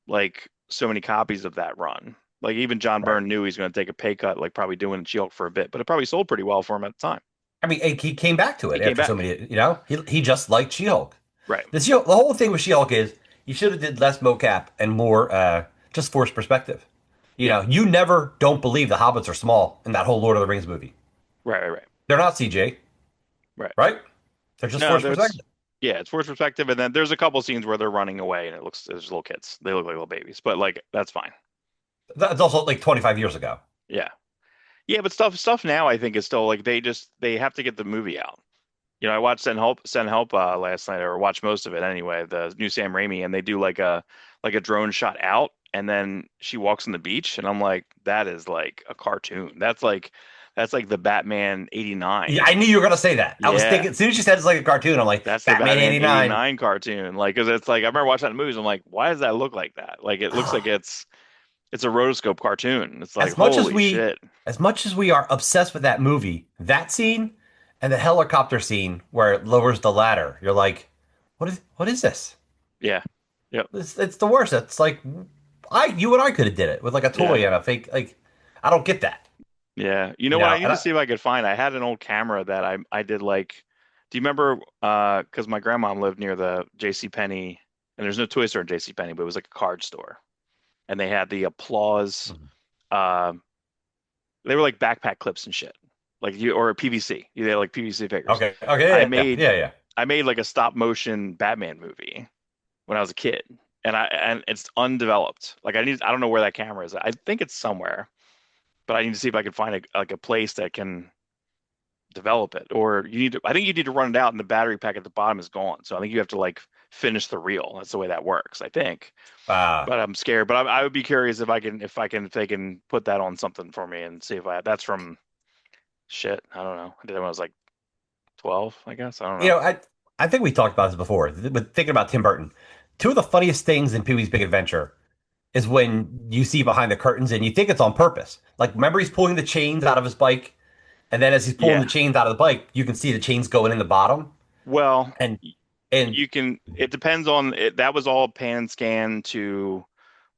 like so many copies of that run. Like even John Right. Byrne knew he's going to take a pay cut, like probably doing She-Hulk for a bit, but it probably sold pretty well for him at the time. I mean, he came back to He it came after so back. many, he just liked She-Hulk. Right. The whole thing with She-Hulk is you should have did less mocap and more just forced perspective. Yeah. You never don't believe the hobbits are small in that whole Lord of the Rings movie. Right. Right. Right. They're not CJ, Right. right? They're just No, forced there's perspective. yeah, it's forced perspective, and then there's a couple scenes where they're running away, and it looks there's little kids. They look like little babies, but like that's fine. That's also like 25 years ago. Yeah. Yeah, but stuff now I think is still like they have to get the movie out. I watched Send Help last night, or watched most of it anyway, the new Sam Raimi, and they do like a drone shot out, and then she walks on the beach, and I'm like, that is like a cartoon. That's like the Batman Yeah, 89. I knew you were gonna say that. I was Yeah, thinking as soon as you said it's like a cartoon, I'm like that's the Batman Batman 89. 89 cartoon. Like, because it's like I remember watching that in movies. I'm like, why does that look like that? Like, it looks like it's a rotoscope cartoon. It's like, as much as holy we shit. as much as we are obsessed with that movie, that scene and the helicopter scene where it lowers the ladder, you're like, what is this? Yeah. Yep. It's the worst. It's like you and I could have did it with like a Yeah. toy and a fake like I don't get that. Yeah. You know what? I need And to see if I could find. I had an old camera that I did like. Do you remember? Because my grandma lived near the J.C. Penney, and there's no toy store in J.C. Penney, but it was like a card store, and they had the applause. Uh, they were like backpack clips and shit, like you or PVC. They had like PVC figures. okay, okay, I yeah, made yeah, yeah. I made like a stop motion Batman movie when I was a kid, and it's undeveloped. Like I don't know where that camera is. I think it's somewhere, but I need to see if I can find a place that can develop it. Or I think you need to run it out and the battery pack at the bottom is gone. So I think you have to like finish the reel. That's the way that works, I think. Uh, But I'm scared. But I would be curious if they can put that on something for me and see if that's from shit. I don't know. I did it when I was like 12, I guess. I don't you know. know, I think we talked about this before, but thinking about Tim Burton, two of the funniest things in Pee-wee's Big Adventure is when you see behind the curtains and you think it's on purpose. Like, remember he's pulling the chains out of his bike, and then as he's pulling Yeah. the chains out of the bike, you can see the chains going in the bottom. Well, And And you can, it depends on it. That was all pan scan to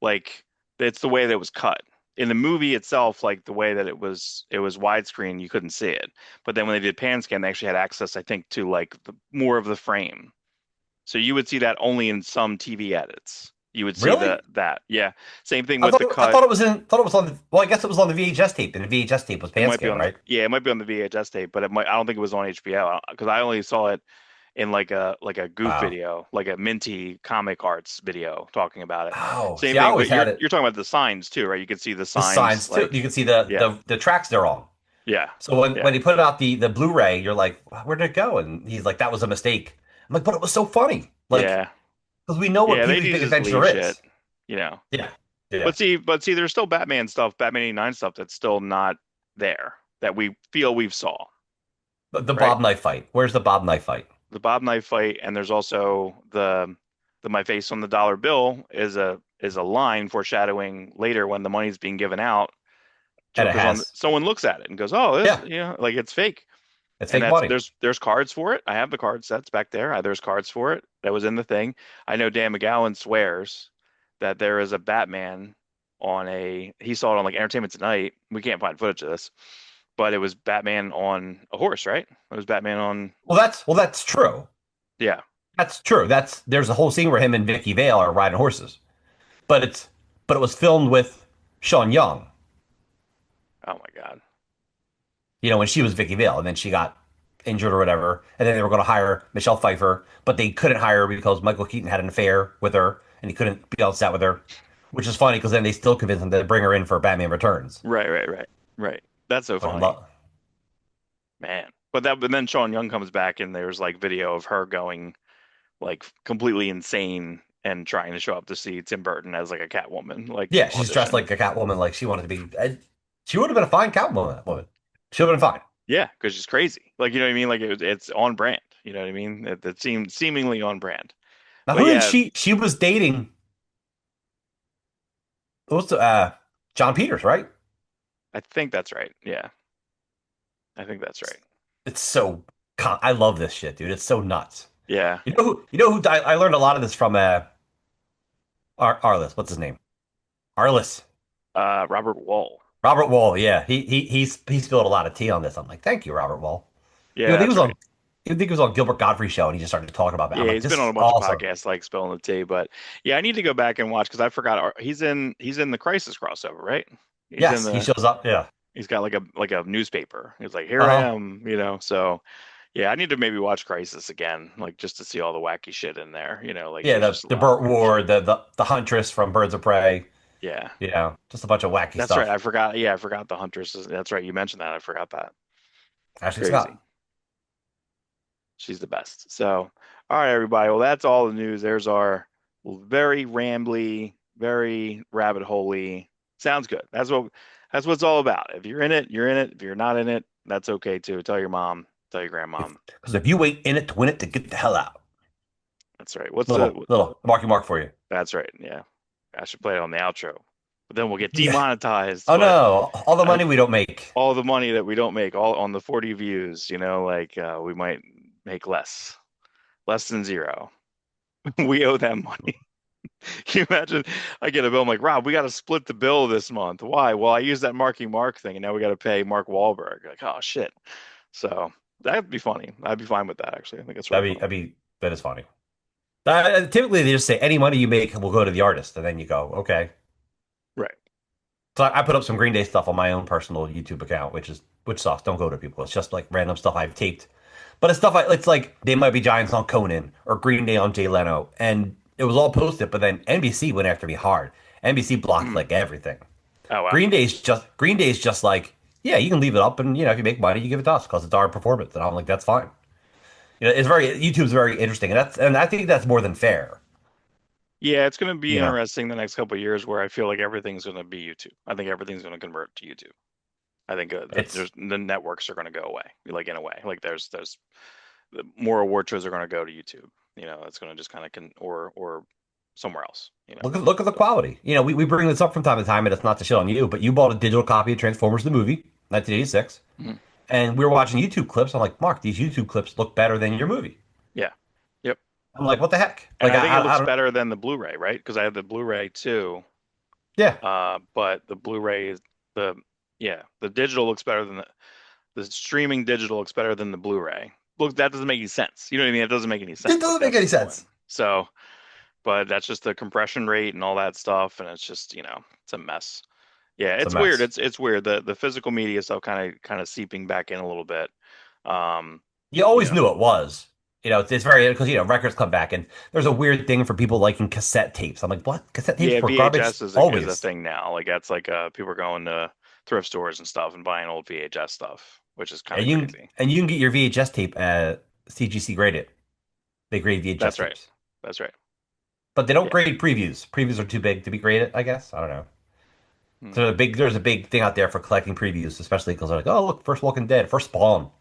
like, it's the way that it was cut. In the movie itself, like the way that it was widescreen, you couldn't see it. But then when they did pan scan, they actually had access, I think, to like more of the frame. So you would see that only in some TV edits. You would see really, that. Yeah. Same thing with the I cut. thought it was in thought it was on the well, I guess it was on the VHS tape, and the VHS tape was It pan might be scan, on the, right? yeah, it might be on the VHS tape, but it might, I don't think it was on HBO because I only saw it in like a goof Wow. video, like a Minty comic arts video talking about it. Oh, Same see, I thing, always but had it you're talking about the signs too, right? You can see the the signs signs too. like You can see yeah, the tracks they're on. yeah, So when yeah, he put out the Blu-ray, you're like, where did it go? And he's like, that was a mistake. I'm like, but it was so funny, like yeah, because we know what yeah. Pee They Wee's do Big just Adventure leave shit, is. you know. Yeah, yeah. But see, there's still Batman stuff, Batman '89 stuff that's still not there that we feel we've saw, The right? Bob Knife fight. Where's the Bob Knife fight? The Bob Knife fight, and there's also the my face on the dollar bill is a line foreshadowing later when the money's being given out. And it Joker's on, has, someone looks at it and goes, "Oh, this, yeah, like it's fake." it's And fake that's money. there's cards for it. I have the card sets back there. There's cards for it. That was in the thing. I know Dan McGowan swears that there is a Batman on a, he saw it on like Entertainment Tonight. We can't find footage of this, but it was Batman on a horse, right? It was Batman on, Well, that's true. yeah. That's true. That's there's a whole scene where him and Vicky Vale are riding horses, but it was filmed with Sean Young. Oh my God. When she was Vicky Vale, and then she got injured or whatever, and then they were going to hire Michelle Pfeiffer, but they couldn't hire her because Michael Keaton had an affair with her, and he couldn't be on set with her, which is funny because then they still convinced him to bring her in for Batman Returns. Right, right, right, right. That's so But funny, man. But then Sean Young comes back and there's like video of her going like completely insane and trying to show up to see Tim Burton as like a Catwoman, like yeah, she's dressed audition. like a Catwoman, like she wanted to be. She would have been a fine Catwoman. Woman, she would have been fine. Yeah, because she's crazy. Like you know what I mean? Like it's on brand. You know what I mean? It seemed seemingly on brand. Now, But who did yeah, she was dating? What's the John Peters, right? I think that's right. Yeah, I think that's right. It's so. I love this shit, dude. It's so nuts. Yeah. I learned a lot of this from Arliss. What's his name? Arliss. Robert Wall. Robert Wall. Yeah, he spilled a lot of tea on this. I'm like, thank you, Robert Wall. Yeah, He that's was right. on. I think it was on Gilbert Godfrey's show, and he just started talking about it. I'm Yeah, like, he's been this on is a bunch of awesome. podcasts like spilling the tea, but yeah, I need to go back and watch because I forgot he's in the Crisis crossover, right? He's in Yes, he the shows up. Yeah. he's got like a newspaper. He's like, here I Uh-huh. am, so yeah, I need to maybe watch Crisis again, like just to see all the wacky shit in there, like Yeah, there's the just a the lot of Burt weird shit. Ward, the Huntress from Birds of Prey. Yeah. Just a bunch of wacky That's right. stuff. I forgot. Yeah, I forgot the Huntress. That's right. You mentioned that. I forgot that. Ashley Crazy. Scott. She's the best. So, all right, everybody. Well, that's all the news. There's our very rambly, very rabbit holey. Sounds good. That's what it's all about. If you're in it, you're in it. If you're not in it, that's okay too. Tell your mom, tell your grandmom. Because if you ain't in it to win it, to get the hell out. That's right. What's the, Little Marky Mark for you. that's right. Yeah. I should play it on the outro. But then we'll get Yeah. demonetized. Oh But no, all the uh, money we don't make. all the money that we don't make, all on the 40 views, like we might make less than zero. We owe them money. Can you imagine? I get a bill. I'm like, Rob, we got to split the bill this month. Why? Well, I used that Marky Mark thing, and now we got to pay Mark Wahlberg. Like, oh shit. So that'd be funny. I'd be fine with that. Actually, I think it's really funny. That is funny. Typically, they just say any money you make will go to the artist, and then you go, okay. Right. So I put up some Green Day stuff on my own personal YouTube account, which sucks. Don't go to people. It's just like random stuff I've taped, but it's like They Might Be Giants on Conan or Green Day on Jay Leno, and it was all posted. But then NBC went after me hard. NBC blocked Mm. like everything. Oh wow. Green Day's just like, yeah, you can leave it up, and if you make money, you give it to us because it's our performance. And I'm like, that's fine. YouTube's very interesting, and I think that's more than fair. Yeah, it's going to be You know, interesting the next couple of years where I feel like everything's going to be YouTube. I think everything's going to convert to YouTube. I think it's the networks are going to go away, like in a way. Like there's the more award shows are going to go to YouTube. It's going to just kind of or somewhere else. look at the So, quality. We bring this up from time to time, and it's not to shit on you, but you bought a digital copy of Transformers the movie, 1986, mhm. and we were watching YouTube clips. I'm like, Mark, these YouTube clips look better than your movie. Yeah. Yep. I'm like, what the heck? And Like I think it I looks don't. better than the Blu-ray, right? Because I have the Blu-ray too. Yeah, But the Blu-ray is the yeah, the digital looks better than the streaming digital looks better than the Blu-ray. Look, that doesn't make any sense. You know what I mean? It doesn't make any it sense. Like doesn't make that's any the point. sense. So, but that's just the compression rate and all that stuff, and it's just, it's a mess. Yeah, It's a it's weird. mess. It's weird. The physical media stuff kind of seeping back in a little bit. Um, You you always know, knew it was. It's very because records come back and there's a weird thing for people liking cassette tapes. I'm like, what? Cassette tapes yeah, were garbage VHS is a always. thing now. Like that's like people are going to thrift stores and stuff and buying old VHS stuff, which is kind of crazy. And you can get your VHS tape at CGC graded. They grade VHS That's right. tapes, That's right. but they don't Yeah. grade previews. Previews are too big to be graded. I guess I don't know. Hmm. So there's a big thing out there for collecting previews, especially because they're like, oh look, first Walking Dead, first Spawn.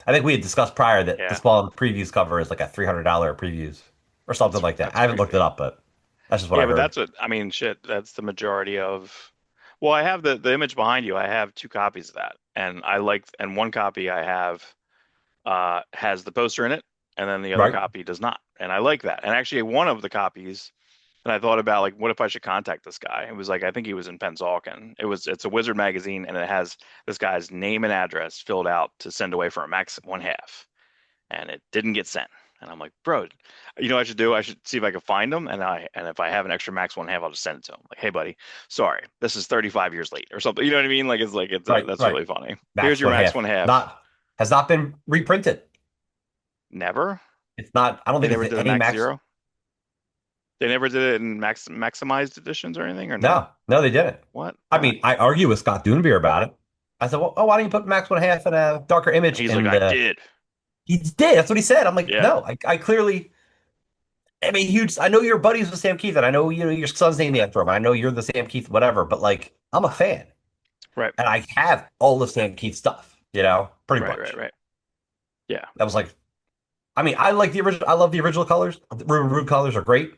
I think we had discussed prior that the Yeah. Spawn previews cover is like a $300 previews or something like that. That's I haven't looked it crazy. up, but that's just what Yeah, I but heard. that's what I mean, shit, that's the majority of well, I have the image behind you. I have two copies of that. And one copy I have has the poster in it, and then the other Right. copy does not. And I like that. And actually one of the copies, and I thought about like what if I should contact this guy? It was like I think he was in Pennsauken. It's a Wizard magazine and it has this guy's name and address filled out to send away for a max one half. And it didn't get sent. And I'm like, bro, you know what I should do? I should see if I can find them, and if I have an extra max one half, I'll just send it to him. Like, hey, buddy, sorry, this is 35 years late or something. You know what I mean? Right, That's right. really funny. Here's Max your one max half. one half. Not has not been reprinted. Never. It's not. I don't They think never it's did a any max Max. zero. They never did it in maximized editions or anything, or no? No, no, they didn't. What? I What? mean, I argue with Scott Dunbier about it. I said, well, oh, why don't you put Max one half in a darker image? He's like, And I did. he did. That's what he said. I'm like, Yeah. no, I clearly. I mean, huge. I know you're buddies with Sam Keith, and I know your son's named after him. I know you're the Sam Keith, whatever. But like, I'm a fan, Right. and I have all the Sam Keith stuff. Pretty Right. Right. much. Right. Yeah. That was like, I mean, I like the original. I love the original colors. The Rude colors are great.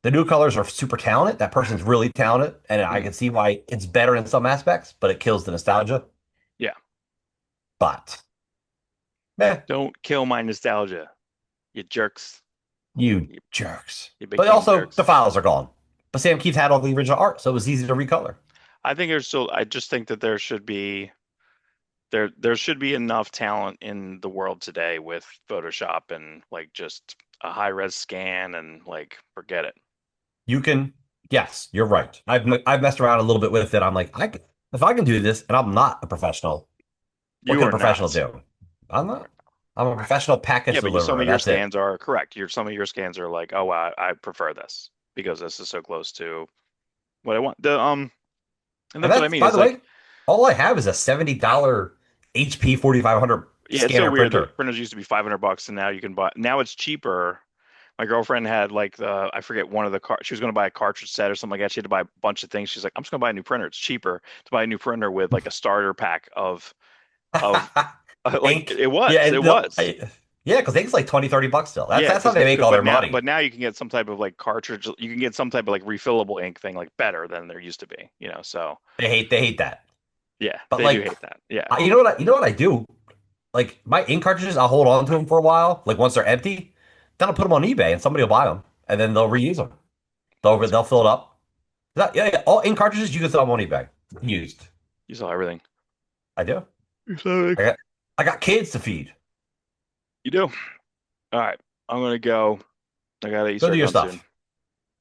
The new colors are super talented. That person's really talented, and I Mm. can see why it's better in some aspects, but it kills the nostalgia. Yeah. But, meh, Don't kill my nostalgia, you jerks. you You, jerks. you big But game also, the jerks. files are gone. But Sam Keith had all the original art, so it was easy to recolor. I think there's still, I just think that there should be enough talent in the world today with Photoshop and like just a high res scan and like forget it. You can, yes, you're right. I've messed around a little bit with it. I'm like, if I can do this, and I'm not a professional, what You can a are professional not. do? I'm not. I'm a professional package Yeah, but some deliverer. of your That's it. scans are correct. Some of your scans are like, oh, I prefer this because this is so close to what I want. The and And that's what I that's, mean. by It's the like, way, all I have is a $70 HP 4500 yeah, it's so scanner weird. The printer. printers used to be $500 and now you can buy, now it's cheaper. My girlfriend had like I forget one of the she was going to buy a cartridge set or something like that. She had to buy a bunch of things. She's like, I'm just going to buy a new printer. It's cheaper to buy a new printer with like a starter pack of like Ink. Yeah, it was. yeah, because ink's like 20, $30 still. Yeah, That's how because they make all their but money. now you can get some type of like cartridge. You can get some type of like refillable ink thing like better than there used to be. So They hate that. yeah, But they do like, hate that. Yeah, you know what I do? Like my ink cartridges, I'll hold on to them for a while. Like once they're empty, then I'll put them on eBay and somebody will buy them, and then they'll reuse them. that's They'll fill it up. Yeah, yeah. All ink cartridges you can throw them on eBay. Used. you saw everything. I do. You saw everything. I got I got kids to feed. You do. All right, I'm gonna go. I got Go Easter do your egg soon. stuff.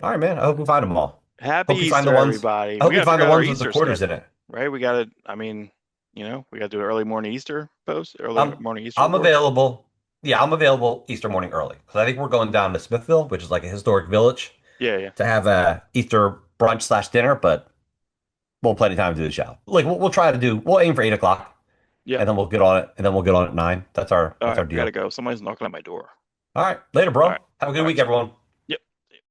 All right, man. I hope you find them all. Happy Hope you find the Easter, ones. everybody. I We hope you gotta find figure the out our ones with the Easter quarters in schedule, it. right? We gotta. I mean, we gotta do an early morning Easter post, early I'm morning Easter I'm reports. available. Yeah, I'm available Easter morning early because I think we're going down to Smithville, which is like a historic village, Yeah, yeah, to have a Easter brunch slash dinner. But we'll have plenty of time to do the show. Like we'll try to do. We'll aim for 8 o'clock, yeah. and then we'll get on it, and then we'll get on at 9. All That's our right, I gotta deal. go. Somebody's knocking at my door. All right, later, All right, bro. Have a all good right. week, See ya. everyone.